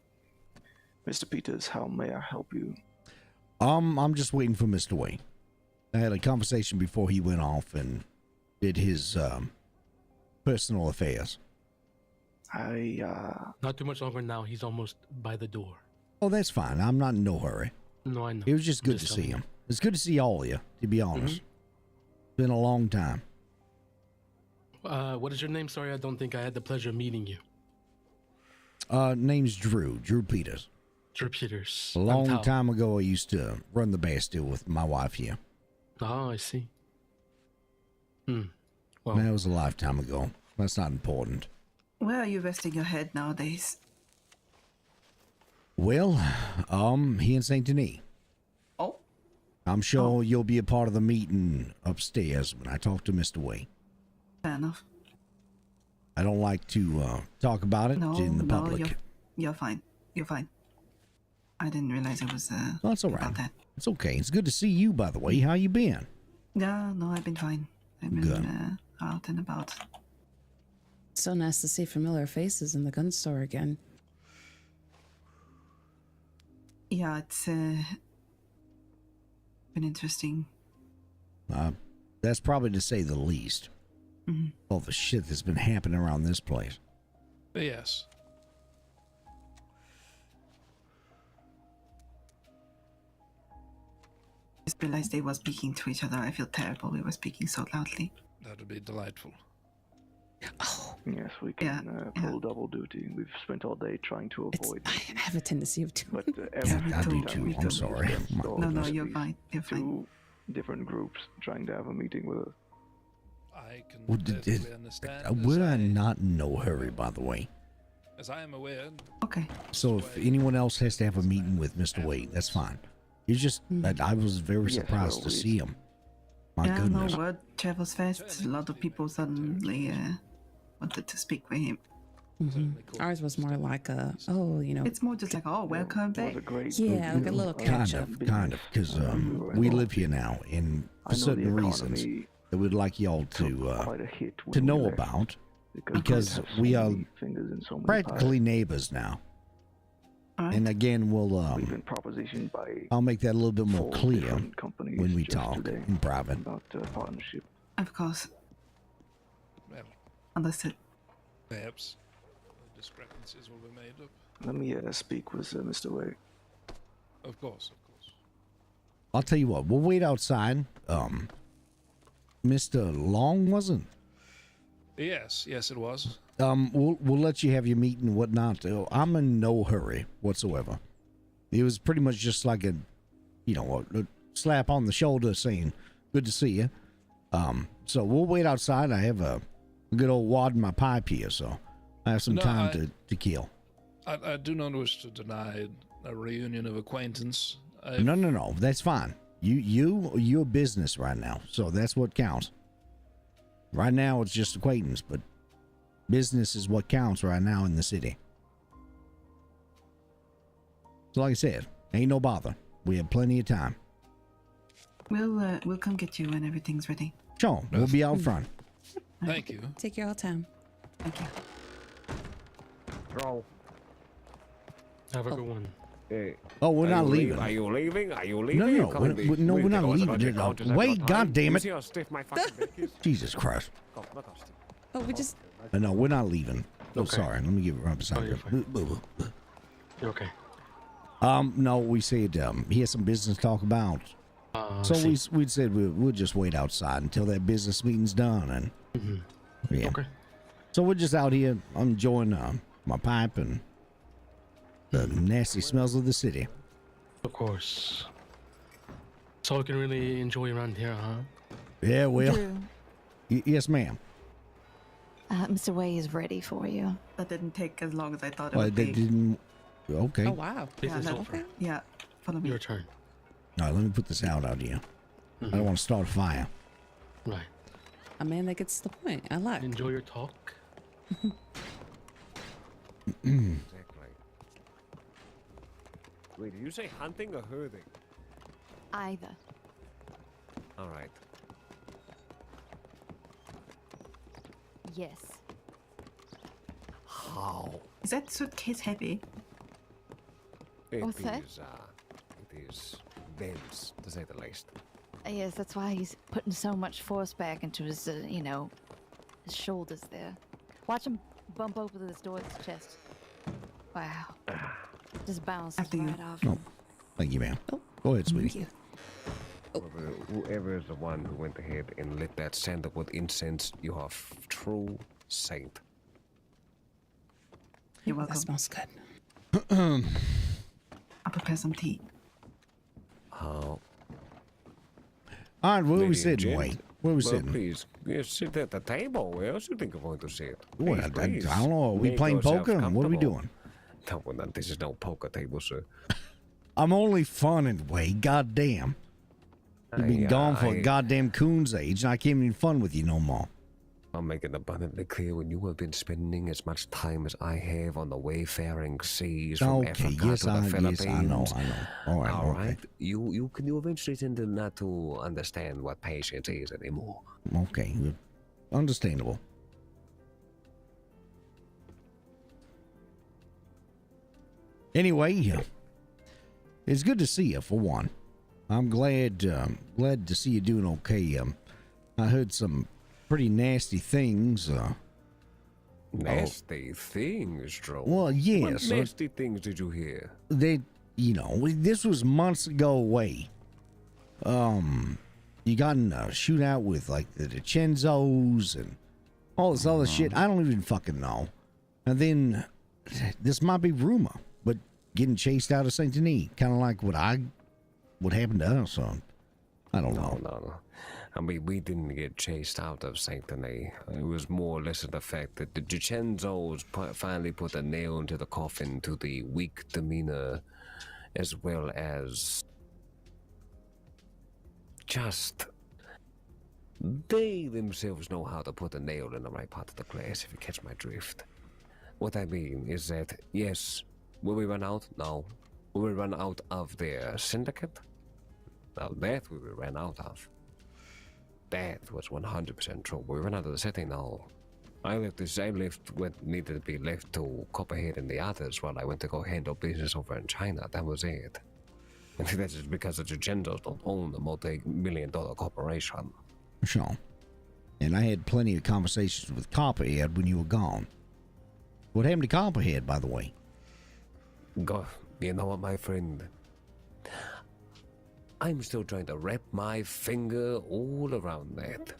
[SPEAKER 9] Mr. Peters, how may I help you?
[SPEAKER 1] I'm just waiting for Mr. Way. I had a conversation before he went off and did his personal affairs.
[SPEAKER 12] Not too much longer now. He's almost by the door.
[SPEAKER 1] Oh, that's fine. I'm not in no hurry.
[SPEAKER 12] No, I know.
[SPEAKER 1] It was just good
[SPEAKER 12] Just
[SPEAKER 1] to
[SPEAKER 12] telling
[SPEAKER 1] see
[SPEAKER 12] you.
[SPEAKER 1] him. It's good to see all of you, to be honest. It's been a long time.
[SPEAKER 12] What is your name? Sorry, I don't think I had the pleasure of meeting you.
[SPEAKER 1] Name's Drew Peters.
[SPEAKER 12] Drew Peters.
[SPEAKER 1] A long time ago, I used to run the Bastille with my wife here.
[SPEAKER 12] Oh, I see. Well,
[SPEAKER 1] That was a lifetime ago. That's not important.
[SPEAKER 11] Where are you resting your head nowadays?
[SPEAKER 1] Well, here in Saint Denis.
[SPEAKER 11] Oh.
[SPEAKER 1] I'm sure you'll be a part of the meeting upstairs when I talk to Mr. Way.
[SPEAKER 11] Fair enough.
[SPEAKER 1] I don't like to talk about it in the public.
[SPEAKER 11] You're fine. You're fine. I didn't realize it was
[SPEAKER 1] Well, that's all right.
[SPEAKER 11] about that.
[SPEAKER 1] It's okay. It's good to see you, by the way. How you been?
[SPEAKER 11] Yeah, no, I've been fine. I've been out and about.
[SPEAKER 6] So nice to see familiar faces in the gun store again.
[SPEAKER 11] Yeah, it's been interesting.
[SPEAKER 1] That's probably to say the least. All the shit that's been happening around this place.
[SPEAKER 16] Yes.
[SPEAKER 11] I just realized they were speaking to each other. I feel terrible. We were speaking so loudly.
[SPEAKER 16] That would be delightful.
[SPEAKER 9] Yes, we can pull double duty. We've spent all day trying to avoid
[SPEAKER 6] I have a tendency of doing.
[SPEAKER 9] But every
[SPEAKER 1] I do
[SPEAKER 9] time
[SPEAKER 1] too.
[SPEAKER 9] we
[SPEAKER 1] I'm
[SPEAKER 9] come
[SPEAKER 1] sorry.
[SPEAKER 9] to the store,
[SPEAKER 11] No,
[SPEAKER 9] there's
[SPEAKER 11] you're
[SPEAKER 9] at least
[SPEAKER 11] fine. You're fine.
[SPEAKER 9] Two different groups trying to have a meeting with us.
[SPEAKER 16] I can
[SPEAKER 1] Well,
[SPEAKER 16] perfectly understand.
[SPEAKER 1] we're not in no hurry, by the way.
[SPEAKER 16] As I am aware.
[SPEAKER 11] Okay.
[SPEAKER 1] So if anyone else has to have a meeting with Mr. Wade, that's fine. It's just that I was very surprised to see him. My
[SPEAKER 11] yeah,
[SPEAKER 1] goodness.
[SPEAKER 11] no, word travels fast. A lot of people suddenly wanted to speak with him.
[SPEAKER 6] Ours was more like
[SPEAKER 11] It's more just like, oh, welcome back.
[SPEAKER 6] Yeah, like a little catch up.
[SPEAKER 1] Kind of, because we live here now, and for certain reasons that we'd like y'all to know about, because we are practically neighbors now. And again, I'll make that a little bit more clear when we talk in private.
[SPEAKER 9] Partnership.
[SPEAKER 11] Of course.
[SPEAKER 16] Well,
[SPEAKER 11] Understood.
[SPEAKER 16] perhaps discrepancies will be made up.
[SPEAKER 9] Let me speak with Mr. Wade.
[SPEAKER 16] Of course.
[SPEAKER 1] I'll tell you what, we'll wait outside. Mr. Long wasn't?
[SPEAKER 16] Yes, it was.
[SPEAKER 1] We'll let you have your meeting and whatnot. I'm in no hurry whatsoever. It was pretty much just like a slap on the shoulder saying, good to see you. So we'll wait outside. I have a good old wad in my pipe here, so I have some time to kill.
[SPEAKER 16] I do not wish to deny a reunion of acquaintance.
[SPEAKER 1] No. That's fine. You're business right now, so that's what counts. Right now, it's just acquaintance, but business is what counts right now in the city. So like I said, ain't no bother. We have plenty of time.
[SPEAKER 6] We'll come get you when everything's ready.
[SPEAKER 1] Sure, we'll be out front.
[SPEAKER 16] Thank you.
[SPEAKER 6] Take your time. Thank you.
[SPEAKER 5] Roll.
[SPEAKER 12] Have a good one.
[SPEAKER 1] Oh, we're not leaving.
[SPEAKER 5] Are you leaving? Are you leaving?
[SPEAKER 1] No, we're not leaving. Wait, God damn it! Jesus Christ!
[SPEAKER 6] Oh, we just.
[SPEAKER 1] No, we're not leaving. Oh,
[SPEAKER 12] Okay.
[SPEAKER 1] sorry. Let me give it right beside
[SPEAKER 12] you're
[SPEAKER 1] you.
[SPEAKER 12] You're okay.
[SPEAKER 1] No, we said he has some business to talk about. So we said we'll just wait outside until that business meeting's done, and yeah.
[SPEAKER 12] Okay.
[SPEAKER 1] So we're just out here enjoying my pipe and the nasty smells of the city.
[SPEAKER 12] Of course. So we can really enjoy around here, huh?
[SPEAKER 1] Yeah, well.
[SPEAKER 22] Drew,
[SPEAKER 1] Yes, ma'am.
[SPEAKER 22] Mr. Way is ready for you.
[SPEAKER 6] That didn't take as long as I thought it
[SPEAKER 1] Well,
[SPEAKER 6] would
[SPEAKER 1] they
[SPEAKER 6] be.
[SPEAKER 1] didn't. Okay.
[SPEAKER 6] Oh wow.
[SPEAKER 12] Business over.
[SPEAKER 6] Yeah. Follow me.
[SPEAKER 12] Your turn.
[SPEAKER 1] All right, let me put this out here. I don't want to start a fire.
[SPEAKER 12] Right.
[SPEAKER 6] A man that gets the point. I like.
[SPEAKER 12] Enjoy your talk.
[SPEAKER 5] Exactly. Wait, did you say hunting or herding?
[SPEAKER 22] Either.
[SPEAKER 5] All right.
[SPEAKER 22] Yes.
[SPEAKER 5] How?
[SPEAKER 6] Is that suitcase heavy?
[SPEAKER 22] What's that?
[SPEAKER 5] It is dense, to say the least.
[SPEAKER 22] Yes, that's why he's putting so much force back into his, his shoulders there. Watch him bump over this door to his chest. Wow. Just bounces right off.
[SPEAKER 1] Oh, thank you, ma'am. Go ahead, sweetie.
[SPEAKER 22] Thank you.
[SPEAKER 5] Whoever is the one who went ahead and lit that sandalwood incense, you are true saint.
[SPEAKER 6] You're welcome. That smells good. I'll prepare some tea.
[SPEAKER 5] How?
[SPEAKER 1] All right, where are we
[SPEAKER 5] Lady
[SPEAKER 1] sitting,
[SPEAKER 5] and
[SPEAKER 1] Wade?
[SPEAKER 5] gent?
[SPEAKER 1] Where are we
[SPEAKER 5] Well,
[SPEAKER 1] sitting?
[SPEAKER 5] please, sit at the table. Where else do you think you're going to sit?
[SPEAKER 1] Well, I
[SPEAKER 5] Please,
[SPEAKER 1] don't know. Are we
[SPEAKER 5] make
[SPEAKER 1] playing
[SPEAKER 5] yourself
[SPEAKER 1] poker? What are we
[SPEAKER 5] comfortable.
[SPEAKER 1] doing?
[SPEAKER 5] No, this is no poker table, sir.
[SPEAKER 1] I'm only funning, Wade. Goddamn. You've been gone for a goddamn coon's age, and I can't even fun with you no more.
[SPEAKER 5] I'll make it abundantly clear when you have been spending as much time as I have on the wayfaring seas from Africa to the Philippines.
[SPEAKER 1] I know. All right,
[SPEAKER 5] All
[SPEAKER 1] okay.
[SPEAKER 5] right. You eventually tend to not to understand what patience is anymore.
[SPEAKER 1] Okay, understandable. Anyway, it's good to see you for one. I'm glad to see you doing okay. I heard some pretty nasty things.
[SPEAKER 5] Nasty things, Joe.
[SPEAKER 1] Well, yes.
[SPEAKER 5] What nasty things did you hear?
[SPEAKER 1] This was months ago away. You got in a shootout with like the DiCenzos and all this other shit. I don't even fucking know. And then this might be rumor, but getting chased out of Saint Denis, kind of like what happened to us. I don't know.
[SPEAKER 5] No. I mean, we didn't get chased out of Saint Denis. It was more or less of the fact that the DiCenzos finally put a nail into the coffin to the weak demeanor, as well as just they themselves know how to put a nail in the right part of the glass, if you catch my drift. What I mean is that, yes, will we run out? No. Will we run out of their syndicate? Now that we ran out of. That was 100% true. We ran out of the city now. I left what needed to be left to Copperhead and the others while I went to go handle business over in China. That was it. And that is because the DiCenzos don't own a multi-million-dollar corporation.
[SPEAKER 1] Sure. And I had plenty of conversations with Copperhead when you were gone. What happened to Copperhead, by the way?
[SPEAKER 5] God, you know what, my friend? I'm still trying to wrap my finger all around that.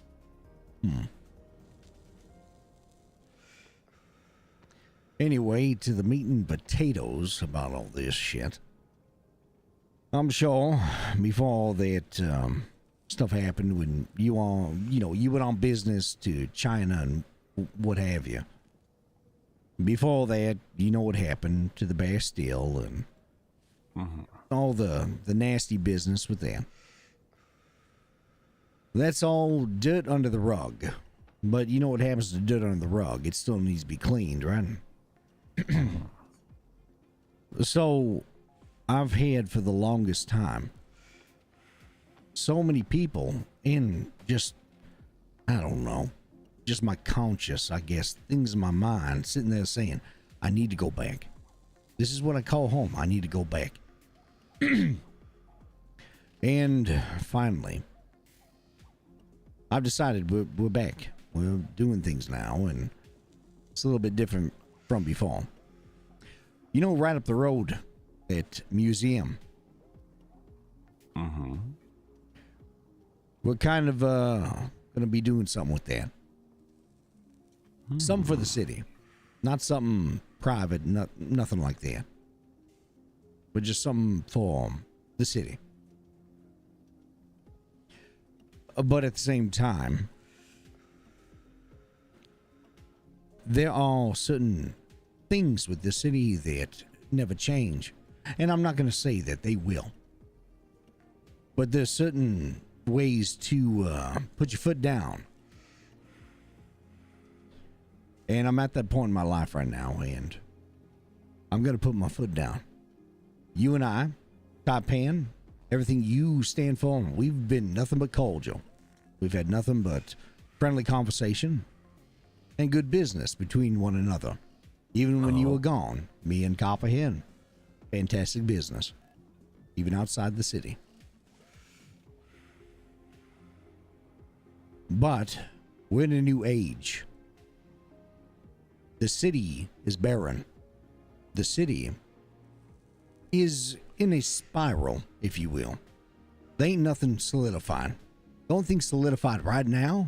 [SPEAKER 1] Anyway, to the meat and potatoes about all this shit. I'm sure before all that stuff happened when you all, you went on business to China and what have you. Before that, you know what happened to the Bastille and all the nasty business with that. That's all dirt under the rug. But you know what happens to dirt under the rug? It still needs to be cleaned, right? So, I've had for the longest time so many people in just, I don't know, just my conscious, I guess, things in my mind sitting there saying, I need to go back. This is what I call home. I need to go back. And finally, I've decided we're back. We're doing things now, and it's a little bit different from before. You know, right up the road at Museum. We're kind of going to be doing something with that. Something for the city. Not something private, nothing like that. But just something for the city. But at the same time, there are certain things with the city that never change. And I'm not going to say that they will. But there's certain ways to put your foot down. And I'm at that point in my life right now, and I'm going to put my foot down. You and I, Taipan, everything you stand for, we've been nothing but cordial. We've had nothing but friendly conversation and good business between one another. Even when you were gone, me and Copperhead, fantastic business, even outside the city. But we're in a new age. The city is barren. The city is in a spiral, if you will. There ain't nothing solidified. The only thing solidified right now,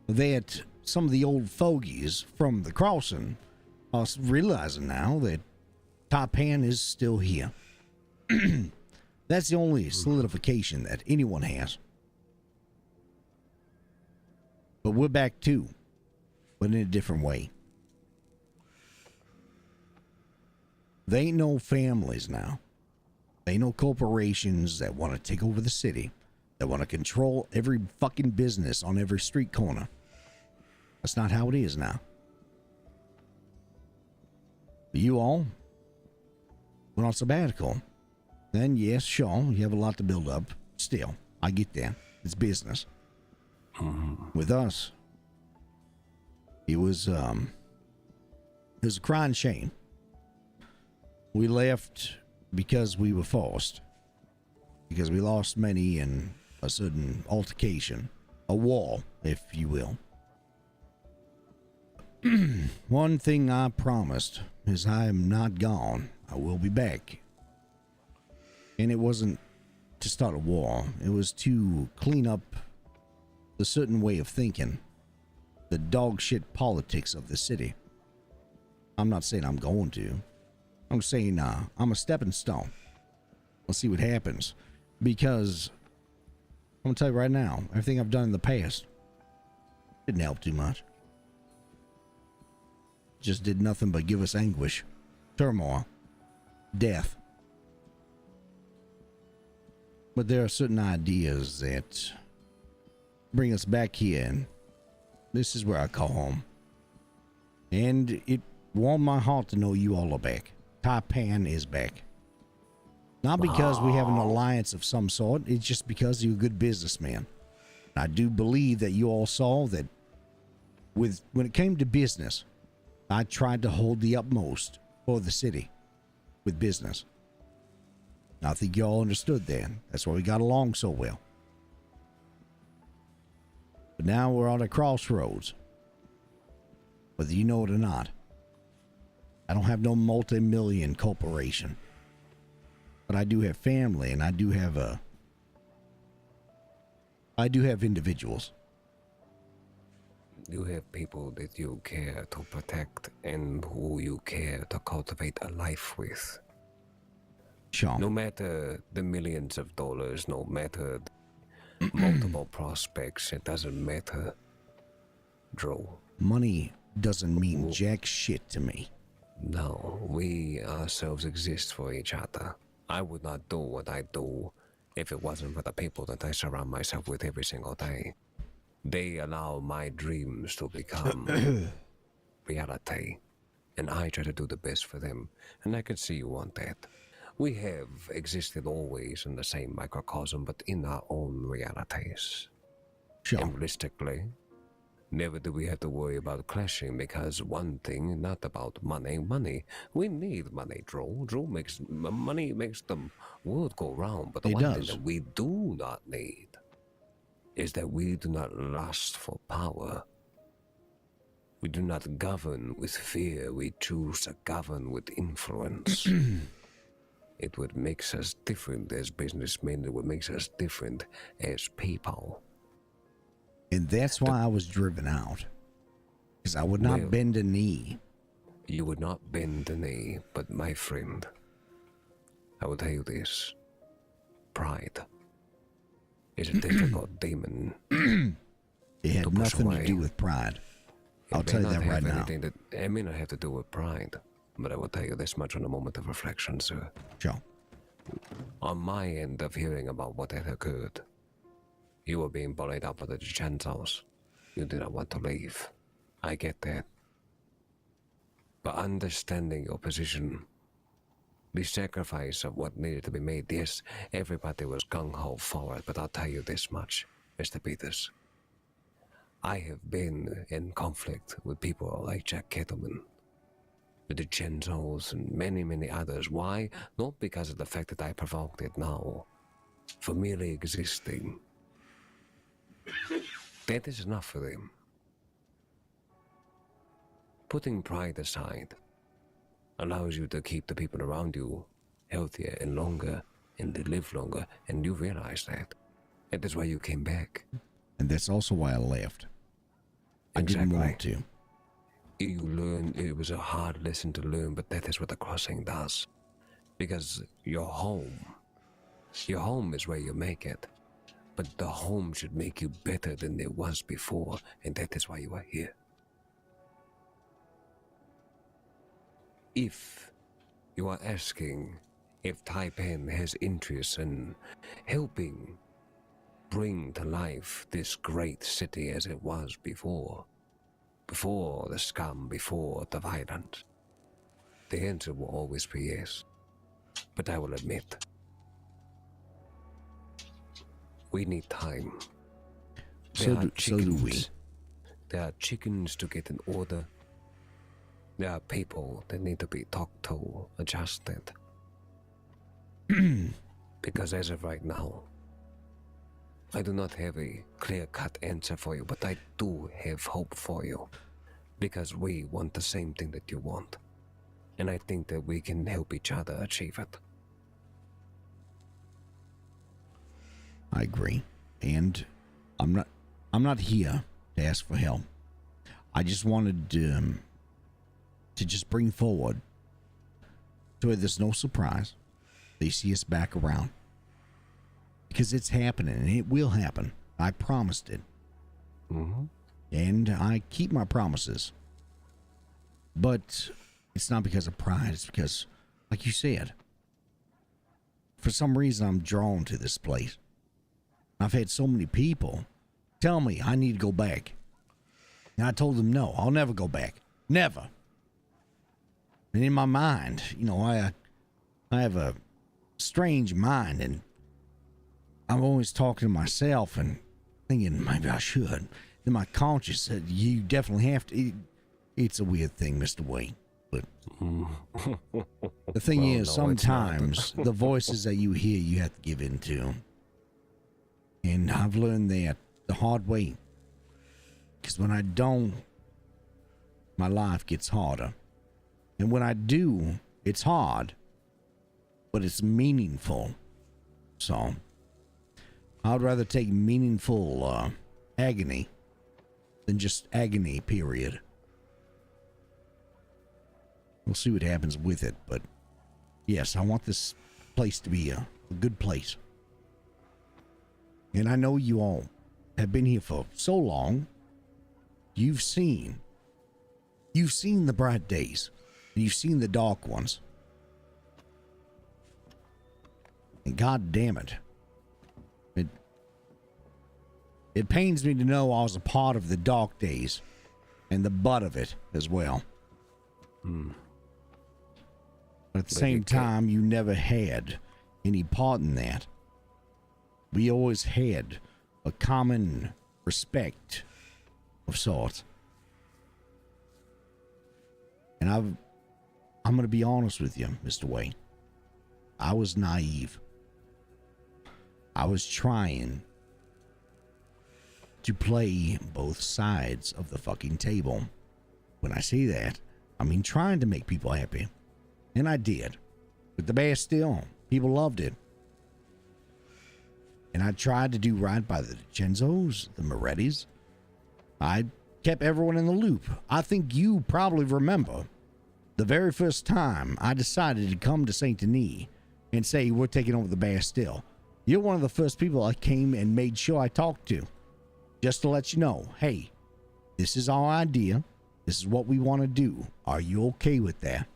[SPEAKER 1] that some of the old fogies from the crossing are realizing now that Taipan is still here. That's the only solidification that anyone has. But we're back too, but in a different way. There ain't no families now. There ain't no corporations that want to take over the city, that want to control every fucking business on every street corner. That's not how it is now. You all went on sabbatical. Then, yes, sure, you have a lot to build up. Still, I get that. It's business. With us, it was a crying shame. We left because we were forced. Because we lost many in a sudden altercation. A war, if you will. One thing I promised is I am not gone. I will be back. And it wasn't to start a war. It was to clean up the certain way of thinking. The dog shit politics of the city. I'm not saying I'm going to. I'm saying I'm a stepping stone. Let's see what happens. Because I'm going to tell you right now, everything I've done in the past didn't help too much. Just did nothing but give us anguish, turmoil, death. But there are certain ideas that bring us back here, and this is where I call home. And it warmed my heart to know you all are back. Taipan is back. Not because we have an alliance of some sort, it's just because you're a good businessman. I do believe that you all saw that when it came to business, I tried to hold the utmost for the city with business. I think you all understood that. That's why we got along so well. But now we're on a crossroads. Whether you know it or not. I don't have no multi-million corporation. But I do have family, and I do have individuals.
[SPEAKER 5] You have people that you care to protect and who you care to cultivate a life with.
[SPEAKER 1] Sure.
[SPEAKER 5] No matter the millions of dollars, no matter the multiple prospects, it doesn't matter. Drew.
[SPEAKER 1] Money doesn't mean jack shit to me.
[SPEAKER 5] No, we ourselves exist for each other. I would not do what I do if it wasn't for the people that I surround myself with every single day. They allow my dreams to become reality, and I try to do the best for them, and I can see you want that. We have existed always in the same microcosm, but in our own realities.
[SPEAKER 1] Sure.
[SPEAKER 5] And realistically, never do we have to worry about clashing, because one thing, not about money. Money, we need money, Drew. Money makes the world go round, but the one thing that we do not need is that we do not lust for power. We do not govern with fear. We choose to govern with influence. It what makes us different as businessmen. It what makes us different as people.
[SPEAKER 1] And that's why I was driven out. Because I would not bend a knee.
[SPEAKER 5] You would not bend a knee, but my friend, I will tell you this. Pride is a difficult demon.
[SPEAKER 1] It had nothing to do with pride. I'll tell you that right now.
[SPEAKER 5] It may not have to do with pride, but I will tell you this much on a moment of reflection, sir.
[SPEAKER 1] Sure.
[SPEAKER 5] On my end of hearing about what had occurred, you were being bullied out by the Gentiles. You did not want to leave. I get that. But understanding your position, the sacrifice of what needed to be made, yes, everybody was gung-ho for it, but I'll tell you this much, Mr. Peters. I have been in conflict with people like Jack Kettleman, with the Gentiles, and many, many others. Why? Not because of the fact that I provoked it, no. For merely existing. That is enough for them. Putting pride aside allows you to keep the people around you healthier and longer, and they live longer, and you realize that. And that's why you came back.
[SPEAKER 1] And that's also why I left. I didn't want to.
[SPEAKER 5] You learn, it was a hard lesson to learn, but that is what the crossing does. Because your home is where you make it. But the home should make you better than it was before, and that is why you are here. If you are asking if Taipan has interest in helping bring to life this great city as it was before the scum, before the violence, the answer will always be yes. But I will admit, we need time.
[SPEAKER 1] So do we.
[SPEAKER 5] There are chickens to get in order. There are people that need to be talked to, adjusted. Because as of right now, I do not have a clear-cut answer for you, but I do have hope for you. Because we want the same thing that you want. And I think that we can help each other achieve it.
[SPEAKER 1] I agree. And I'm not here to ask for help. I just wanted to just bring forward so there's no surprise they see us back around. Because it's happening, and it will happen. I promised it.
[SPEAKER 5] Mm-hmm.
[SPEAKER 1] And I keep my promises. But it's not because of pride. It's because, like you said, for some reason I'm drawn to this place. I've had so many people tell me I need to go back. And I told them, no, I'll never go back. Never. And in my mind, I have a strange mind, and I'm always talking to myself and thinking maybe I should. Then my conscience said, you definitely have to. It's a weird thing, Mr. Wayne. But the thing is, sometimes the voices that you hear, you have to give in to. And I've learned that the hard way. Because when I don't, my life gets harder. And when I do, it's hard, but it's meaningful. So I'd rather take meaningful agony than just agony, period. We'll see what happens with it, but yes, I want this place to be a good place. And I know you all have been here for so long. You've seen the bright days, and you've seen the dark ones. And God damn it. It pains me to know I was a part of the dark days and the butt of it as well. But at the same time, you never had any part in that. We always had a common respect of sorts. And I'm going to be honest with you, Mr. Wayne. I was naive. I was trying to play both sides of the fucking table. When I say that, I mean trying to make people happy. And I did. With the Bastille, people loved it. And I tried to do right by the DiCenzos, the Morettis. I kept everyone in the loop. I think you probably remember the very first time I decided to come to Saint Denis and say we're taking over the Bastille. You're one of the first people I came and made sure I talked to. Just to let you know, hey, this is our idea. This is what we want to do. Are you okay with that?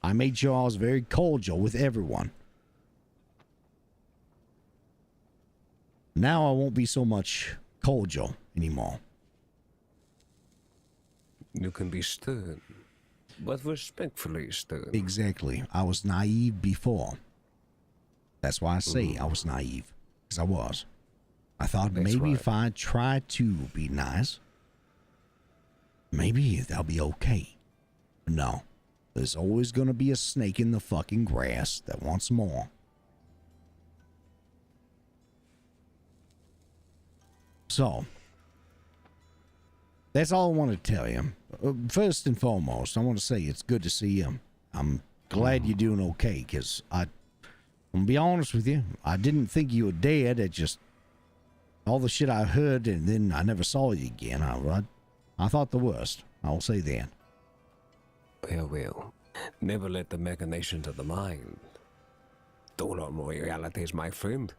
[SPEAKER 1] I made sure I was very cordial with everyone. Now I won't be so much cordial anymore.
[SPEAKER 5] You can be stern, but respectfully stern.
[SPEAKER 1] Exactly. I was naive before. That's why I say I was naive. Because I was. I thought maybe if I try to be nice, maybe that'll be okay. No. There's always going to be a snake in the fucking grass that wants more. So, that's all I want to tell you. First and foremost, I want to say it's good to see you. I'm glad you're doing okay, because I'm going to be honest with you. I didn't think you were dead. It just, all the shit I heard, and then I never saw you again. I thought the worst. I'll say that.
[SPEAKER 5] Well, never let the machinations of the mind dull on more realities, my friend.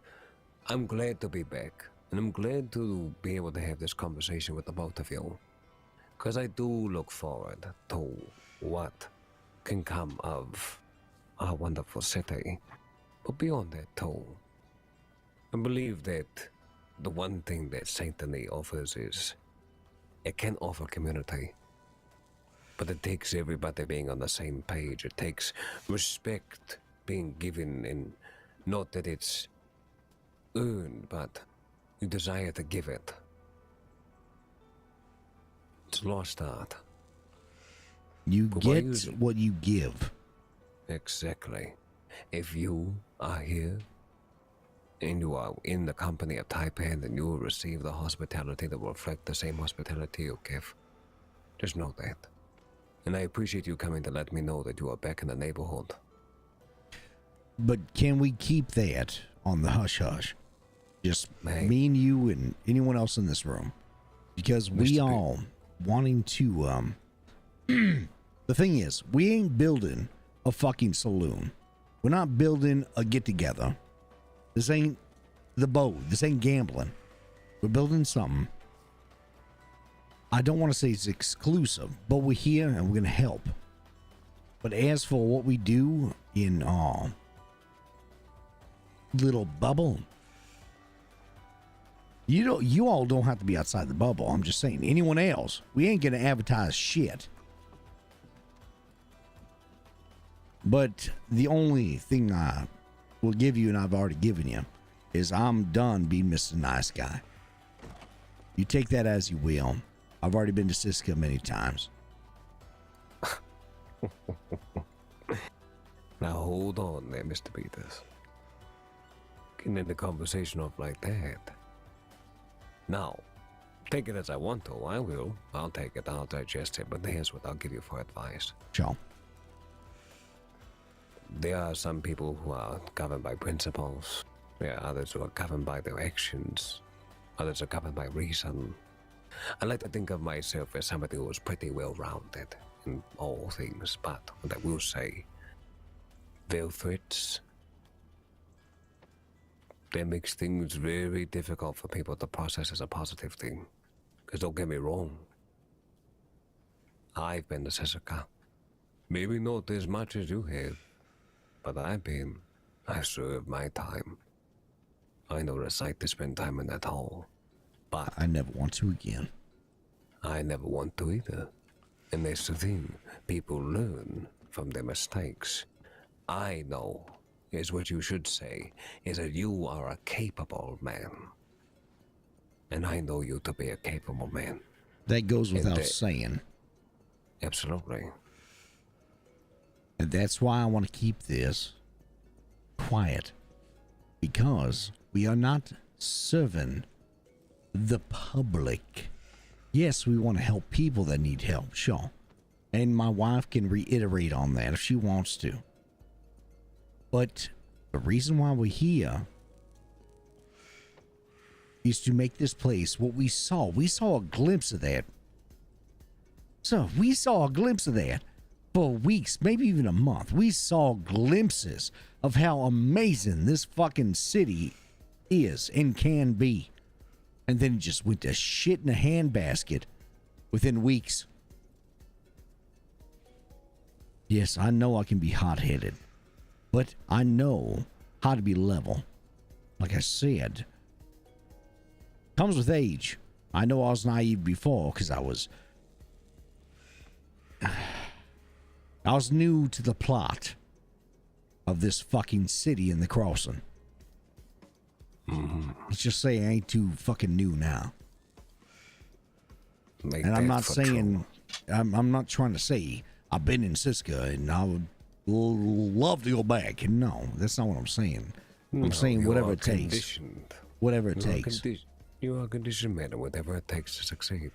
[SPEAKER 5] I'm glad to be back, and I'm glad to be able to have this conversation with the both of you, because I do look forward to what can come of our wonderful city. But beyond that, too, I believe that the one thing that Saint Denis offers is it can offer community. But it takes everybody being on the same page. It takes respect being given, and not that it's earned, but you desire to give it. It's lost art.
[SPEAKER 1] You get what you give.
[SPEAKER 5] Exactly. If you are here and you are in the company of Taipan, then you will receive the hospitality that will reflect the same hospitality you give. Just know that. And I appreciate you coming to let me know that you are back in the neighborhood.
[SPEAKER 1] But can we keep that on the hush-hush? Just me and you and anyone else in this room. Because we all wanting to, the thing is, we ain't building a fucking saloon. We're not building a get-together. This ain't the boat. This ain't gambling. We're building something. I don't want to say it's exclusive, but we're here and we're going to help. But as for what we do in our little bubble, you all don't have to be outside the bubble. I'm just saying, anyone else, we ain't going to advertise shit. But the only thing I will give you, and I've already given you, is I'm done being Mr. Nice Guy. You take that as you will. I've already been to Siska many times.
[SPEAKER 5] Now hold on there, Mr. Peters. Getting the conversation off like that. Now, take it as I want to. I will. I'll take it. I'll digest it. But here's what I'll give you for advice.
[SPEAKER 1] Sure.
[SPEAKER 5] There are some people who are governed by principles. There are others who are governed by their actions. Others are governed by reason. I like to think of myself as somebody who is pretty well-rounded in all things, but what I will say, veil threats, that makes things very difficult for people to process as a positive thing. Because don't get me wrong, I've been to Saga. Maybe not as much as you have, but I've served my time. I know the sight to spend time in that hall, but
[SPEAKER 1] I never want to again.
[SPEAKER 5] I never want to either. And that's the thing, people learn from their mistakes. I know, is what you should say, is that you are a capable man. And I know you to be a capable man.
[SPEAKER 1] That goes without saying.
[SPEAKER 5] Absolutely.
[SPEAKER 1] And that's why I want to keep this quiet. Because we are not serving the public. Yes, we want to help people that need help, sure. And my wife can reiterate on that if she wants to. But the reason why we're here is to make this place what we saw. We saw a glimpse of that. So we saw a glimpse of that for weeks, maybe even a month. We saw glimpses of how amazing this fucking city is and can be. And then it just went to shit in a handbasket within weeks. Yes, I know I can be hot-headed, but I know how to be level. Like I said, comes with age. I know I was naive before because I was new to the plot of this fucking city in the crossing. Let's just say I ain't too fucking new now. And I'm not saying, I'm not trying to say I've been in Siska and I would love to go back. No, that's not what I'm saying. I'm saying whatever it takes. Whatever it takes.
[SPEAKER 5] You are conditioned, man, whatever it takes to succeed.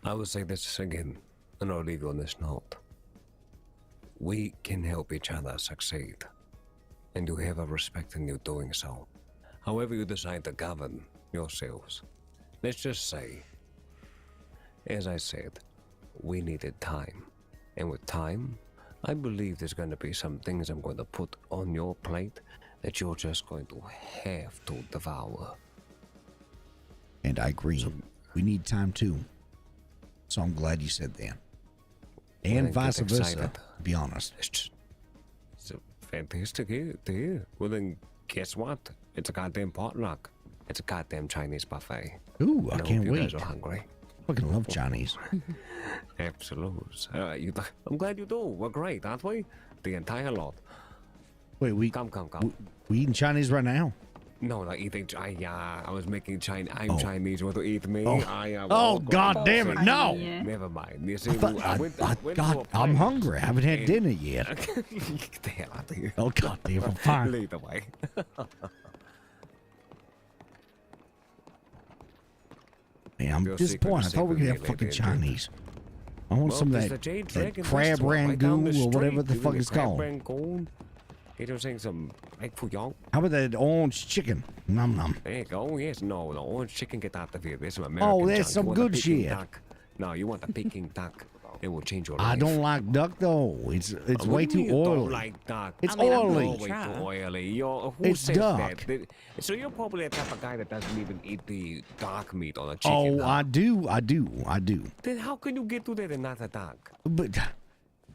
[SPEAKER 5] I will say this again, and I'll leave you on this note. We can help each other succeed, and you have a respect in you doing so. However you decide to govern yourselves. Let's just say, as I said, we needed time. And with time, I believe there's going to be some things I'm going to put on your plate that you're just going to have to devour.
[SPEAKER 1] And I agree. We need time too. So I'm glad you said that. And vice versa, to be honest.
[SPEAKER 5] It's fantastic to hear. Well then, guess what? It's a goddamn potluck. It's a goddamn Chinese buffet.
[SPEAKER 1] Ooh, I can't wait.
[SPEAKER 5] You guys are hungry.
[SPEAKER 1] Fucking love Chinese.
[SPEAKER 5] Absolutely. I'm glad you do. We're great, aren't we? The entire lot.
[SPEAKER 1] Wait,
[SPEAKER 5] Come.
[SPEAKER 1] We eating Chinese right now?
[SPEAKER 5] No, like eating. I was making Chinese. I'm Chinese. Want to eat me?
[SPEAKER 1] God damn it! No.
[SPEAKER 5] Never mind. You see,
[SPEAKER 1] God, I'm hungry. I haven't had dinner yet.
[SPEAKER 5] Get the hell out of here.
[SPEAKER 1] Oh God damn! I'm fine.
[SPEAKER 5] Lead the way.
[SPEAKER 1] Man, I'm disappointed. I thought we could have fucking Chinese. I want some of that crab rangoon or whatever the fuck it's called. How about that orange chicken? Nom nom.
[SPEAKER 5] There you go. Yes, no, the orange chicken, get out of here. There's some American
[SPEAKER 1] Oh, that's
[SPEAKER 5] junk.
[SPEAKER 1] some good shit.
[SPEAKER 5] Duck. No, you want the Peking duck. It will change your life.
[SPEAKER 1] I don't like duck though. It's way too oily.
[SPEAKER 5] Don't like duck.
[SPEAKER 1] It's oily.
[SPEAKER 5] Way too oily. Who
[SPEAKER 1] It's
[SPEAKER 5] says
[SPEAKER 1] duck.
[SPEAKER 5] that? So you're probably the type of guy that doesn't even eat the dark meat on a chicken.
[SPEAKER 1] Oh, I do.
[SPEAKER 5] Then how can you get to that and not a duck?
[SPEAKER 1] But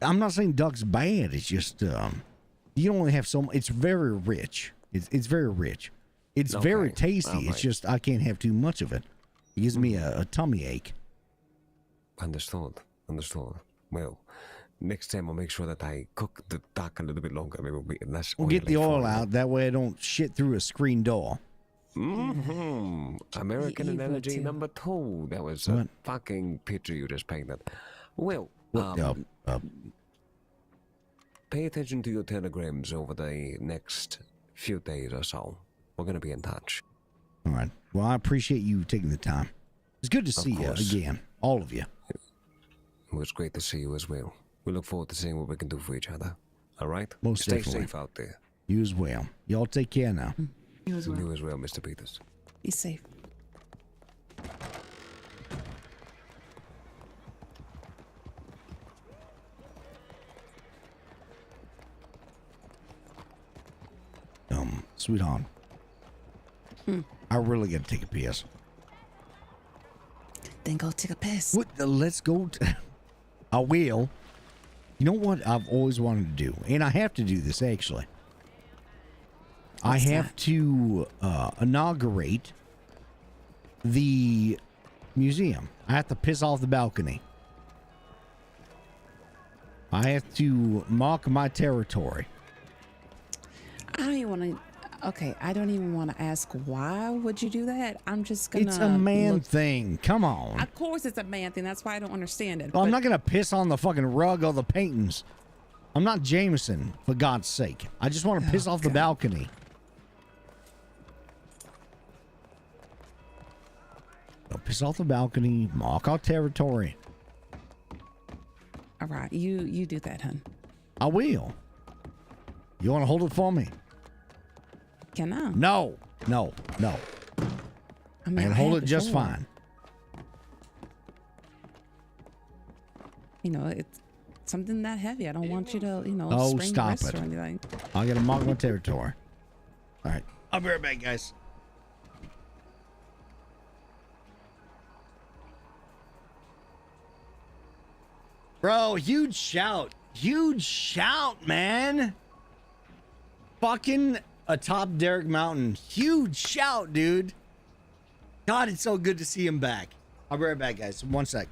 [SPEAKER 1] I'm not saying duck's bad. It's just you only have so much. It's very rich. It's very rich. It's very tasty. It's just I can't have too much of it. It gives me a tummy ache.
[SPEAKER 5] Understood. Well, next time I'll make sure that I cook the duck a little bit longer. Maybe we'll be less
[SPEAKER 1] We'll get the oil out. That way I don't shit through a screen door.
[SPEAKER 5] American analogy number 2. That was a fucking picture you just painted. Well, pay attention to your telegrams over the next few days or so. We're going to be in touch.
[SPEAKER 1] All right. Well, I appreciate you taking the time. It's good to see you again, all of you.
[SPEAKER 5] It was great to see you as well. We look forward to seeing what we can do for each other. All right?
[SPEAKER 1] Most
[SPEAKER 5] Stay
[SPEAKER 1] definitely.
[SPEAKER 5] safe out there.
[SPEAKER 1] You as well. Y'all take care now.
[SPEAKER 6] You as well.
[SPEAKER 5] You as well, Mr. Peters.
[SPEAKER 6] Be safe.
[SPEAKER 1] Sweetheart. I really gotta take a piss.
[SPEAKER 6] Then go take a piss.
[SPEAKER 1] What? Let's go. I will. You know what I've always wanted to do, and I have to do this actually. I have to inaugurate the museum. I have to piss off the balcony. I have to mark my territory.
[SPEAKER 6] I don't even want to. Okay, I don't even want to ask why would you do that. I'm just gonna.
[SPEAKER 1] It's a man thing. Come on.
[SPEAKER 6] Of course, it's a man thing. That's why I don't understand it.
[SPEAKER 1] Well, I'm not gonna piss on the fucking rug or the paintings. I'm not Jameson, for God's sake. I just want to piss off the balcony. I'll piss off the balcony, mark our territory.
[SPEAKER 6] All right, you do that, hun.
[SPEAKER 1] I will. You want to hold it for me?
[SPEAKER 6] Can I?
[SPEAKER 1] No.
[SPEAKER 6] I mean,
[SPEAKER 1] I can hold it just
[SPEAKER 6] before.
[SPEAKER 1] fine.
[SPEAKER 6] You know, it's something that heavy. I don't want you to,
[SPEAKER 1] Oh,
[SPEAKER 6] sprain your
[SPEAKER 1] stop
[SPEAKER 6] wrist
[SPEAKER 1] it.
[SPEAKER 6] or anything.
[SPEAKER 1] I gotta mark my territory. All right. I'll be right back, guys. Bro, huge shout. Huge shout, man. Fucking atop Derrick Mountain. Huge shout, dude. God, it's so good to see him back. I'll be right back, guys. 1 sec.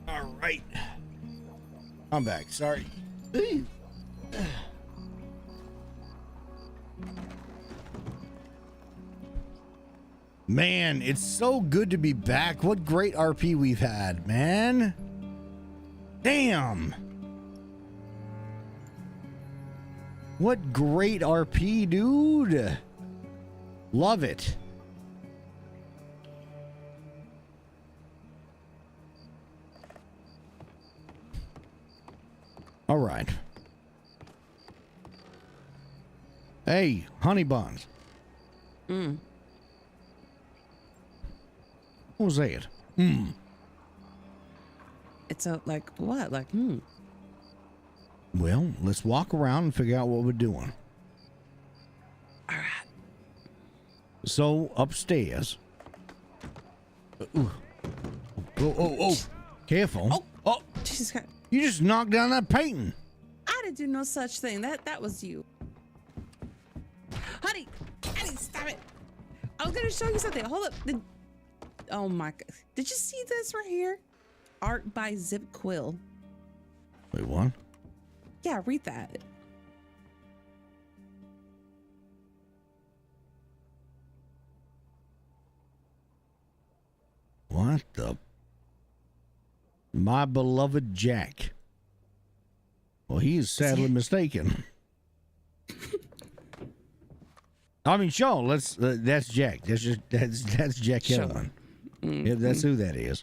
[SPEAKER 1] All right. I'm back. Sorry. Man, it's so good to be back. What great RP we've had, man. Damn. What great RP, dude. Love it. All right. Hey, honey buns. What was that?
[SPEAKER 6] It's a like what? Like
[SPEAKER 1] Well, let's walk around and figure out what we're doing.
[SPEAKER 6] All right.
[SPEAKER 1] So upstairs. Oh! Careful!
[SPEAKER 6] Oh! Jesus Christ!
[SPEAKER 1] You just knocked down that painting.
[SPEAKER 6] I didn't do no such thing. That was you, honey. Stop it! I was gonna show you something. Hold up. Oh my God! Did you see this right here? Art by Zip Quill.
[SPEAKER 1] Wait, what?
[SPEAKER 6] Yeah, read that.
[SPEAKER 1] What the? My beloved Jack. Well, he is sadly mistaken. I mean, sure. That's Jack. That's Jack
[SPEAKER 6] Sure.
[SPEAKER 1] Hellman. Yeah, that's who that is.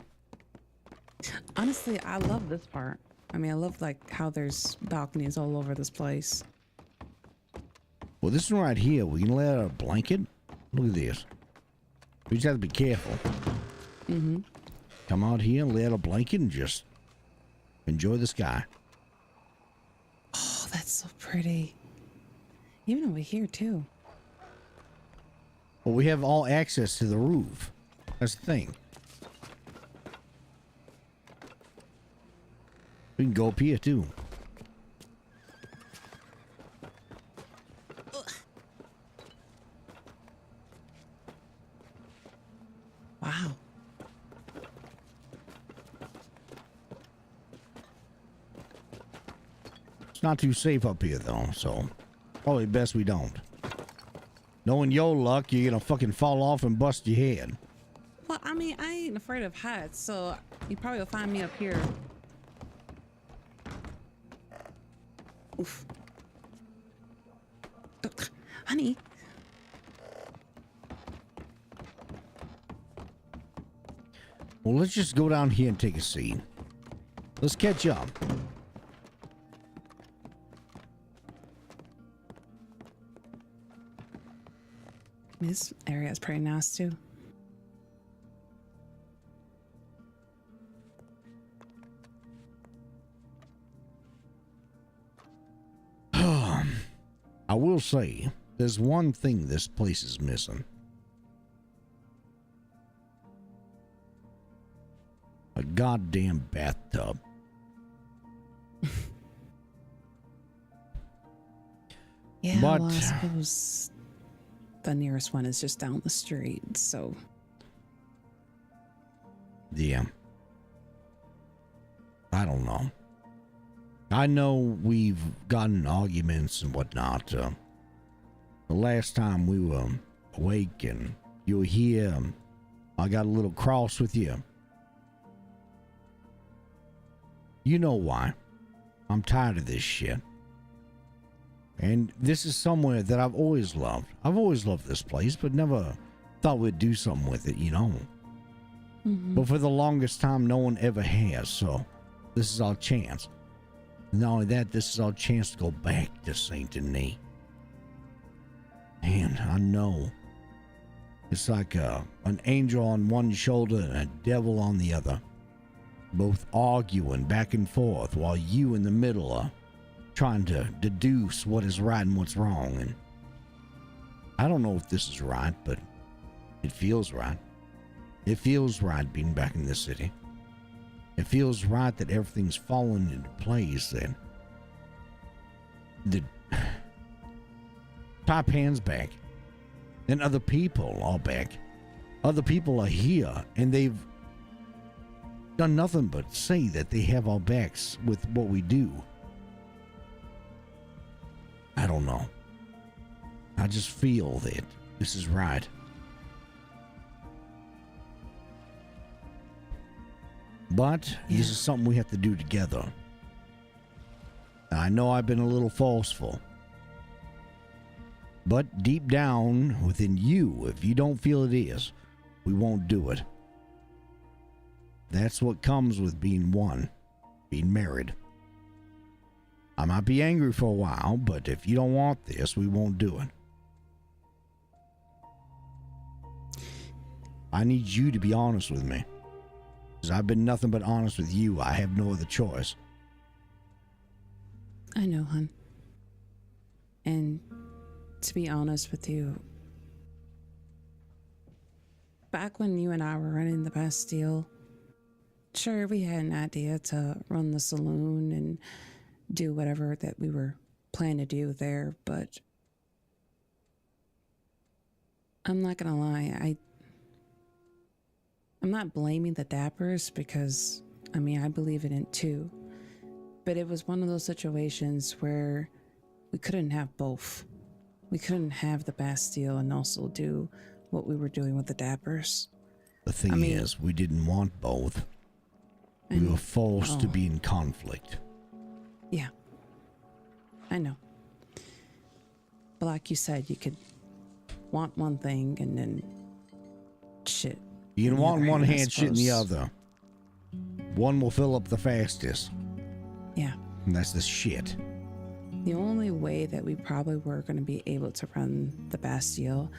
[SPEAKER 6] Honestly, I love this part. I mean, I love like how there's balconies all over this place.
[SPEAKER 1] Well, this one right here, we can lay out a blanket. Look at this. We just have to be careful.
[SPEAKER 6] Mm-hmm.
[SPEAKER 1] Come out here and lay out a blanket and just enjoy the sky.
[SPEAKER 6] Oh, that's so pretty. Even over here too.
[SPEAKER 1] Well, we have all access to the roof. That's the thing. We can go up here too.
[SPEAKER 6] Wow.
[SPEAKER 1] It's not too safe up here though, so probably best we don't. Knowing your luck, you're gonna fucking fall off and bust your head.
[SPEAKER 6] Well, I mean, I ain't afraid of heights, so you probably will find me up here. Oof. Honey.
[SPEAKER 1] Well, let's just go down here and take a seat. Let's catch up.
[SPEAKER 6] This area is pretty nice too.
[SPEAKER 1] I will say, there's one thing this place is missing. A goddamn bathtub.
[SPEAKER 6] Yeah,
[SPEAKER 1] But
[SPEAKER 6] well, I suppose the nearest one is just down the street, so.
[SPEAKER 1] Yeah. I don't know. I know we've gotten arguments and whatnot. The last time we were awake and you were here, I got a little cross with you. You know why. I'm tired of this shit. And this is somewhere that I've always loved. I've always loved this place, but never thought we'd do something with it, you know.
[SPEAKER 6] Mm-hmm.
[SPEAKER 1] But for the longest time, no one ever has, so this is our chance. Not only that, this is our chance to go back to Saint Denis. And I know it's like an angel on one shoulder and a devil on the other, both arguing back and forth while you in the middle are trying to deduce what is right and what's wrong. And I don't know if this is right, but it feels right. It feels right being back in this city. It feels right that everything's fallen into place, that the top hand's back, and other people are back. Other people are here, and they've done nothing but say that they have our backs with what we do. I don't know. I just feel that this is right. But this is something we have to do together. I know I've been a little forceful. But deep down within you, if you don't feel it is, we won't do it. That's what comes with being one, being married. I might be angry for a while, but if you don't want this, we won't do it. I need you to be honest with me. Because I've been nothing but honest with you. I have no other choice.
[SPEAKER 6] I know, hun. And to be honest with you, back when you and I were running the Bastille, sure, we had an idea to run the saloon and do whatever that we were planning to do there, but I'm not gonna lie, I'm not blaming the Dappers because, I mean, I believe in it too. But it was one of those situations where we couldn't have both. We couldn't have the Bastille and also do what we were doing with the Dappers.
[SPEAKER 1] The thing is, we didn't want both. We were forced to
[SPEAKER 6] oh.
[SPEAKER 1] be in conflict.
[SPEAKER 6] Yeah. I know. But like you said, you could want one thing and then shit.
[SPEAKER 1] You can
[SPEAKER 6] in the
[SPEAKER 1] want
[SPEAKER 6] other
[SPEAKER 1] one
[SPEAKER 6] I
[SPEAKER 1] hand, shit in the
[SPEAKER 6] suppose.
[SPEAKER 1] other. One will fill up the fastest.
[SPEAKER 6] Yeah.
[SPEAKER 1] And that's the shit.
[SPEAKER 6] The only way that we probably were going to be able to run the Bastille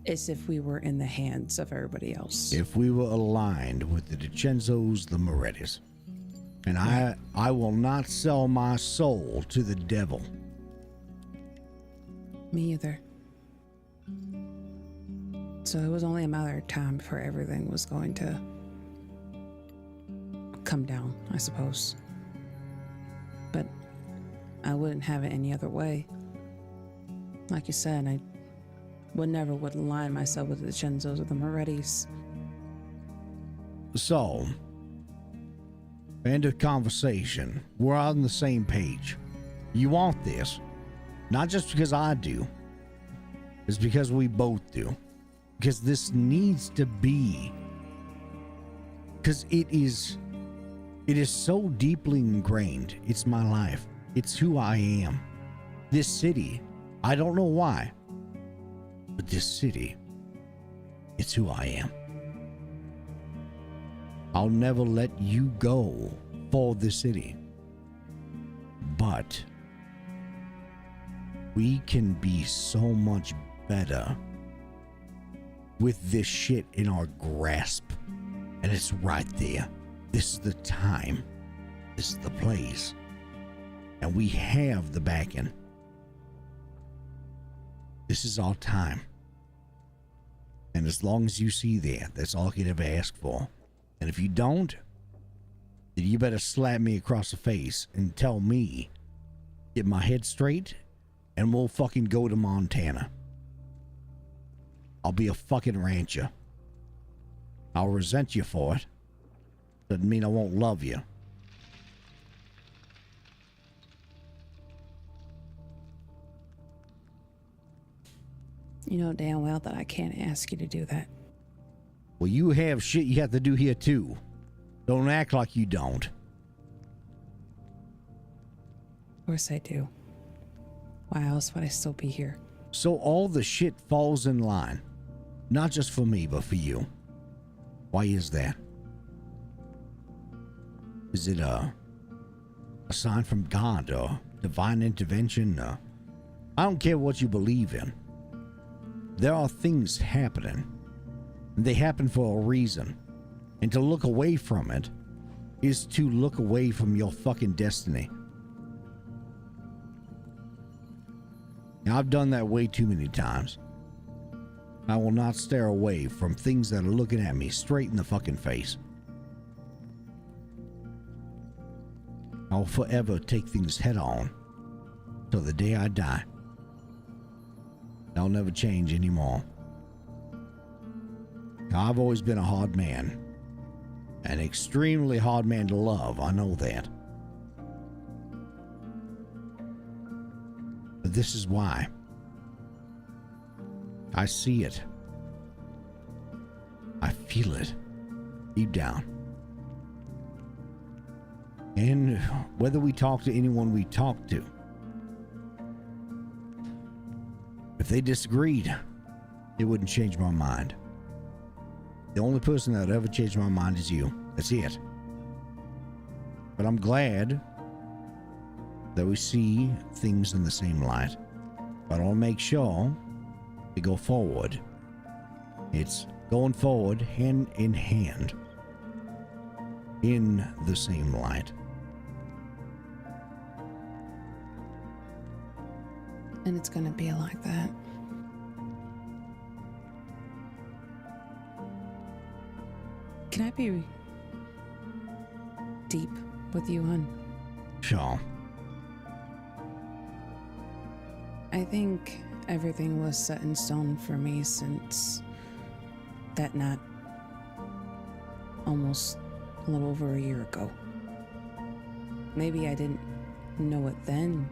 [SPEAKER 6] is if we were in the hands of everybody else.
[SPEAKER 1] If we were aligned with the DiCenzos, the Morettis. And I will not sell my soul to the devil.
[SPEAKER 6] Me either. So it was only a matter of time before everything was going to come down, I suppose. But I wouldn't have it any other way. Like you said, I never would align myself with the DiCenzos or the Morettis.
[SPEAKER 1] So, end of conversation. We're on the same page. You want this. Not just because I do. It's because we both do. Because this needs to be. Because it is so deeply ingrained. It's my life. It's who I am. This city, I don't know why, but this city, it's who I am. I'll never let you go for the city. But we can be so much better with this shit in our grasp. And it's right there. This is the time. This is the place. And we have the backing. This is our time. And as long as you see that, that's all I could ever ask for. And if you don't, then you better slap me across the face and tell me, get my head straight, and we'll fucking go to Montana. I'll be a fucking rancher. I'll resent you for it. Doesn't mean I won't love you.
[SPEAKER 6] You know damn well that I can't ask you to do that.
[SPEAKER 1] Well, you have shit you have to do here too. Don't act like you don't.
[SPEAKER 6] Of course I do. Why else would I still be here?
[SPEAKER 1] So all the shit falls in line. Not just for me, but for you. Why is that? Is it a sign from God or divine intervention? I don't care what you believe in. There are things happening. And they happen for a reason. And to look away from it is to look away from your fucking destiny. Now, I've done that way too many times. I will not stare away from things that are looking at me straight in the fucking face. I'll forever take things head on till the day I die. I'll never change anymore. Now, I've always been a hard man. An extremely hard man to love, I know that. But this is why. I see it. I feel it. Deep down. And whether we talk to anyone we talk to, if they disagreed, it wouldn't change my mind. The only person that would ever change my mind is you. That's it. But I'm glad that we see things in the same light. But I'll make sure we go forward. It's going forward hand in hand in the same light.
[SPEAKER 6] And it's gonna be like that. Can I be deep with you, hon?
[SPEAKER 1] Sure.
[SPEAKER 6] I think everything was set in stone for me since that night, almost a little over a year ago. Maybe I didn't know it then,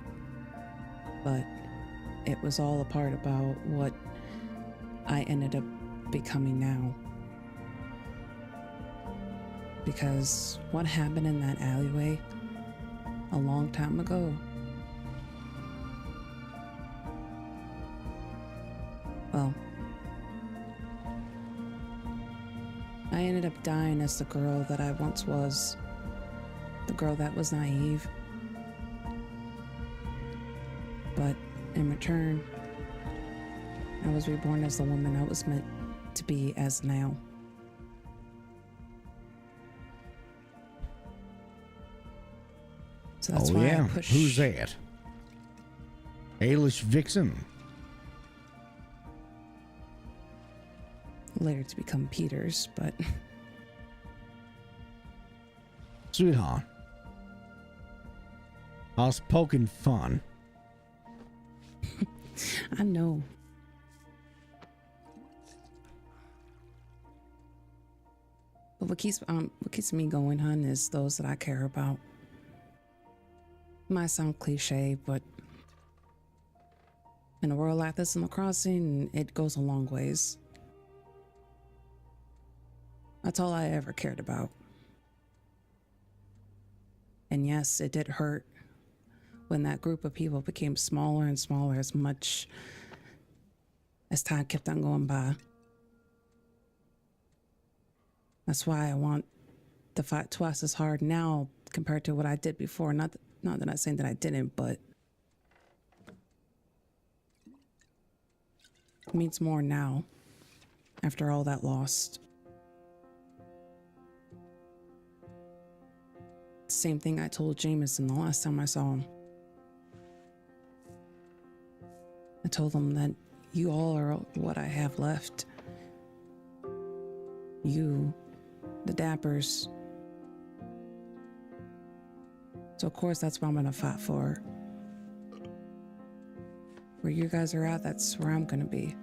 [SPEAKER 6] but it was all a part about what I ended up becoming now. Because what happened in that alleyway a long time ago, well, I ended up dying as the girl that I once was. The girl that was naive. But in return, I was reborn as the woman I was meant to be as now. So that's why I push.
[SPEAKER 1] Who's that? Ailish Vixen.
[SPEAKER 6] Later to become Peters, but
[SPEAKER 1] Sweetheart, I was poking fun.
[SPEAKER 6] I know. But what keeps me going, hun, is those that I care about. Might sound cliche, but in a world like this in the crossing, it goes a long ways. That's all I ever cared about. And yes, it did hurt when that group of people became smaller and smaller as much as time kept on going by. That's why I want to fight twice as hard now compared to what I did before. Not that I'm saying that I didn't, but it means more now after all that lost. Same thing I told Jameson the last time I saw him. I told him that you all are what I have left. You, the Dappers. So of course that's what I'm gonna fight for. Where you guys are at, that's where I'm gonna be.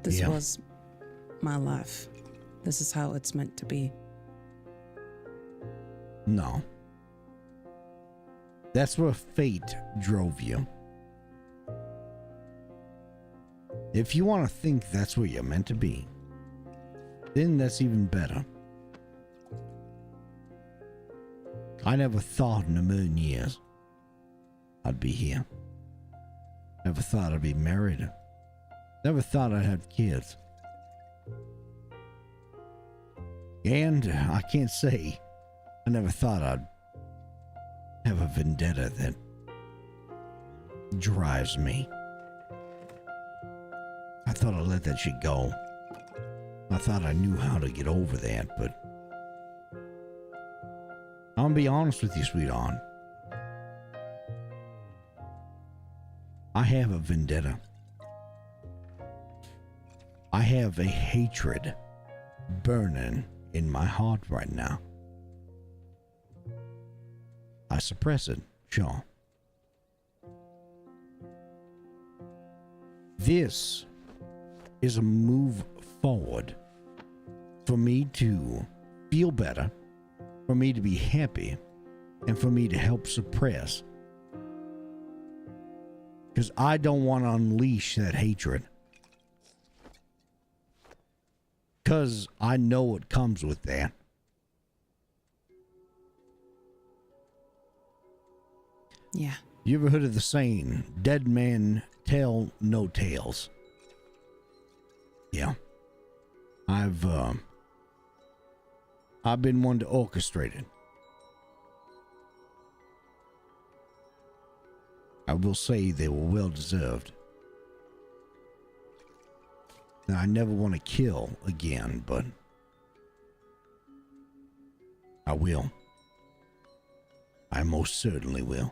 [SPEAKER 6] This was my life. This is how it's meant to be.
[SPEAKER 1] No. That's where fate drove you. If you want to think that's where you're meant to be, then that's even better. I never thought in a million years I'd be here. Never thought I'd be married. Never thought I'd have kids. And I can't say I never thought I'd have a vendetta that drives me. I thought I'd let that shit go. I thought I knew how to get over that, but I'm gonna be honest with you, sweetheart. I have a vendetta. I have a hatred burning in my heart right now. I suppress it, sure. This is a move forward for me to feel better, for me to be happy, and for me to help suppress. Because I don't want to unleash that hatred. Because I know what comes with that.
[SPEAKER 6] Yeah.
[SPEAKER 1] You ever heard of the saying, dead men tell no tales? Yeah. I've been one to orchestrate it. I will say they were well deserved. Now, I never want to kill again, but I will. I most certainly will.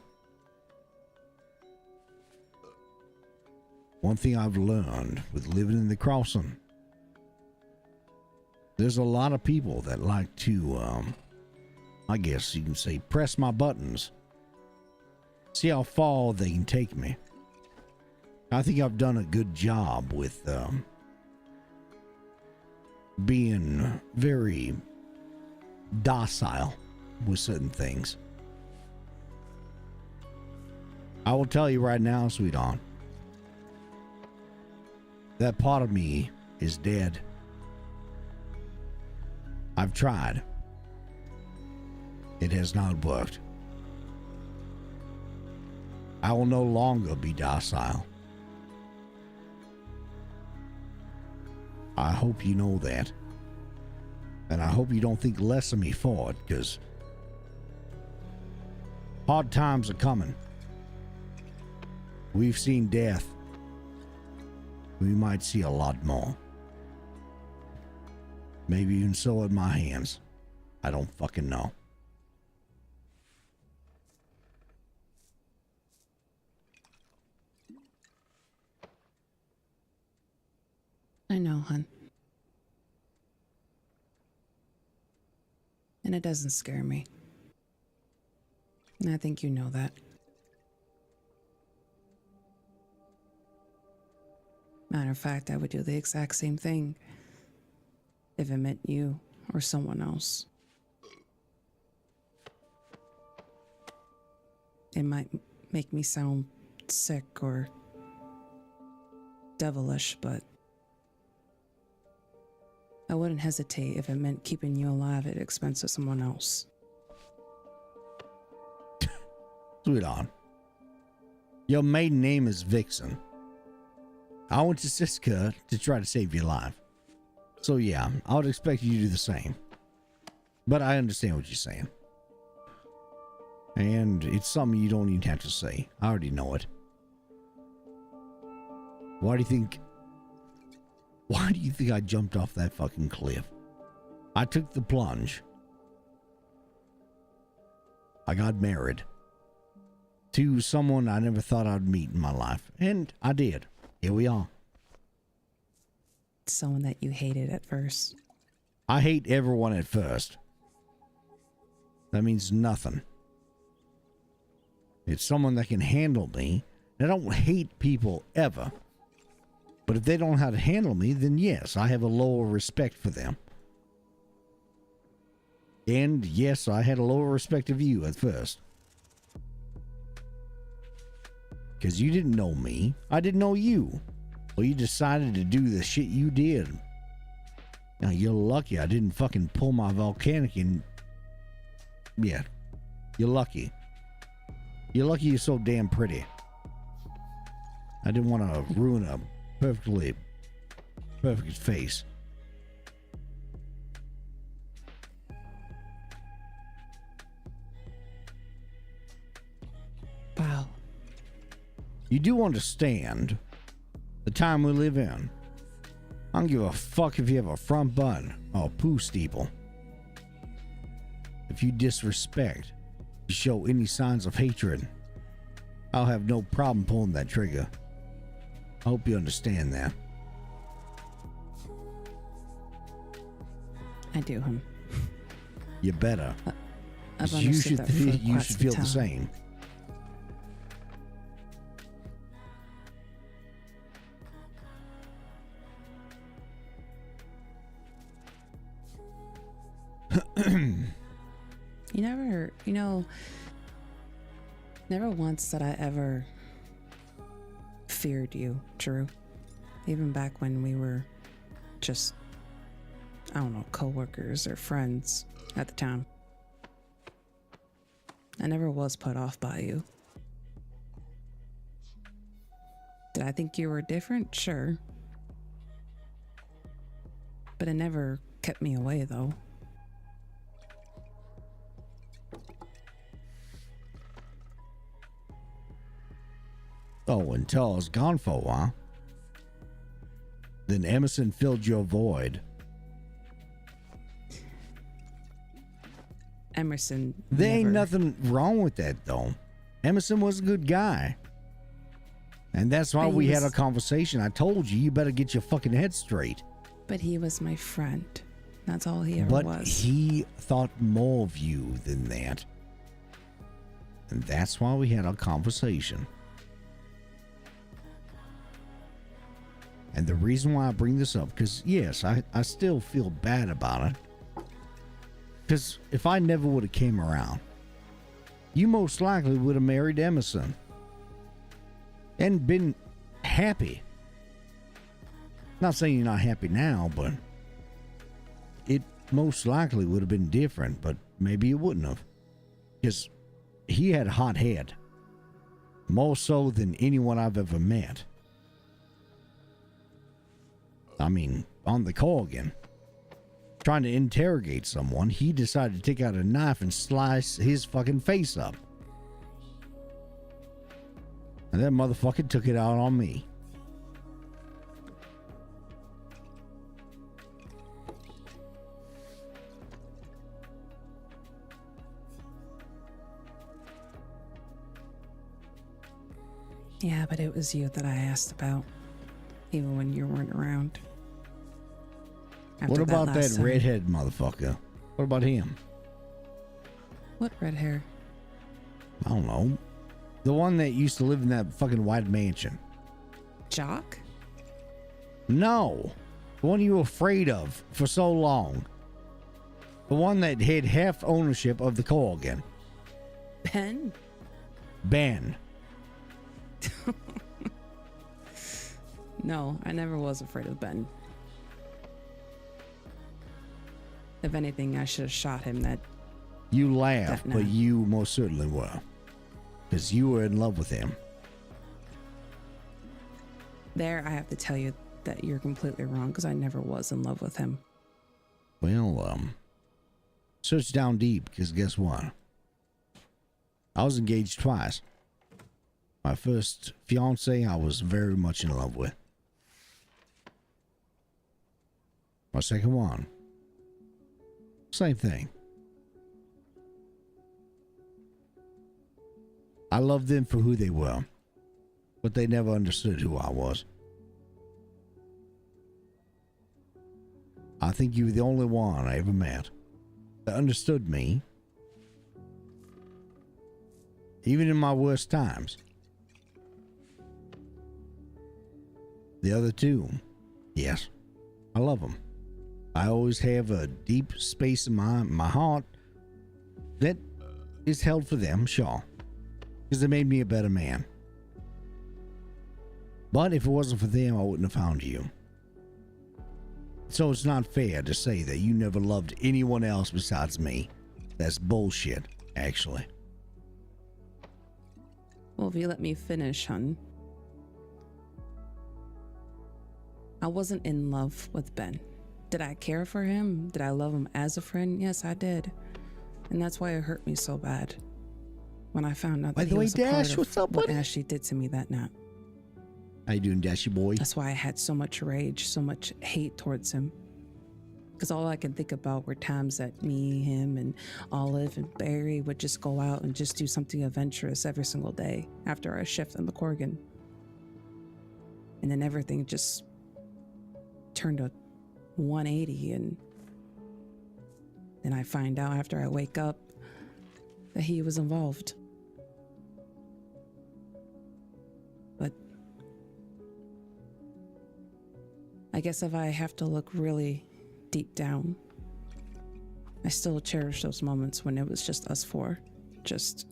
[SPEAKER 1] One thing I've learned with living in the crossing, there's a lot of people that like to, I guess you can say, press my buttons. See how far they can take me. I think I've done a good job with being very docile with certain things. I will tell you right now, sweetheart. That part of me is dead. I've tried. It has not worked. I will no longer be docile. I hope you know that. And I hope you don't think less of me for it, because hard times are coming. We've seen death. We might see a lot more. Maybe even so at my hands. I don't fucking know.
[SPEAKER 6] I know, hun. And it doesn't scare me. And I think you know that. Matter of fact, I would do the exact same thing if it meant you or someone else. It might make me sound sick or devilish, but I wouldn't hesitate if it meant keeping you alive at the expense of someone else.
[SPEAKER 1] Sweetheart, your maiden name is Vixen. I went to Siska to try to save your life. So yeah, I would expect you to do the same. But I understand what you're saying. And it's something you don't even have to say. I already know it. Why do you think I jumped off that fucking cliff? I took the plunge. I got married to someone I never thought I'd meet in my life. And I did. Here we are.
[SPEAKER 6] Someone that you hated at first.
[SPEAKER 1] I hate everyone at first. That means nothing. It's someone that can handle me. I don't hate people ever. But if they don't know how to handle me, then yes, I have a lower respect for them. And yes, I had a lower respect of you at first. Because you didn't know me. I didn't know you. Well, you decided to do the shit you did. Now, you're lucky I didn't fucking pull my volcanic and... Yeah. You're lucky. You're lucky you're so damn pretty. I didn't want to ruin a perfect face.
[SPEAKER 6] Wow.
[SPEAKER 1] You do understand the time we live in. I don't give a fuck if you have a front button or a poo steeple. If you disrespect, you show any signs of hatred, I'll have no problem pulling that trigger. I hope you understand that.
[SPEAKER 6] I do, hun.
[SPEAKER 1] You better.
[SPEAKER 6] I've
[SPEAKER 1] You
[SPEAKER 6] understood that for
[SPEAKER 1] you
[SPEAKER 6] quite
[SPEAKER 1] should
[SPEAKER 6] some
[SPEAKER 1] feel
[SPEAKER 6] time.
[SPEAKER 1] the same.
[SPEAKER 6] Never once did I ever feared you, Drew. Even back when we were just, I don't know, co-workers or friends at the time. I never was put off by you. Did I think you were different? Sure. But it never kept me away, though.
[SPEAKER 1] Oh, until I was gone for a while. Then Emerson filled your void.
[SPEAKER 6] Emerson.
[SPEAKER 1] There ain't
[SPEAKER 6] never-
[SPEAKER 1] nothing wrong with that, though. Emerson was a good guy. And that's why
[SPEAKER 6] But he
[SPEAKER 1] we had
[SPEAKER 6] was-
[SPEAKER 1] a conversation. I told you, you better get your fucking head straight.
[SPEAKER 6] But he was my friend. That's all he ever
[SPEAKER 1] But
[SPEAKER 6] was.
[SPEAKER 1] he thought more of you than that. And that's why we had a conversation. And the reason why I bring this up, because yes, I still feel bad about it. Because if I never would have came around, you most likely would have married Emerson. and been happy. Not saying you're not happy now, but it most likely would have been different, but maybe it wouldn't have. Because he had a hot head. More so than anyone I've ever met. I mean, on the call again. Trying to interrogate someone, he decided to take out a knife and slice his fucking face up. And that motherfucker took it out on me.
[SPEAKER 6] Yeah, but it was you that I asked about, even when you weren't around.
[SPEAKER 1] What about that redhead motherfucker? What about him?
[SPEAKER 6] What red hair?
[SPEAKER 1] I don't know. The one that used to live in that fucking white mansion.
[SPEAKER 6] Jock?
[SPEAKER 1] No. The one you were afraid of for so long. The one that had half ownership of the Corrigan.
[SPEAKER 6] Ben?
[SPEAKER 1] Ben.
[SPEAKER 6] No, I never was afraid of Ben. If anything, I should have shot him. That
[SPEAKER 1] you laughed, but you most certainly were. Because you were in love with him.
[SPEAKER 6] There, I have to tell you that you're completely wrong, because I never was in love with him.
[SPEAKER 1] Well, search down deep, because guess what? I was engaged twice. My first fiance, I was very much in love with. My second one, same thing. I loved them for who they were, but they never understood who I was. I think you were the only one I ever met that understood me, even in my worst times. The other two, yes, I love them. I always have a deep space in my heart that is held for them, sure, because they made me a better man. But if it wasn't for them, I wouldn't have found you. So it's not fair to say that you never loved anyone else besides me. That's bullshit, actually.
[SPEAKER 6] Well, if you let me finish, hun. I wasn't in love with Ben. Did I care for him? Did I love him as a friend? Yes, I did. And that's why it hurt me so bad when I found out that he was a part of what Ashley did to me that night.
[SPEAKER 1] How you doing, Dashy boy?
[SPEAKER 6] That's why I had so much rage, so much hate towards him. Because all I can think about were times that me, him, and Olive and Barry would just go out and just do something adventurous every single day after our shift in the Corrigan. And then everything just turned a 180, and then I find out after I wake up that he was involved. But I guess if I have to look really deep down, I still cherish those moments when it was just us four, just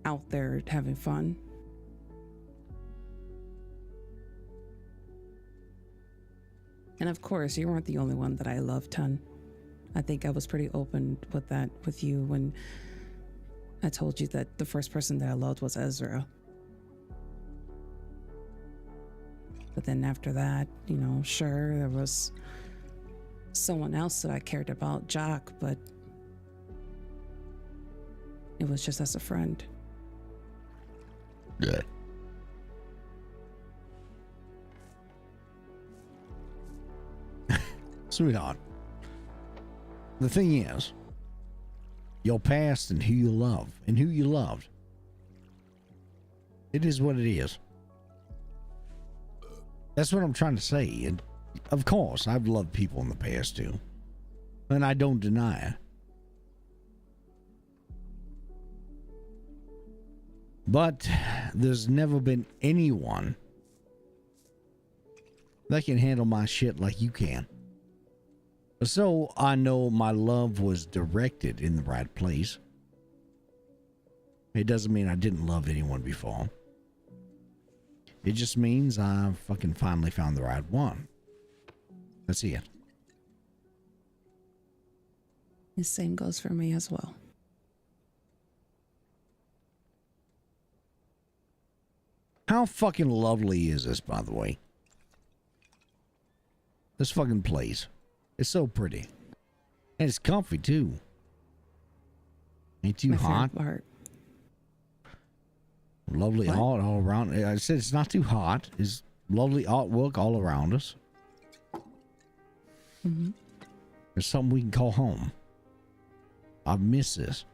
[SPEAKER 6] out there having fun. And of course, you weren't the only one that I loved, hun. I think I was pretty open with that with you when I told you that the first person that I loved was Ezra. But then after that, you know, sure, there was someone else that I cared about, Jock, but it was just as a friend.
[SPEAKER 1] Yeah. Sweetheart, the thing is, your past and who you love and who you loved, it is what it is. That's what I'm trying to say. And of course, I've loved people in the past too, and I don't deny it. But there's never been anyone that can handle my shit like you can. So I know my love was directed in the right place. It doesn't mean I didn't love anyone before. It just means I fucking finally found the right one. That's it.
[SPEAKER 6] The same goes for me as well.
[SPEAKER 1] How fucking lovely is this, by the way? This fucking place. It's so pretty. And it's comfy, too. Ain't too
[SPEAKER 6] My
[SPEAKER 1] hot.
[SPEAKER 6] favorite part.
[SPEAKER 1] Lovely
[SPEAKER 6] What?
[SPEAKER 1] art all around. I said it's not too hot. It's lovely artwork all around us.
[SPEAKER 6] Mm-hmm.
[SPEAKER 1] There's something we can call home. I miss this.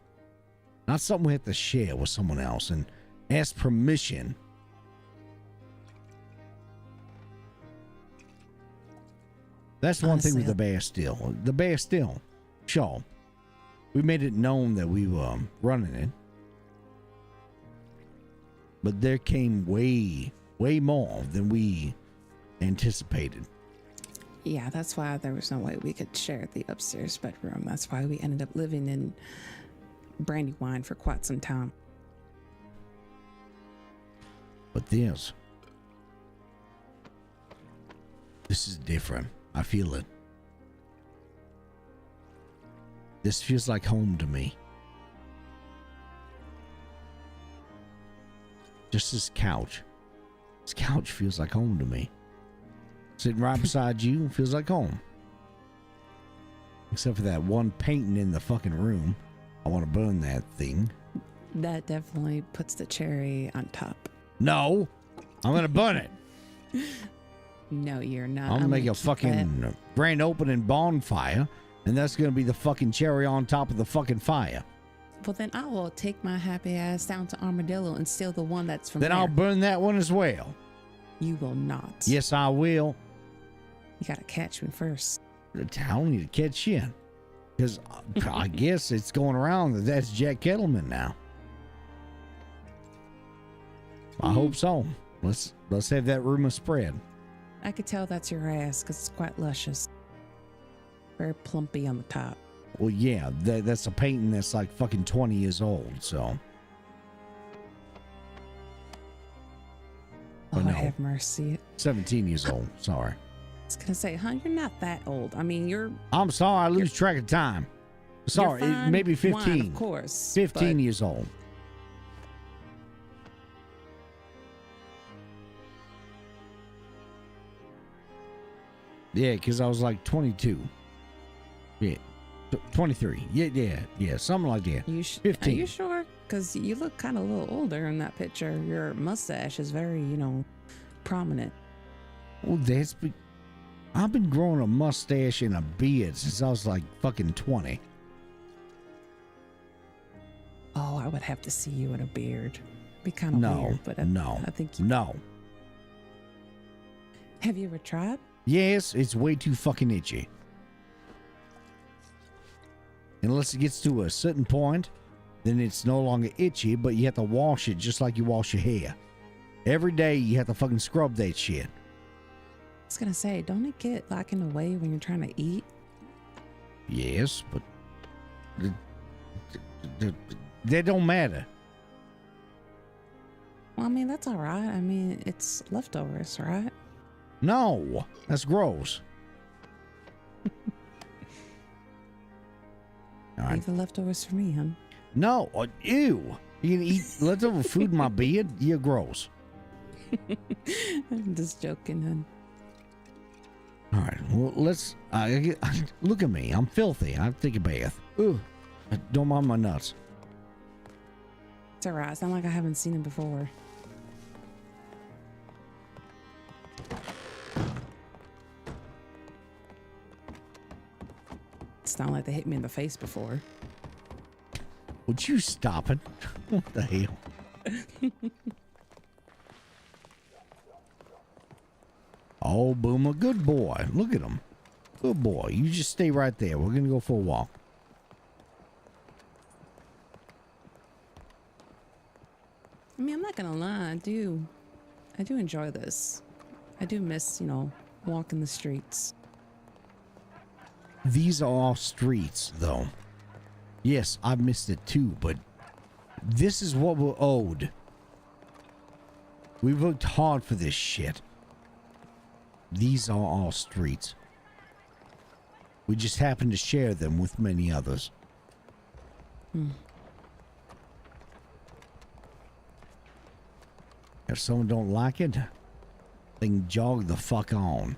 [SPEAKER 1] Not something we have to share with someone else and ask permission. That's one thing with the Bastille. The Bastille, sure. We made it known that we were running it. But there came way more than we anticipated.
[SPEAKER 6] Yeah, that's why there was no way we could share the upstairs bedroom. That's why we ended up living in Brandywine for quite some time.
[SPEAKER 1] But this is different. I feel it. This feels like home to me. Just this couch. This couch feels like home to me. Sitting right beside you feels like home. Except for that one painting in the fucking room. I want to burn that thing.
[SPEAKER 6] That definitely puts the cherry on top.
[SPEAKER 1] No, I'm going to burn it.
[SPEAKER 6] No, you're not.
[SPEAKER 1] I'm going to make a fucking grand opening bonfire, and that's going to be the fucking cherry on top of the fucking fire.
[SPEAKER 6] Well, then I will take my happy ass down to Armadillo and steal the one that's from
[SPEAKER 1] Then
[SPEAKER 6] there.
[SPEAKER 1] I'll burn that one as well.
[SPEAKER 6] You will not.
[SPEAKER 1] Yes, I will.
[SPEAKER 6] You gotta catch me first.
[SPEAKER 1] I don't need to catch shit. Because I guess it's going around that that's Jack Kettleman now. I hope so. Let's have that rumor spread.
[SPEAKER 6] I could tell that's your ass because it's quite luscious. Very plumpy on the top.
[SPEAKER 1] Well, yeah, that's a painting that's like fucking 20 years old, so.
[SPEAKER 6] Oh,
[SPEAKER 1] no,
[SPEAKER 6] have mercy.
[SPEAKER 1] 17 years old, sorry.
[SPEAKER 6] I was gonna say, huh, you're not that old. I mean, you're...
[SPEAKER 1] I'm sorry, I lose track of time. Sorry,
[SPEAKER 6] fine
[SPEAKER 1] maybe 15.
[SPEAKER 6] wine, of course.
[SPEAKER 1] 15 years old. Yeah, because I was like 22. Yeah. 23. Yeah. Something like that. 15.
[SPEAKER 6] Are you sure? Because you look kind of a little older in that picture. Your mustache is very, prominent.
[SPEAKER 1] Well, I've been growing a mustache and a beard since I was like fucking 20.
[SPEAKER 6] Oh, I would have to see you in a beard. Be kind of weird, but I think you...
[SPEAKER 1] No.
[SPEAKER 6] Have you ever tried?
[SPEAKER 1] Yes, it's way too fucking itchy. Unless it gets to a certain point, then it's no longer itchy, but you have to wash it just like you wash your hair. Every day you have to fucking scrub that shit.
[SPEAKER 6] I was gonna say, don't it get like in the way when you're trying to eat?
[SPEAKER 1] Yes, but that don't matter.
[SPEAKER 6] Well, I mean, that's all right. I mean, it's leftovers, right?
[SPEAKER 1] No, that's gross. All right.
[SPEAKER 6] Leave the leftovers for me, hon.
[SPEAKER 1] No, ew. You can eat leftover food in my beard? You're gross.
[SPEAKER 6] I'm just joking, hon.
[SPEAKER 1] All right, well, let's look at me. I'm filthy. I take a bath. Ugh. Don't mind my nuts.
[SPEAKER 6] It's all right. It's not like I haven't seen him before. It's not like they hit me in the face before.
[SPEAKER 1] Would you stop it? What the hell? Oh, Boomer, good boy. Look at him. Good boy. You just stay right there. We're going to go for a walk.
[SPEAKER 6] I mean, I'm not gonna lie. I do enjoy this. I do miss, walking the streets.
[SPEAKER 1] These are all streets, though. Yes, I missed it too, but this is what we're owed. We've worked hard for this shit. These are our streets. We just happen to share them with many others. If someone don't like it, they can jog the fuck on.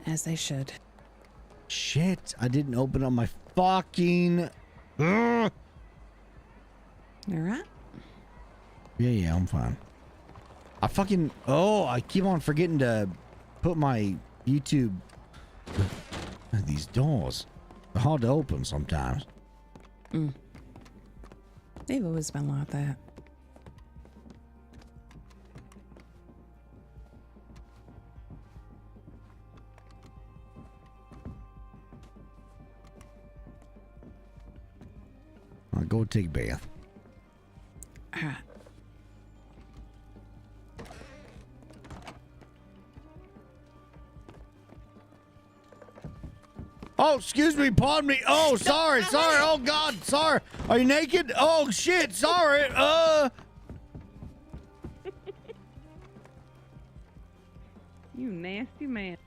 [SPEAKER 6] As they should.
[SPEAKER 1] Shit, I didn't open up my fucking...
[SPEAKER 6] You alright?
[SPEAKER 1] Yeah, I'm fine. I fucking... Oh, I keep on forgetting to put my YouTube... These doors. They're hard to open sometimes.
[SPEAKER 6] They've always been like that.
[SPEAKER 1] I'll go take a bath.
[SPEAKER 6] Alright.
[SPEAKER 1] Oh, excuse me, pardon me. Oh, sorry. Oh, God, sorry. Are you naked? Oh, shit, sorry.
[SPEAKER 2] You nasty man.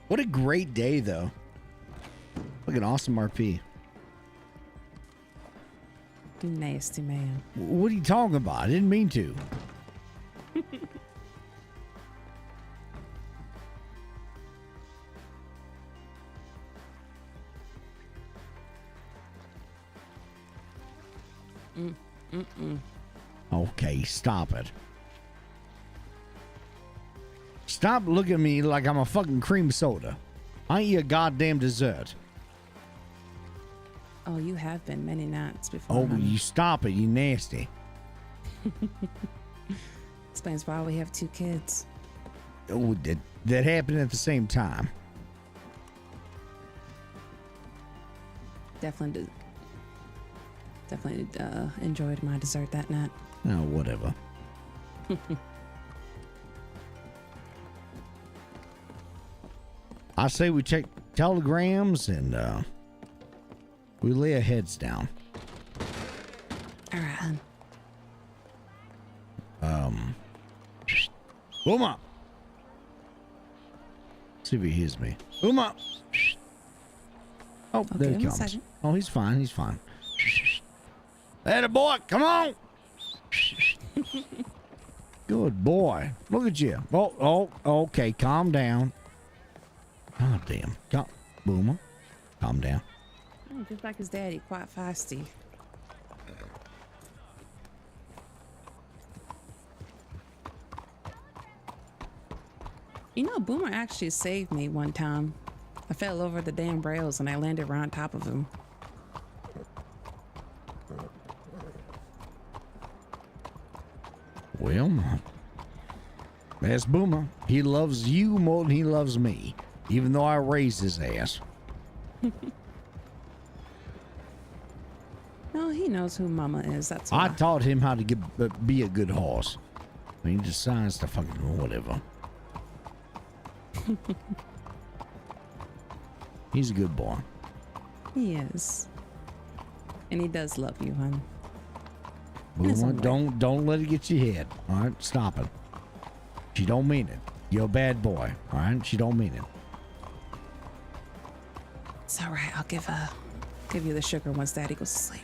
[SPEAKER 1] What a great day, though. Look at awesome RP.
[SPEAKER 6] You nasty man.
[SPEAKER 1] What are you talking about? I didn't mean to. Okay, stop it. Stop looking at me like I'm a fucking cream soda. I ain't your goddamn dessert.
[SPEAKER 6] Oh, you have been many nights before.
[SPEAKER 1] Oh, you stop it, you nasty.
[SPEAKER 6] Explains why we have 2 kids.
[SPEAKER 1] Oh, that happened at the same time.
[SPEAKER 6] Definitely enjoyed my dessert that night.
[SPEAKER 1] Oh, whatever. I say we check telegrams and we lay our heads down.
[SPEAKER 6] All right,
[SPEAKER 1] hun. Uma. See if he hears me. Uma. Oh,
[SPEAKER 6] okay,
[SPEAKER 1] there he comes. Oh, he's fine. He's fine. Hey, boy, come on. Good boy. Look at you. Oh, okay. Calm down. God damn. Boomer. Calm down.
[SPEAKER 6] Just like his daddy, quite feisty. You know, Boomer actually saved me one time. I fell over the damn rails and I landed right on top of him.
[SPEAKER 1] Well, that's Boomer. He loves you more than he loves me, even though I raised his ass.
[SPEAKER 6] No, he knows who Mama is. That's why.
[SPEAKER 1] I taught him how to be a good horse. He decides to fucking whatever. He's a good boy.
[SPEAKER 6] He is. And he does love you, hon.
[SPEAKER 1] Boomer, don't let it get your head. All right, stop it. She don't mean it. You're a bad boy. All right, she don't mean it.
[SPEAKER 6] It's all right. I'll give you the sugar once Daddy goes to sleep.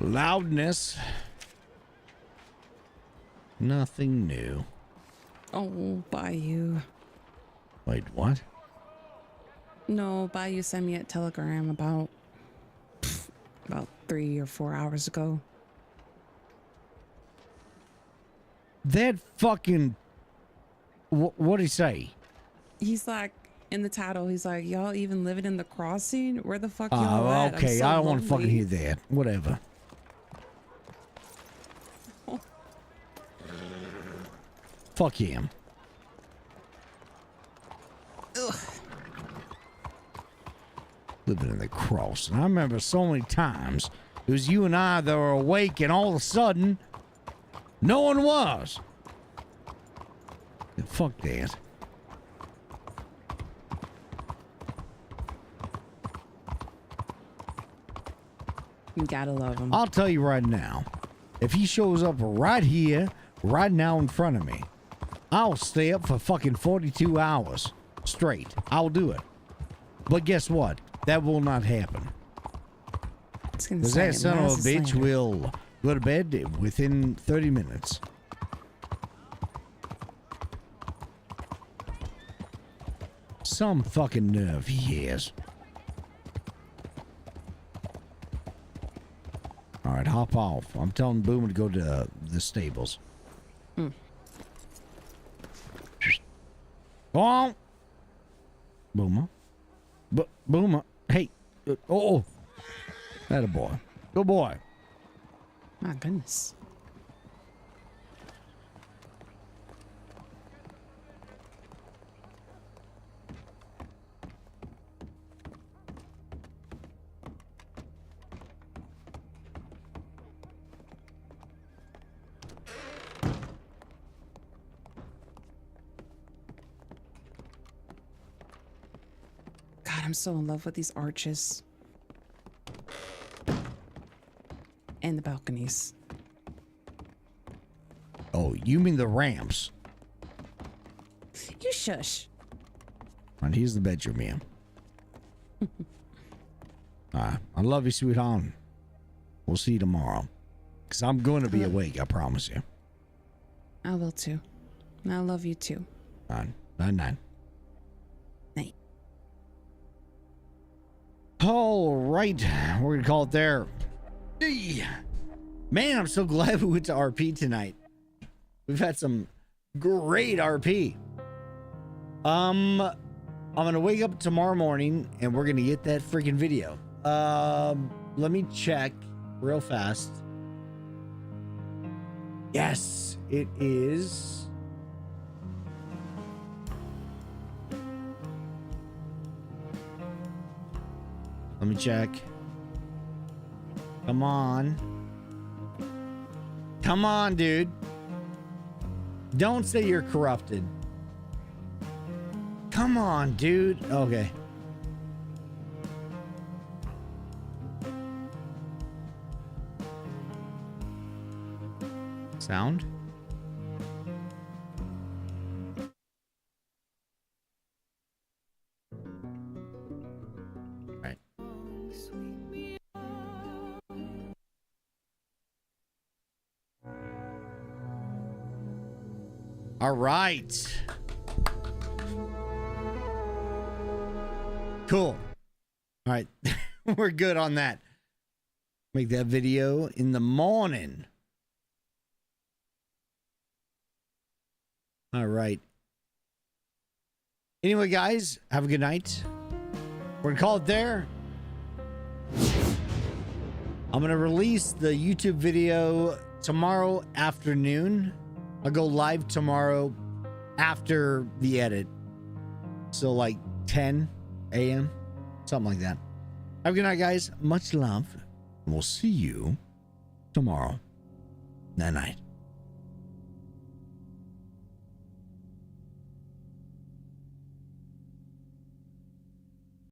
[SPEAKER 1] Loudness. Nothing new.
[SPEAKER 6] Oh, by you.
[SPEAKER 1] Wait, what?
[SPEAKER 6] No, Bayou sent me a telegram about 3 or 4 hours ago.
[SPEAKER 1] That fucking... What'd he say?
[SPEAKER 6] He's like, in the title, he's like, y'all even living in the crossing? Where the fuck y'all
[SPEAKER 1] Oh,
[SPEAKER 6] at?
[SPEAKER 1] okay.
[SPEAKER 6] So
[SPEAKER 1] I don't want to fucking
[SPEAKER 6] lonely."
[SPEAKER 1] hear that. Whatever. Fuck him.
[SPEAKER 6] Ugh.
[SPEAKER 1] Living in the cross. And I remember so many times it was you and I that were awake, and all of a sudden, no one was. Yeah, fuck that.
[SPEAKER 6] You gotta love him.
[SPEAKER 1] I'll tell you right now, if he shows up right here, right now in front of me, I'll stay up for fucking 42 hours straight. I'll do it. But guess what? That will not happen. Because that son of a bitch will go to bed within 30 minutes. Some fucking nerve he has. All right, hop off. I'm telling Boomer to go to the stables.
[SPEAKER 6] Hmm.
[SPEAKER 1] Go on. Boomer. Boomer. Hey. Oh. That a boy. Good boy.
[SPEAKER 6] My goodness. God, I'm so in love with these arches. And the balconies.
[SPEAKER 1] Oh, you mean the ramps?
[SPEAKER 6] You shush.
[SPEAKER 1] And here's the bedroom, man. I love you, sweetheart. We'll see you tomorrow. Because I'm going to be awake, I promise you.
[SPEAKER 6] I will too. I love you too.
[SPEAKER 1] Night.
[SPEAKER 6] Night.
[SPEAKER 1] All right. We're going to call it there. Man, I'm so glad we went to RP tonight. We've had some great RP. I'm gonna wake up tomorrow morning and we're gonna get that freaking video. Let me check real fast. Yes, it is. Let me check. Come on. Come on, dude. Don't say you're corrupted. Come on, dude. Okay. Sound? Right. All right. Cool. All right. We're good on that. Make that video in the morning. All right. Anyway, guys, have a good night. We're going to call it there. I'm going to release the YouTube video tomorrow afternoon. I'll go live tomorrow after the edit. So like 10 a.m. Something like that. Have a good night, guys. Much love. We'll see you tomorrow. Night night.